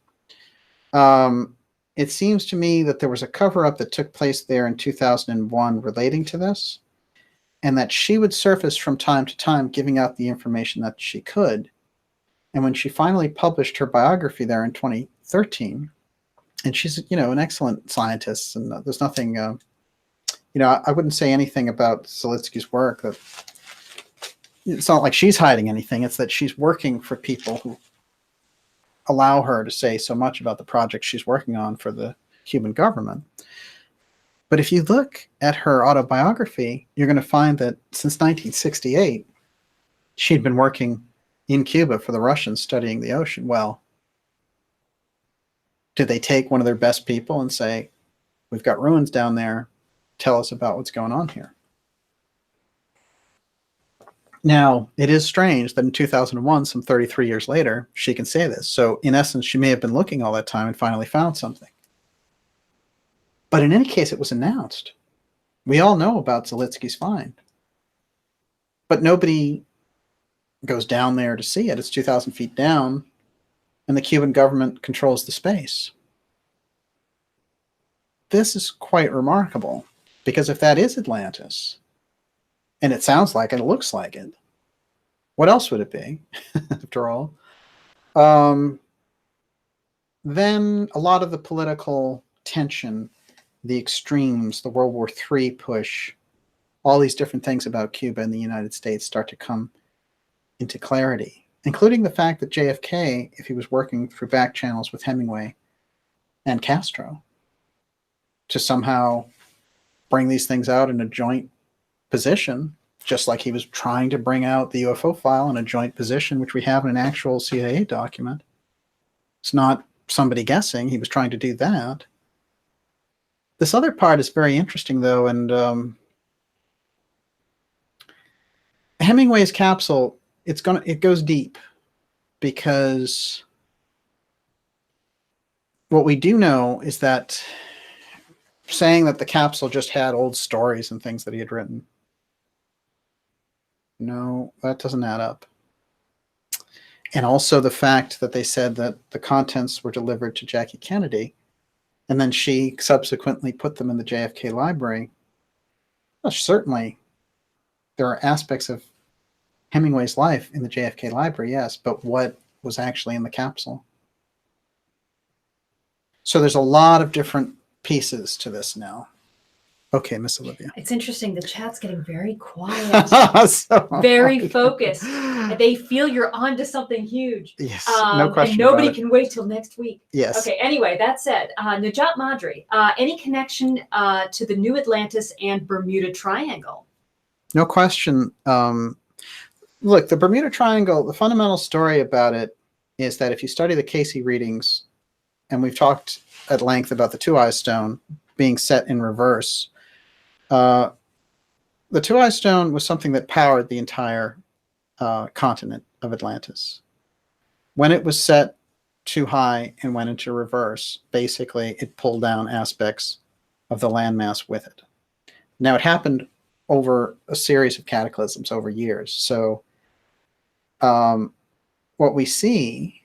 It seems to me that there was a cover-up that took place there in 2001 relating to this, and that she would surface from time to time giving out the information that she could. And when she finally published her biography there in 2013, and she's, an excellent scientist, and there's nothing, I wouldn't say anything about Zelitsky's work that it's not like she's hiding anything. It's that she's working for people who allow her to say so much about the project she's working on for the Cuban government. But if you look at her autobiography, you're going to find that since 1968, she'd been working in Cuba for the Russians studying the ocean. Well, did they take one of their best people and say, we've got ruins down there, tell us about what's going on here? Now, it is strange that in 2001, some 33 years later, she can say this. So in essence, she may have been looking all that time and finally found something. But in any case, it was announced. We all know about Zelitsky's find. But nobody goes down there to see it. It's 2,000 feet down, and the Cuban government controls the space. This is quite remarkable, because if that is Atlantis, and it sounds like it, it looks like it, what else would it be, after all? Then a lot of the political tension, the extremes, the World War III push, all these different things about Cuba and the United States start to come into clarity, including the fact that JFK, if he was working through back channels with Hemingway and Castro, to somehow bring these things out in a joint position, just like he was trying to bring out the UFO file in a joint position, which we have in an actual CIA document. It's not somebody guessing. He was trying to do that. This other part is very interesting, though, and Hemingway's capsule, it goes deep, because what we do know is that saying that the capsule just had old stories and things that he had written, no, that doesn't add up. And also the fact that they said that the contents were delivered to Jackie Kennedy, and then she subsequently put them in the JFK library. Well, certainly there are aspects of Hemingway's life in the JFK library, yes, but what was actually in the capsule? So there's a lot of different pieces to this now. Okay, Miss Olivia. It's interesting. The chat's getting very quiet, very focused. They feel you're onto something huge. Yes, no question. And nobody can wait till next week. Yes. Okay, anyway, that said, Najat Madri, any connection to the New Atlantis and Bermuda Triangle? No question. Look, the Bermuda Triangle, the fundamental story about it is that if you study the Cayce readings, and we've talked at length about the Two Eyes Stone being set in reverse, the Two Eyes Stone was something that powered the entire continent of Atlantis. When it was set too high and went into reverse, basically it pulled down aspects of the landmass with it. Now, it happened over a series of cataclysms over years. So what we see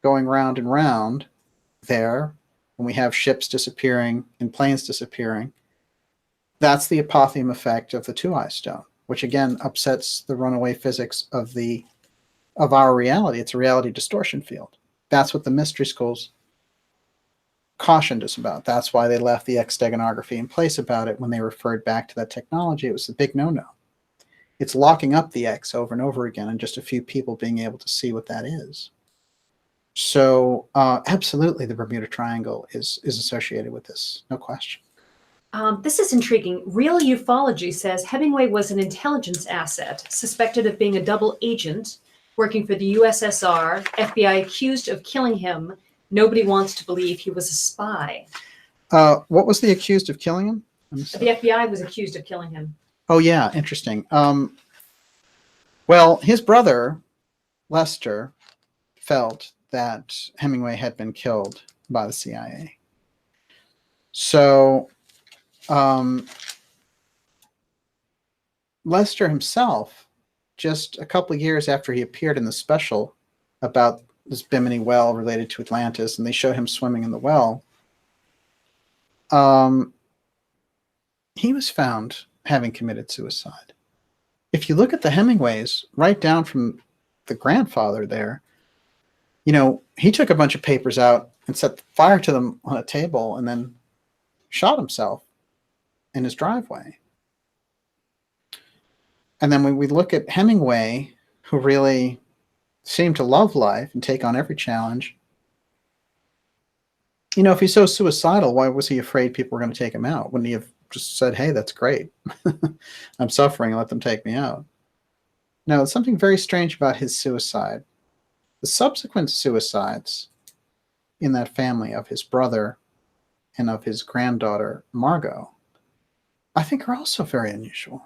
going round and round there, when we have ships disappearing and planes disappearing, that's the Apotheum effect of the Two Eyes Stone, which again upsets the runaway physics of our reality. It's a reality distortion field. That's what the mystery schools cautioned us about. That's why they left the X Steganography in place about it when they referred back to that technology. It was a big no-no. It's locking up the X over and over again, and just a few people being able to see what that is. So absolutely, the Bermuda Triangle is associated with this, no question. This is intriguing. Real Ufology says Hemingway was an intelligence asset, suspected of being a double agent, working for the USSR, FBI accused of killing him. Nobody wants to believe he was a spy. What was the accused of killing him? The FBI was accused of killing him. Oh, yeah, interesting. Well, his brother, Lester, felt that Hemingway had been killed by the CIA. So Lester himself, just a couple of years after he appeared in the special about this Bimini well related to Atlantis, and they showed him swimming in the well, he was found having committed suicide. If you look at the Hemingways, right down from the grandfather there, you know, he took a bunch of papers out and set fire to them on a table and then shot himself in his driveway. And then when we look at Hemingway, who really seemed to love life and take on every challenge, you know, if he's so suicidal, why was he afraid people were going to take him out? Wouldn't he have just said, hey, that's great. I'm suffering, let them take me out. No, there's something very strange about his suicide. The subsequent suicides in that family of his brother and of his granddaughter, Margaux, I think are also very unusual.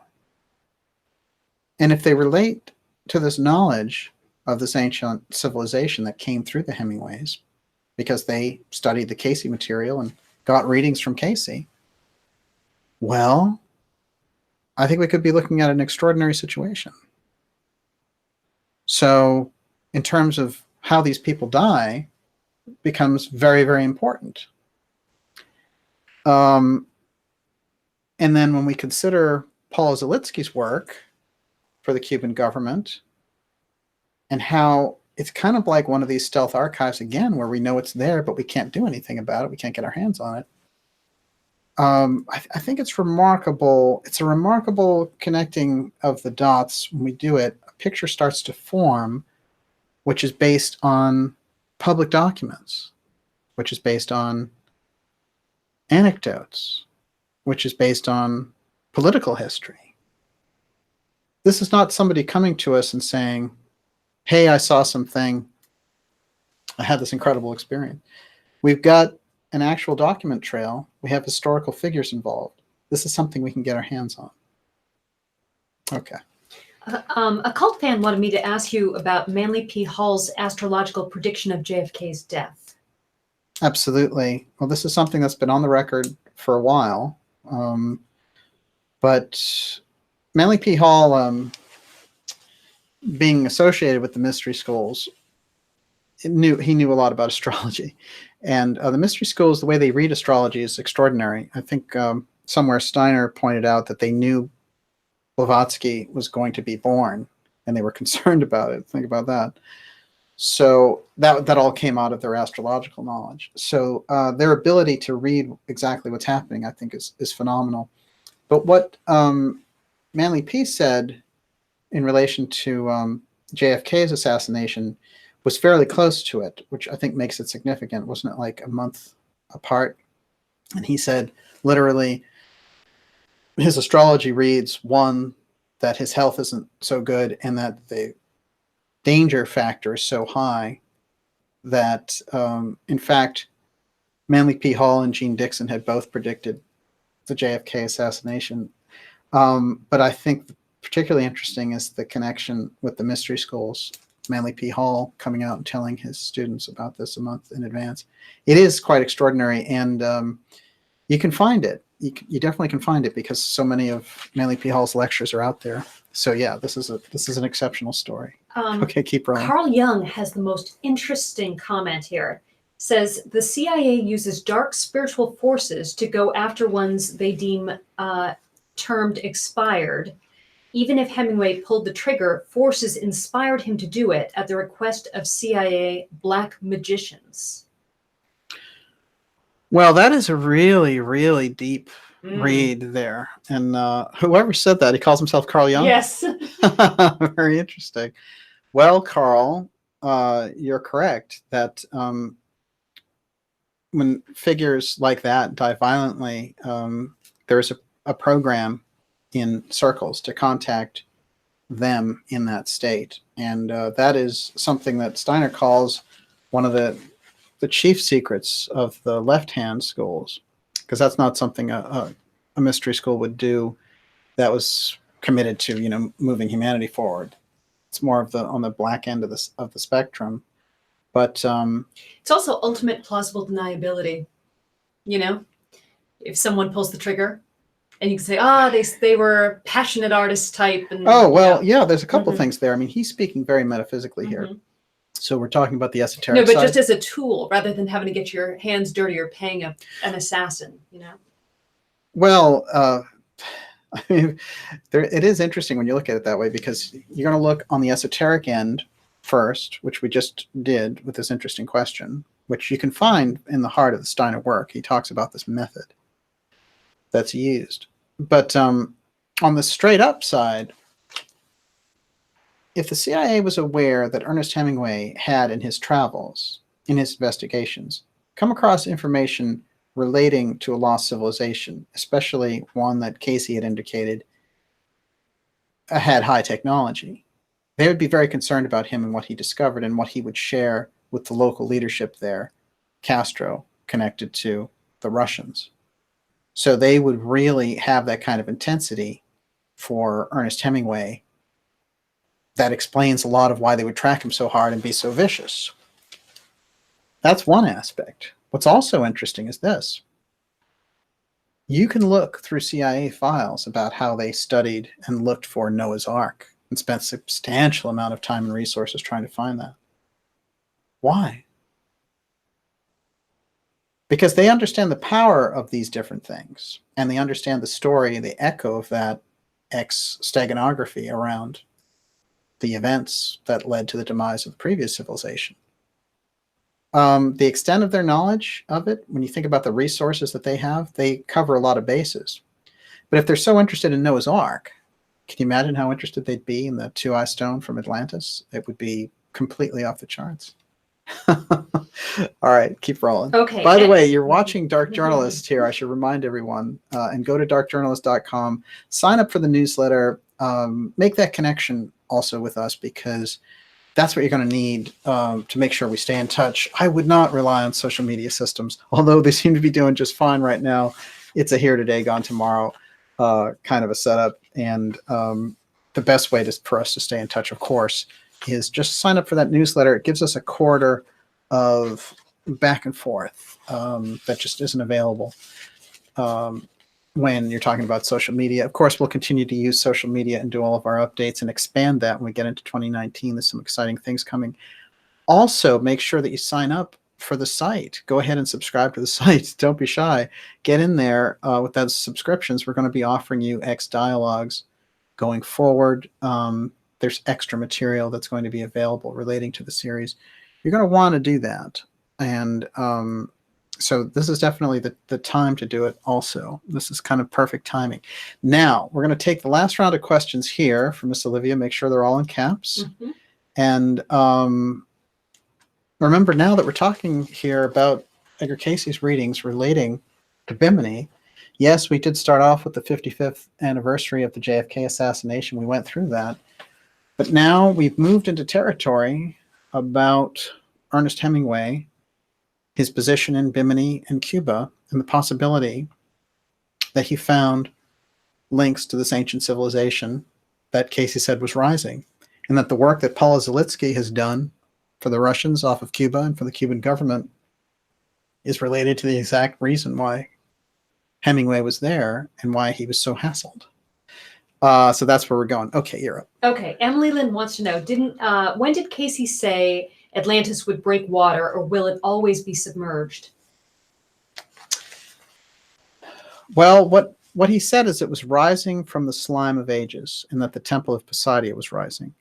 And if they relate to this knowledge of this ancient civilization that came through the Hemingways, because they studied the Cayce material and got readings from Cayce, well, I think we could be looking at an extraordinary situation. So in terms of how these people die, becomes very, very important. And then when we consider Paula Zelitsky's work for the Cuban government, and how it's kind of like one of these stealth archives again, where we know it's there, but we can't do anything about it. We can't get our hands on it. I think it's remarkable. It's a remarkable connecting of the dots. When we do it, a picture starts to form, which is based on public documents, which is based on anecdotes, which is based on political history. This is not somebody coming to us and saying, hey, I saw something. I had this incredible experience. We've got an actual document trail. We have historical figures involved. This is something we can get our hands on. Okay. A cult fan wanted me to ask you about Manly P. Hall's astrological prediction of JFK's death. Absolutely. Well, this is something that's been on the record for a while. But Manly P. Hall, being associated with the mystery schools, he knew a lot about astrology. And the mystery schools, the way they read astrology is extraordinary. I think somewhere Steiner pointed out that they knew Blavatsky was going to be born, and they were concerned about it. Think about that. So that all came out of their astrological knowledge. So their ability to read exactly what's happening, I think, is phenomenal. But what Manly P. said in relation to JFK's assassination was fairly close to it, which I think makes it significant. Wasn't it like a month apart? And he said, literally, his astrology reads, one, that his health isn't so good, and that the danger factor is so high that, in fact, Manly P. Hall and Gene Dixon had both predicted the JFK assassination. But I think particularly interesting is the connection with the mystery schools. Manly P. Hall coming out and telling his students about this a month in advance. It is quite extraordinary, and you can find it. You definitely can find it because so many of Manly P. Hall's lectures are out there. So yeah, this is an exceptional story. Okay, keep rolling. Carl Jung has the most interesting comment here. Says the CIA uses dark spiritual forces to go after ones they deem termed expired. Even if Hemingway pulled the trigger, forces inspired him to do it at the request of CIA black magicians. Well, that is a really, really deep read there. And whoever said that, he calls himself Carl Jung? Yes. Very interesting. Well, Carl, you're correct that when figures like that die violently, there's a program in circles to contact them in that state. And that is something that Steiner calls one of the chief secrets of the left-hand schools, because that's not something a mystery school would do that was committed to, moving humanity forward. It's more of on the black end of the spectrum. But it's also ultimate plausible deniability. If someone pulls the trigger, and you can say, they were passionate artist type. And, yeah, there's a couple things there. I mean, he's speaking very metaphysically here. So we're talking about the esoteric No, but side. just as a tool, rather than having to get your hands dirty or paying an assassin, Well, I mean, it is interesting when you look at it that way, because you're going to look on the esoteric end first, which we just did with this interesting question, which you can find in the heart of the Steiner work. He talks about this method that's used. But on the straight up side, if the CIA was aware that Ernest Hemingway had in his travels, in his investigations, come across information relating to a lost civilization, especially one that Cayce had indicated had high technology, they would be very concerned about him and what he discovered and what he would share with the local leadership there, Castro, connected to the Russians. So they would really have that kind of intensity for Ernest Hemingway. That explains a lot of why they would track him so hard and be so vicious. That's one aspect. What's also interesting is this. You can look through CIA files about how they studied and looked for Noah's Ark and spent a substantial amount of time and resources trying to find that. Why? Because they understand the power of these different things, and they understand the story, the echo of that X Steganography around the events that led to the demise of the previous civilization. The extent of their knowledge of it, when you think about the resources that they cover a lot of bases. But if they're so interested in Noah's Ark, can you imagine how interested they'd be in the two-eye stone from Atlantis? It would be completely off the charts. All right, keep rolling. Okay. By the way, you're watching Dark Journalist here. I should remind everyone, and go to darkjournalist.com, sign up for the newsletter, make that connection also with us, because that's what you're going to need to make sure we stay in touch. I would not rely on social media systems, although they seem to be doing just fine right now. It's a here today, gone tomorrow kind of a setup. And the best way for us to stay in touch, of course, is just sign up for that newsletter. It gives us a corridor of back and forth that just isn't available when you're talking about social media. Of course, we'll continue to use social media and do all of our updates and expand that when we get into 2019. There's some exciting things coming. Also, make sure that you sign up for the site. Go ahead and subscribe to the site. Don't be shy. Get in there with those subscriptions. We're going to be offering you X dialogues going forward. There's extra material that's going to be available relating to the series. You're going to want to do that. And so this is definitely the time to do it also. This is kind of perfect timing. Now, we're going to take the last round of questions here from Miss Olivia. Make sure they're all in caps. Mm-hmm. And remember, now that we're talking here about Edgar Cayce's readings relating to Bimini, yes, we did start off with the 55th anniversary of the JFK assassination. We went through that. But now we've moved into territory about Ernest Hemingway, his position in Bimini and Cuba, and the possibility that he found links to this ancient civilization that Cayce said was rising, and that the work that Paula Zelitsky has done for the Russians off of Cuba and for the Cuban government is related to the exact reason why Hemingway was there and why he was so hassled. So that's where we're going. Okay, you're up. Okay, Emily Lynn wants to know, when did Cayce say Atlantis would break water, or will it always be submerged? Well, what he said is it was rising from the slime of ages, and that the temple of Poseidon was rising.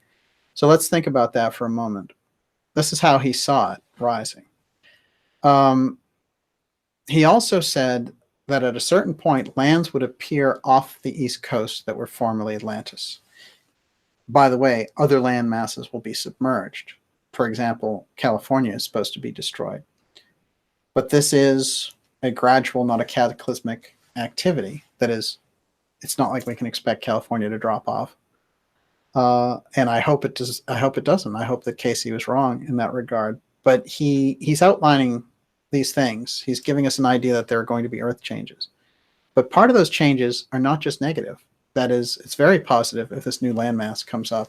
So let's think about that for a moment. This is how he saw it rising. He also said that at a certain point, lands would appear off the east coast that were formerly Atlantis. By the way, other land masses will be submerged. For example, California is supposed to be destroyed. But this is a gradual, not a cataclysmic activity. That is, it's not like we can expect California to drop off. And I hope it does. I hope it doesn't. I hope that Cayce was wrong in that regard. But he's outlining these things. He's giving us an idea that there are going to be earth changes. But part of those changes are not just negative. That is, it's very positive if this new landmass comes up.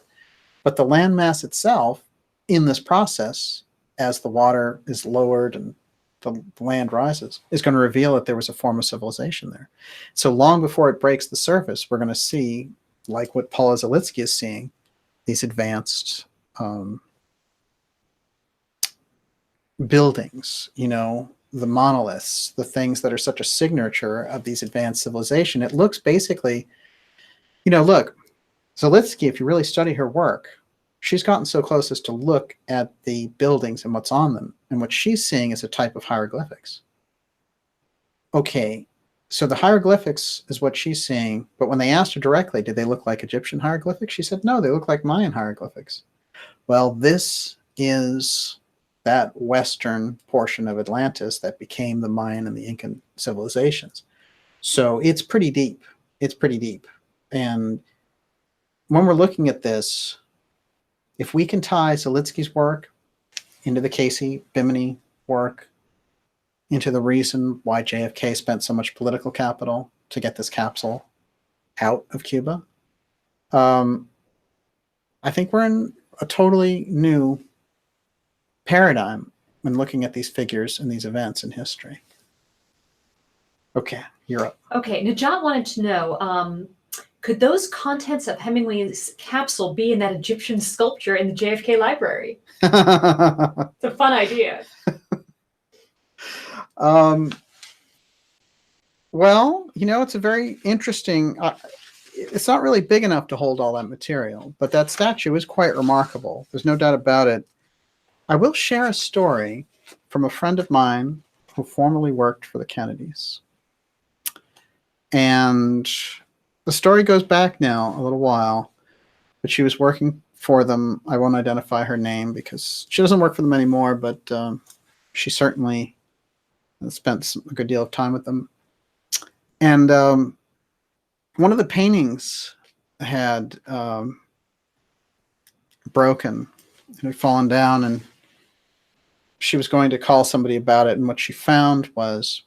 But the landmass itself, in this process, as the water is lowered and the land rises, is going to reveal that there was a form of civilization there. So long before it breaks the surface, we're going to see, like what Paula Zelitsky is seeing, these advanced buildings, the monoliths, the things that are such a signature of these advanced civilization. It looks basically, look, Zelitsky, if you really study her work, she's gotten so close as to look at the buildings and what's on them. And what she's seeing is a type of hieroglyphics. Okay, so the hieroglyphics is what she's seeing. But when they asked her directly, did they look like Egyptian hieroglyphics? She said, no, they look like Mayan hieroglyphics. Well, this is that western portion of Atlantis that became the Mayan and the Incan civilizations. So it's pretty deep. It's pretty deep. And when we're looking at this, if we can tie Zelitsky's work into the Cayce Bimini work, into the reason why JFK spent so much political capital to get this capsule out of Cuba, I think we're in a totally new paradigm when looking at these figures and these events in history. Okay, you're up. Okay, Najat wanted to know, could those contents of Hemingway's capsule be in that Egyptian sculpture in the JFK library? It's a fun idea. Well, it's a very interesting, it's not really big enough to hold all that material, but that statue is quite remarkable. There's no doubt about it. I will share a story from a friend of mine who formerly worked for the Kennedys. And the story goes back now a little while, but she was working for them. I won't identify her name because she doesn't work for them anymore, but she certainly spent a good deal of time with them. And one of the paintings had broken and had fallen down, and she was going to call somebody about it. And what she found was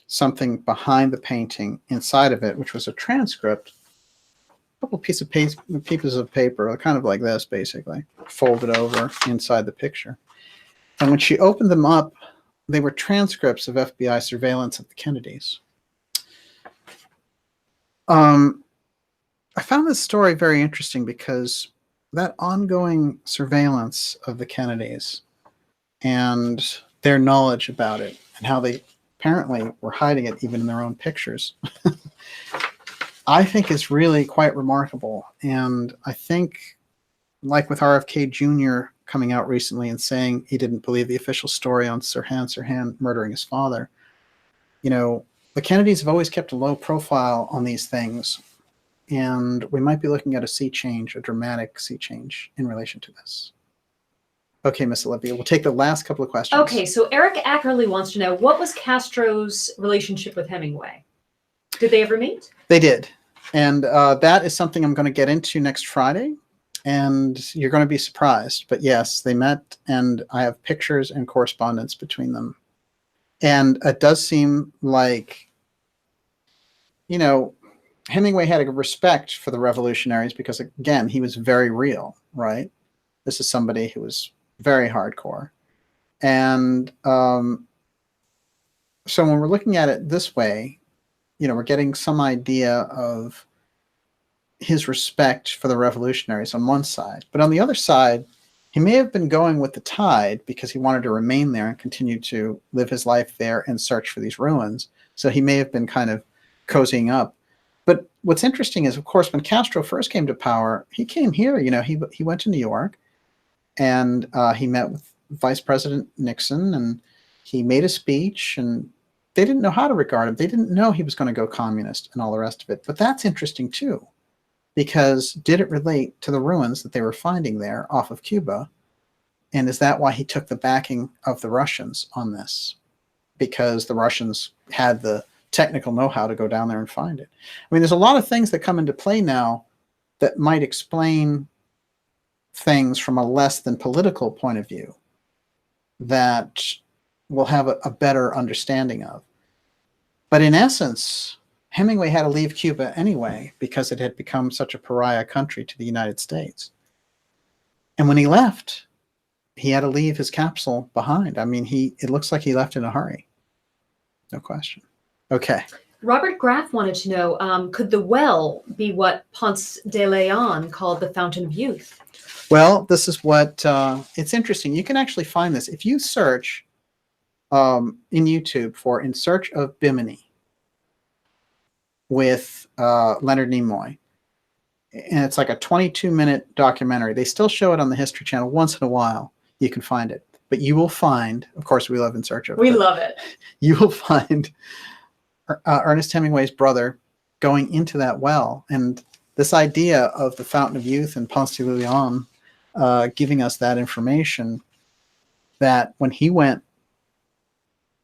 something behind the painting inside of it, which was a transcript couple pieces of paper, kind of like this, basically, folded over inside the picture. And when she opened them up, they were transcripts of FBI surveillance of the Kennedys. I found this story very interesting because that ongoing surveillance of the Kennedys and their knowledge about it and how they apparently were hiding it even in their own pictures, I think is really quite remarkable. And I think, like with RFK Jr. coming out recently and saying he didn't believe the official story on Sirhan murdering his father, you know, the Kennedys have always kept a low profile on these things. And we might be looking at a sea change, a dramatic sea change in relation to this. Okay, Miss Olivia, we'll take the last couple of questions. Okay, so Eric Ackerley wants to know, what was Castro's relationship with Hemingway? Did they ever meet? They did. And that is something I'm going to get into next Friday. And you're going to be surprised. But yes, they met, and I have pictures and correspondence between them. And it does seem like, you know, Hemingway had a respect for the revolutionaries because, again, he was very real, right? This is somebody who was very hardcore. And so when we're looking at it this way, you know, we're getting some idea of his respect for the revolutionaries on one side. But on the other side, he may have been going with the tide because he wanted to remain there and continue to live his life there and search for these ruins. So he may have been kind of cozying up. But what's interesting is, of course, when Castro first came to power, he came here. You know, he went to New York, and he met with Vice President Nixon, and he made a speech, and they didn't know how to regard him. They didn't know he was going to go communist and all the rest of it. But that's interesting, too, because did it relate to the ruins that they were finding there off of Cuba? And is that why he took the backing of the Russians on this? Because the Russians had the technical know-how to go down there and find it. I mean, there's a lot of things that come into play now that might explain things from a less than political point of view that we'll have a better understanding of. But in essence, Hemingway had to leave Cuba anyway because it had become such a pariah country to the United States. And when he left, he had to leave his capsule behind. I mean, it looks like he left in a hurry. No question. Okay. Robert Graff wanted to know, could the well be what Ponce de Leon called the Fountain of Youth? Well, this is what, it's interesting. You can actually find this. If you search in YouTube for In Search of Bimini with Leonard Nimoy, and it's like a 22-minute documentary. They still show it on the History Channel once in a while. You can find it. But you will find, of course, we love In Search of. We love it. You will find Ernest Hemingway's brother going into that well. And this idea of the Fountain of Youth and Ponce de Leon giving us that information, that when he went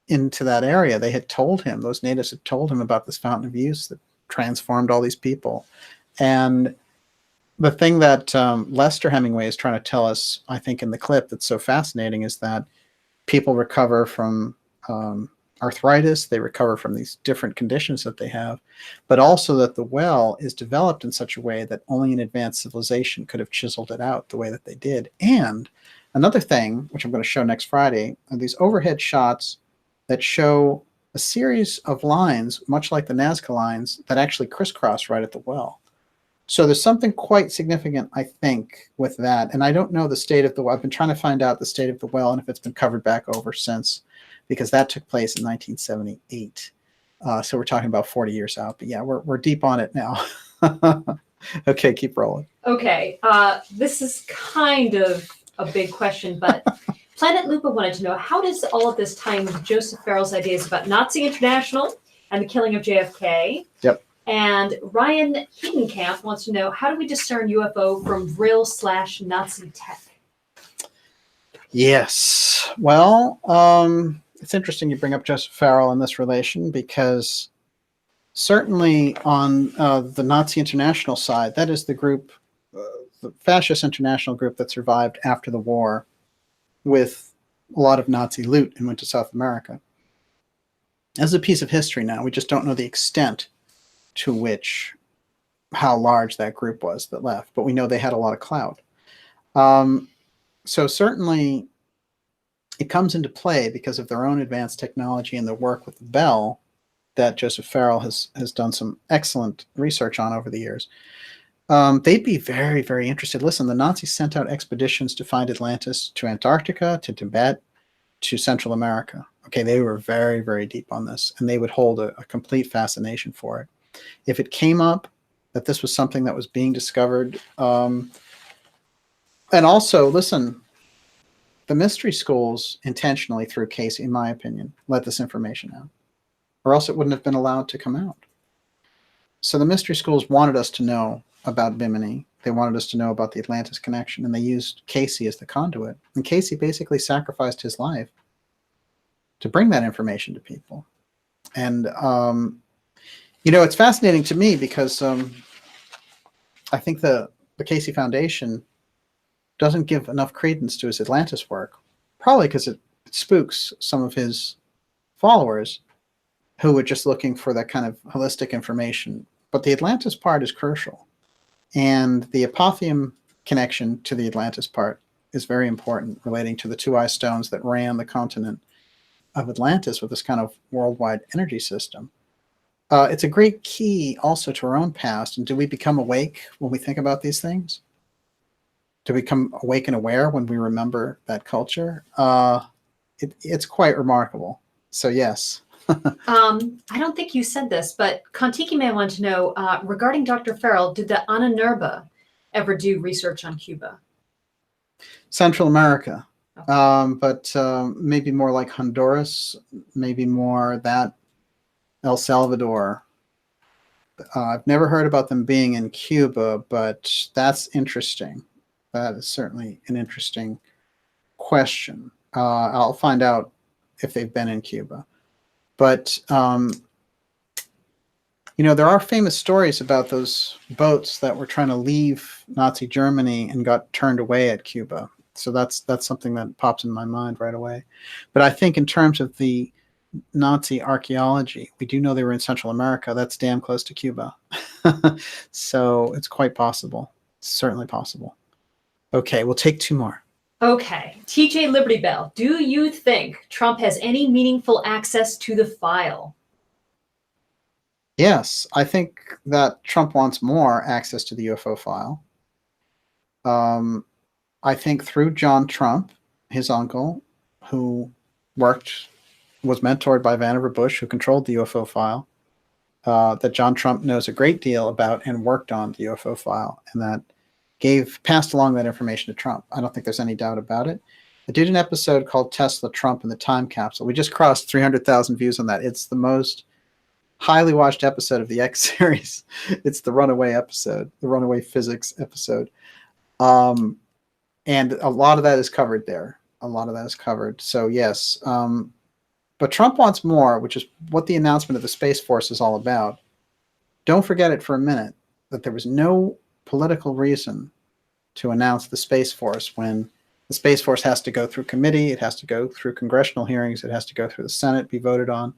into that area, they had told him, those natives had told him about this Fountain of Youth that transformed all these people. And the thing that Lester Hemingway is trying to tell us, I think, in the clip that's so fascinating is that people recover from arthritis, they recover from these different conditions that they have, but also that the well is developed in such a way that only an advanced civilization could have chiseled it out the way that they did. And another thing, which I'm going to show next Friday, are these overhead shots that show a series of lines, much like the Nazca lines, that actually crisscross right at the well. So there's something quite significant, I think, with that. And I don't know the state of the well. I've been trying to find out the state of the well and if it's been covered back over since, because that took place in 1978. So we're talking about 40 years out. But yeah, we're deep on it now. Okay, keep rolling. Okay, this is kind of a big question, but Planet Lupa wanted to know, how does all of this tie in with Joseph Farrell's ideas about Nazi International and the killing of JFK? Yep. And Ryan Hedenkamp wants to know, how do we discern UFO from vril/Nazi tech? Yes. Well, it's interesting you bring up Joseph Farrell in this relation, because certainly on the Nazi International side, that is the group, the fascist international group that survived after the war with a lot of Nazi loot and went to South America. As a piece of history now, we just don't know the extent to which how large that group was that left, but we know they had a lot of clout. So certainly it comes into play because of their own advanced technology and the work with Bell that Joseph Farrell has done some excellent research on over the years. They'd be very, very interested. Listen, the Nazis sent out expeditions to find Atlantis, to Antarctica, to Tibet, to Central America. Okay, they were very, very deep on this, and they would hold a complete fascination for it. If it came up that this was something that was being discovered, and also, listen, the mystery schools intentionally, through Cayce, in my opinion, let this information out, or else it wouldn't have been allowed to come out. So the mystery schools wanted us to know about Bimini. They wanted us to know about the Atlantis connection, and they used Cayce as the conduit. And Cayce basically sacrificed his life to bring that information to people. And, it's fascinating to me because I think the Cayce Foundation doesn't give enough credence to his Atlantis work, probably because it spooks some of his followers who were just looking for that kind of holistic information. But the Atlantis part is crucial. And the Apotheum connection to the Atlantis part is very important, relating to the two ice stones that ran the continent of Atlantis with this kind of worldwide energy system. It's a great key also to our own past. And do we become awake when we think about these things? Do we become awake and aware when we remember that culture? It's quite remarkable. So yes. I don't think you said this, but Kontiki may want to know, regarding Dr. Farrell, did the Ananurba ever do research on Cuba? Central America, Okay. but maybe more like Honduras, maybe more that El Salvador. I've never heard about them being in Cuba, but that's interesting. That is certainly an interesting question. I'll find out if they've been in Cuba. But, there are famous stories about those boats that were trying to leave Nazi Germany and got turned away at Cuba. So that's something that pops in my mind right away. But I think in terms of the Nazi archaeology, we do know they were in Central America. That's damn close to Cuba. So it's quite possible. Certainly possible. Okay, we'll take two more. Okay. TJ Liberty Bell, do you think Trump has any meaningful access to the file? Yes, I think that Trump wants more access to the UFO file. I think through John Trump, his uncle, who was mentored by Vannevar Bush, who controlled the UFO file, that John Trump knows a great deal about and worked on the UFO file, and that passed along that information to Trump. I don't think there's any doubt about it. I did an episode called Tesla, Trump, and the Time Capsule. We just crossed 300,000 views on that. It's the most highly watched episode of the X series. It's the runaway episode, the runaway physics episode. And a lot of that is covered there. A lot of that is covered. So yes, but Trump wants more, which is what the announcement of the Space Force is all about. Don't forget it for a minute, that there was no political reason to announce the Space Force when the Space Force has to go through committee, it has to go through congressional hearings, it has to go through the Senate, be voted on.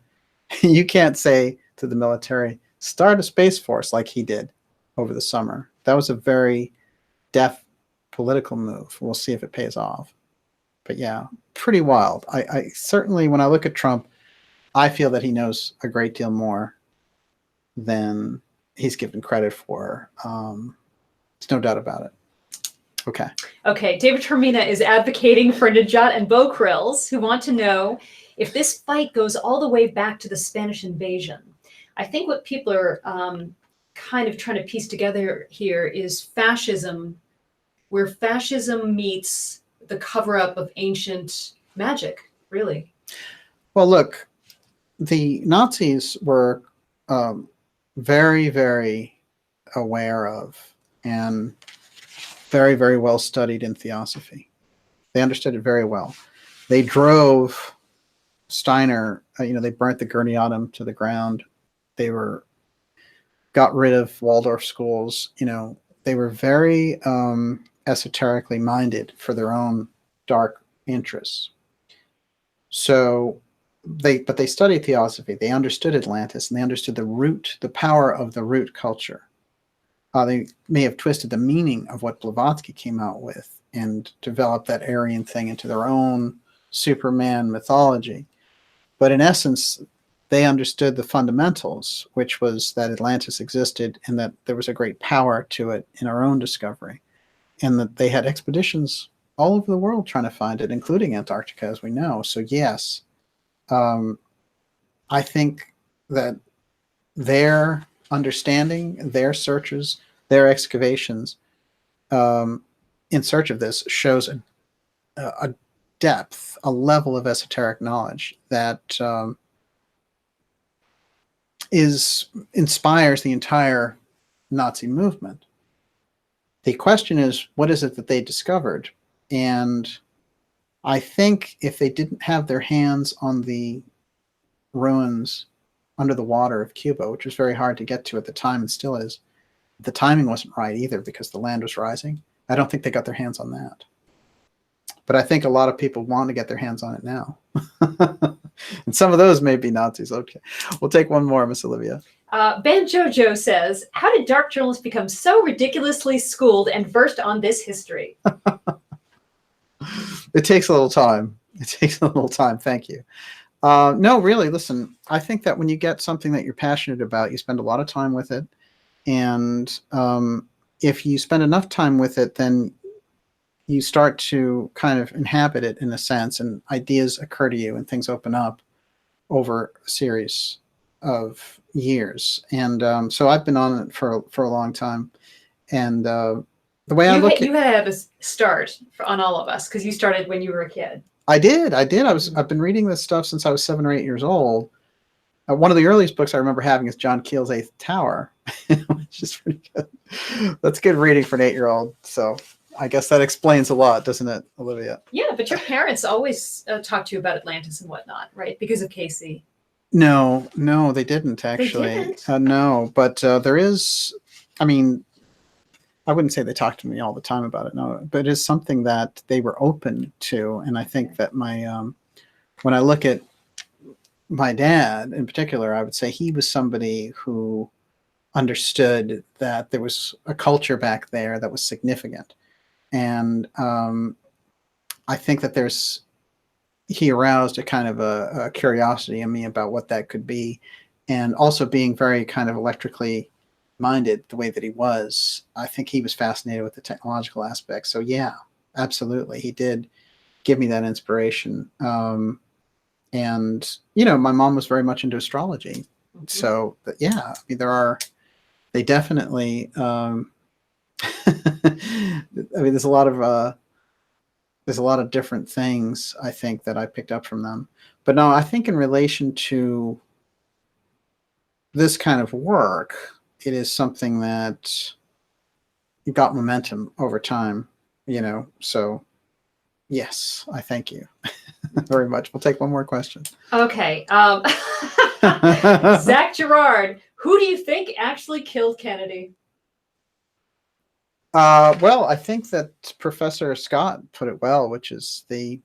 You can't say to the military, start a Space Force like he did over the summer. That was a very deft political move. We'll see if it pays off. But yeah, pretty wild. I certainly, when I look at Trump, I feel that he knows a great deal more than he's given credit for. There's no doubt about it. Okay. Okay, David Termina is advocating for Najat and Beau Krills, who want to know if this fight goes all the way back to the Spanish invasion. I think what people are kind of trying to piece together here is fascism, where fascism meets the cover-up of ancient magic, really. Well, look, the Nazis were very, very aware of and very, very well studied in theosophy. They understood it very well. They drove Steiner, they burnt the Gurniatum to the ground. They got rid of Waldorf schools. They were very esoterically minded for their own dark interests. So but they studied theosophy. They understood Atlantis, and they understood the power of the root culture. They may have twisted the meaning of what Blavatsky came out with and developed that Aryan thing into their own Superman mythology. But in essence, they understood the fundamentals, which was that Atlantis existed and that there was a great power to it in our own discovery, and that they had expeditions all over the world trying to find it, including Antarctica, as we know. So yes, I think that their understanding, their searches, their excavations in search of this shows a depth, a level of esoteric knowledge that inspires the entire Nazi movement. The question is, what is it that they discovered? And I think if they didn't have their hands on the ruins under the water of Cuba, which was very hard to get to at the time and still is, the timing wasn't right either because the land was rising. I don't think they got their hands on that. But I think a lot of people want to get their hands on it now. And some of those may be Nazis. Okay. We'll take one more, Miss Olivia. Ben Jojo says, how did dark journalists become so ridiculously schooled and versed on this history? It takes a little time. It takes a little time. Thank you. No, really, listen, I think that when you get something that you're passionate about, you spend a lot of time with it. And if you spend enough time with it, then you start to kind of inhabit it in a sense, and ideas occur to you and things open up over a series of years. And so I've been on it for a long time. And the way I look at it, you had a start on all of us because you started when you were a kid. I did. I've been reading this stuff since I was 7 or 8 years old. One of the earliest books I remember having is John Keel's Eighth Tower, which is pretty good. That's good reading for an 8-year-old. So I guess that explains a lot, doesn't it, Olivia? Yeah, but your parents always talked to you about Atlantis and whatnot, right? Because of Cayce. No, they didn't actually. They didn't? No, but there is, I mean, I wouldn't say they talked to me all the time about it, no, but it is something that they were open to. And I think that when I look at my dad in particular, I would say he was somebody who understood that there was a culture back there that was significant. And I think that he aroused a kind of a curiosity in me about what that could be. And also being very kind of electrically minded the way that he was, I think he was fascinated with the technological aspects. So yeah, absolutely. He did give me that inspiration. And, my mom was very much into astrology. Mm-hmm. So yeah, I mean, they definitely, I mean, there's a lot of different things I think that I picked up from them. But no, I think in relation to this kind of work, it is something that got momentum over time, so yes, I thank you very much. We'll take one more question. Okay. Zach Gerard, who do you think actually killed Kennedy? Well, I think that Professor Scott put it well, which is the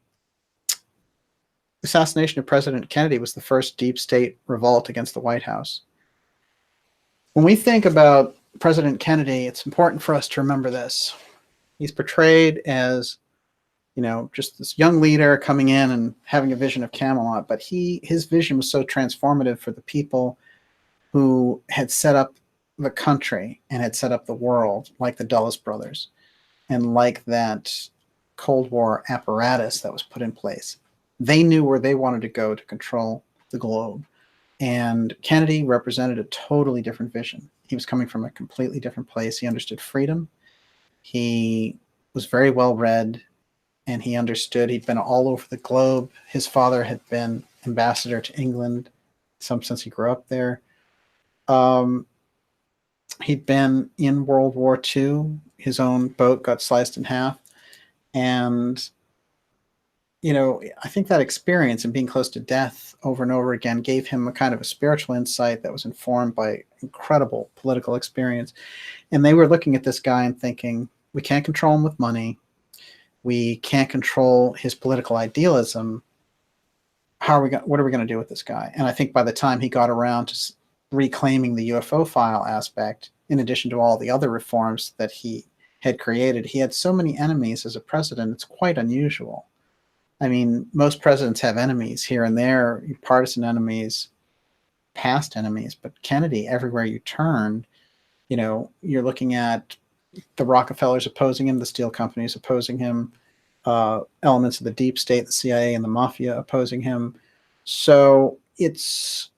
assassination of President Kennedy was the first deep state revolt against the White House. When we think about President Kennedy, it's important for us to remember this. He's portrayed as, just this young leader coming in and having a vision of Camelot, but his vision was so transformative for the people who had set up the country and had set up the world, like the Dulles brothers, and like that Cold War apparatus that was put in place. They knew where they wanted to go to control the globe. And Kennedy represented a totally different vision. He was coming from a completely different place. He understood freedom. He was very well read, and he understood he'd been all over the globe. His father had been ambassador to England, since he grew up there. He'd been in World War II. His own boat got sliced in half. And I think that experience and being close to death over and over again gave him a kind of a spiritual insight that was informed by incredible political experience. And they were looking at this guy and thinking, we can't control him with money. We can't control his political idealism. What are we going to do with this guy? And I think by the time he got around to reclaiming the UFO file aspect, in addition to all the other reforms that he had created. He had so many enemies as a president, it's quite unusual. I mean, most presidents have enemies here and there, partisan enemies, past enemies, but Kennedy, everywhere you turn, you know, you're looking at the Rockefellers opposing him, the steel companies opposing him, elements of the deep state, the CIA and the mafia opposing him. So it's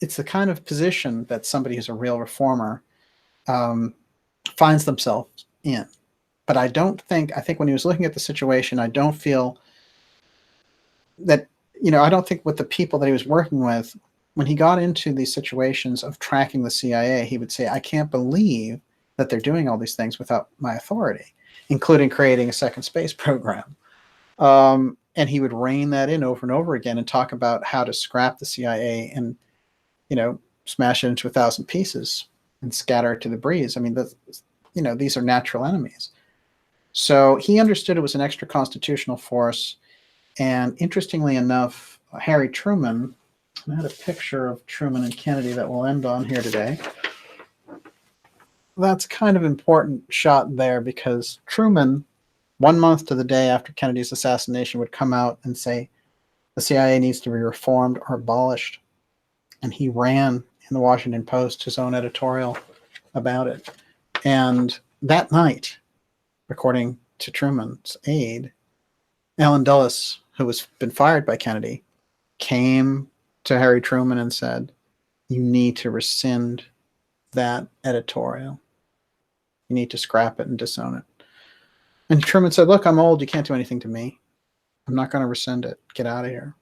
the kind of position that somebody who's a real reformer finds themselves in. But I think when he was looking at the situation, I don't feel that, you know, I don't think with the people that he was working with, when he got into these situations of tracking the CIA, he would say, I can't believe that they're doing all these things without my authority, including creating a second space program. And he would rein that in over and over again and talk about how to scrap the CIA and, you know, smash it into 1,000 pieces and scatter it to the breeze. I mean, you know, these are natural enemies. So he understood it was an extra constitutional force. And interestingly enough, Harry Truman, I had a picture of Truman and Kennedy that we'll end on here today. That's kind of important shot there, because Truman, 1 month to the day after Kennedy's assassination, would come out and say the CIA needs to be reformed or abolished. And he ran in the Washington Post his own editorial about it. And that night, according to Truman's aide, Allen Dulles, who was been fired by Kennedy, came to Harry Truman and said, you need to rescind that editorial. You need to scrap it and disown it. And Truman said, look, I'm old. You can't do anything to me. I'm not going to rescind it. Get out of here.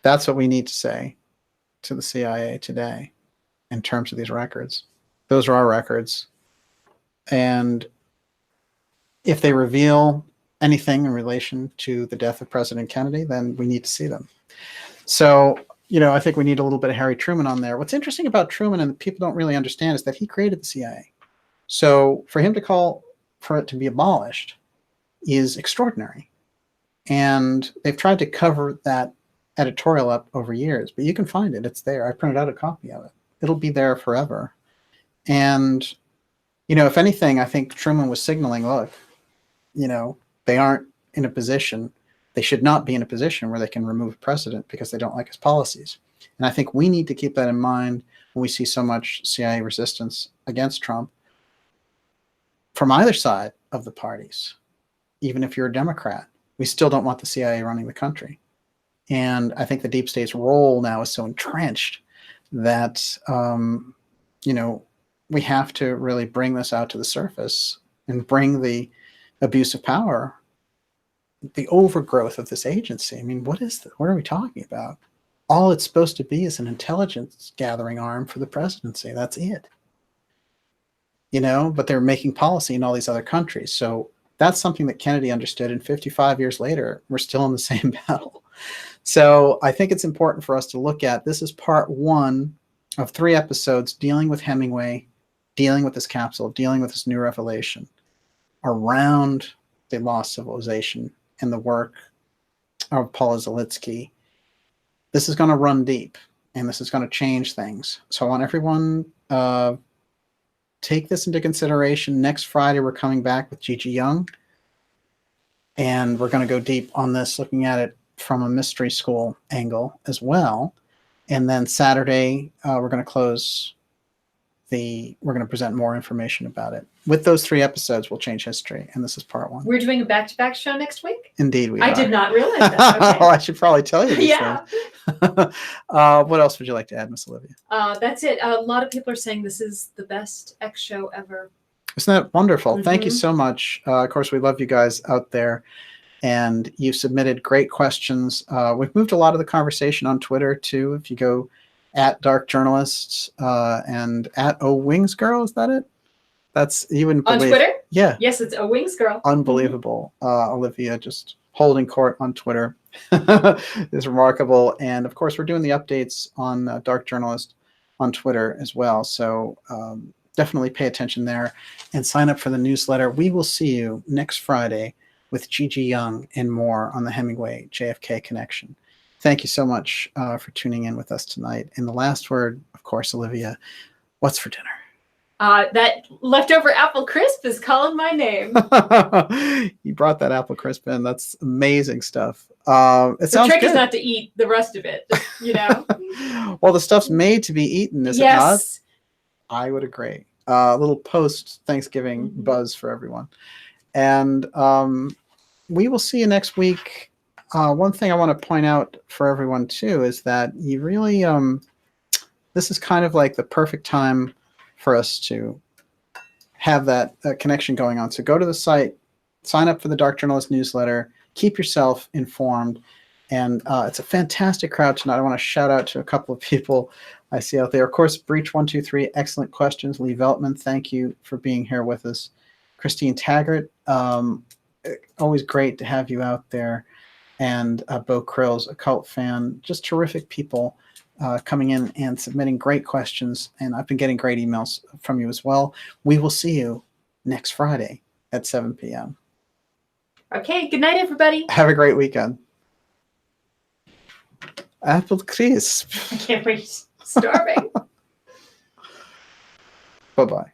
That's what we need to say to the CIA today in terms of these records. Those are our records. And if they reveal anything in relation to the death of President Kennedy, then we need to see them. So, you know, I think we need a little bit of Harry Truman on there. What's interesting about Truman, and people don't really understand, is that he created the CIA. So for him to call for it to be abolished is extraordinary. And they've tried to cover that editorial up over years, but you can find it. It's there. I printed out a copy of it. It'll be there forever. And, you know, if anything, I think Truman was signaling, look, you know, they aren't in a position, they should not be in a position where they can remove a president because they don't like his policies. And I think we need to keep that in mind when we see so much CIA resistance against Trump from either side of the parties. Even if you're a Democrat, we still don't want the CIA running the country. And I think the deep state's role now is so entrenched that, you know, we have to really bring this out to the surface and bring the abuse of power, the overgrowth of this agency. I mean, what are we talking about? All it's supposed to be is an intelligence gathering arm for the presidency. That's it. You know, but they're making policy in all these other countries. So that's something that Kennedy understood, and 55 years later, we're still in the same battle. So I think it's important for us to look at, this is part 1 of 3 episodes dealing with Hemingway, dealing with this capsule, dealing with this new revelation around the lost civilization and the work of Paula Zelitsky. This is going to run deep, and this is going to change things. So I want everyone take this into consideration. Next Friday, we're coming back with Gigi Young, and we're going to go deep on this, looking at it from a mystery school angle as well. And then Saturday, we're going to present more information about it. With those 3 episodes, we'll change history, and this is part 1. We're doing a back-to-back show next week? Indeed, we are. I did not realize that. Okay. Oh, I should probably tell you these Yeah. things. What else would you like to add, Miss Olivia? That's it. A lot of people are saying this is the best X show ever. Isn't that wonderful? Mm-hmm. Thank you so much. Of course, we love you guys out there, and you've submitted great questions. We've moved a lot of the conversation on Twitter, too. If you go at Dark Journalists and at Oh Wings Girl, is that it? That's, you wouldn't believe. On Twitter? Yeah. Yes, it's a Wings Girl. Unbelievable. Olivia just holding court on Twitter is remarkable. And of course, we're doing the updates on Dark Journalist on Twitter as well. So definitely pay attention there and sign up for the newsletter. We will see you next Friday with Gigi Young and more on the Hemingway JFK connection. thank you so much for tuning in with us tonight. And the last word, of course, Olivia, what's for dinner? That leftover apple crisp is calling my name. You brought that apple crisp in. That's amazing stuff. It sounds The trick good. is not to eat the rest of it, you know? Well, the stuff's made to be eaten, is it not? I would agree. A little post-Thanksgiving buzz for everyone. And we will see you next week. One thing I want to point out for everyone, too, is that you really, this is kind of like the perfect time for us to have that connection going on. So go to the site, sign up for the Dark Journalist newsletter, keep yourself informed. And it's a fantastic crowd tonight. I want to shout out to a couple of people I see out there. Of course, Breach123, excellent questions. Lee Veltman, thank you for being here with us. Christine Taggart, always great to have you out there. And Bo Krills, a cult fan, just terrific people coming in and submitting great questions. And I've been getting great emails from you as well. We will see you next Friday at 7 p.m. Okay, good night, everybody. Have a great weekend. Apple crisp. I can't wait. Starving. Bye-bye.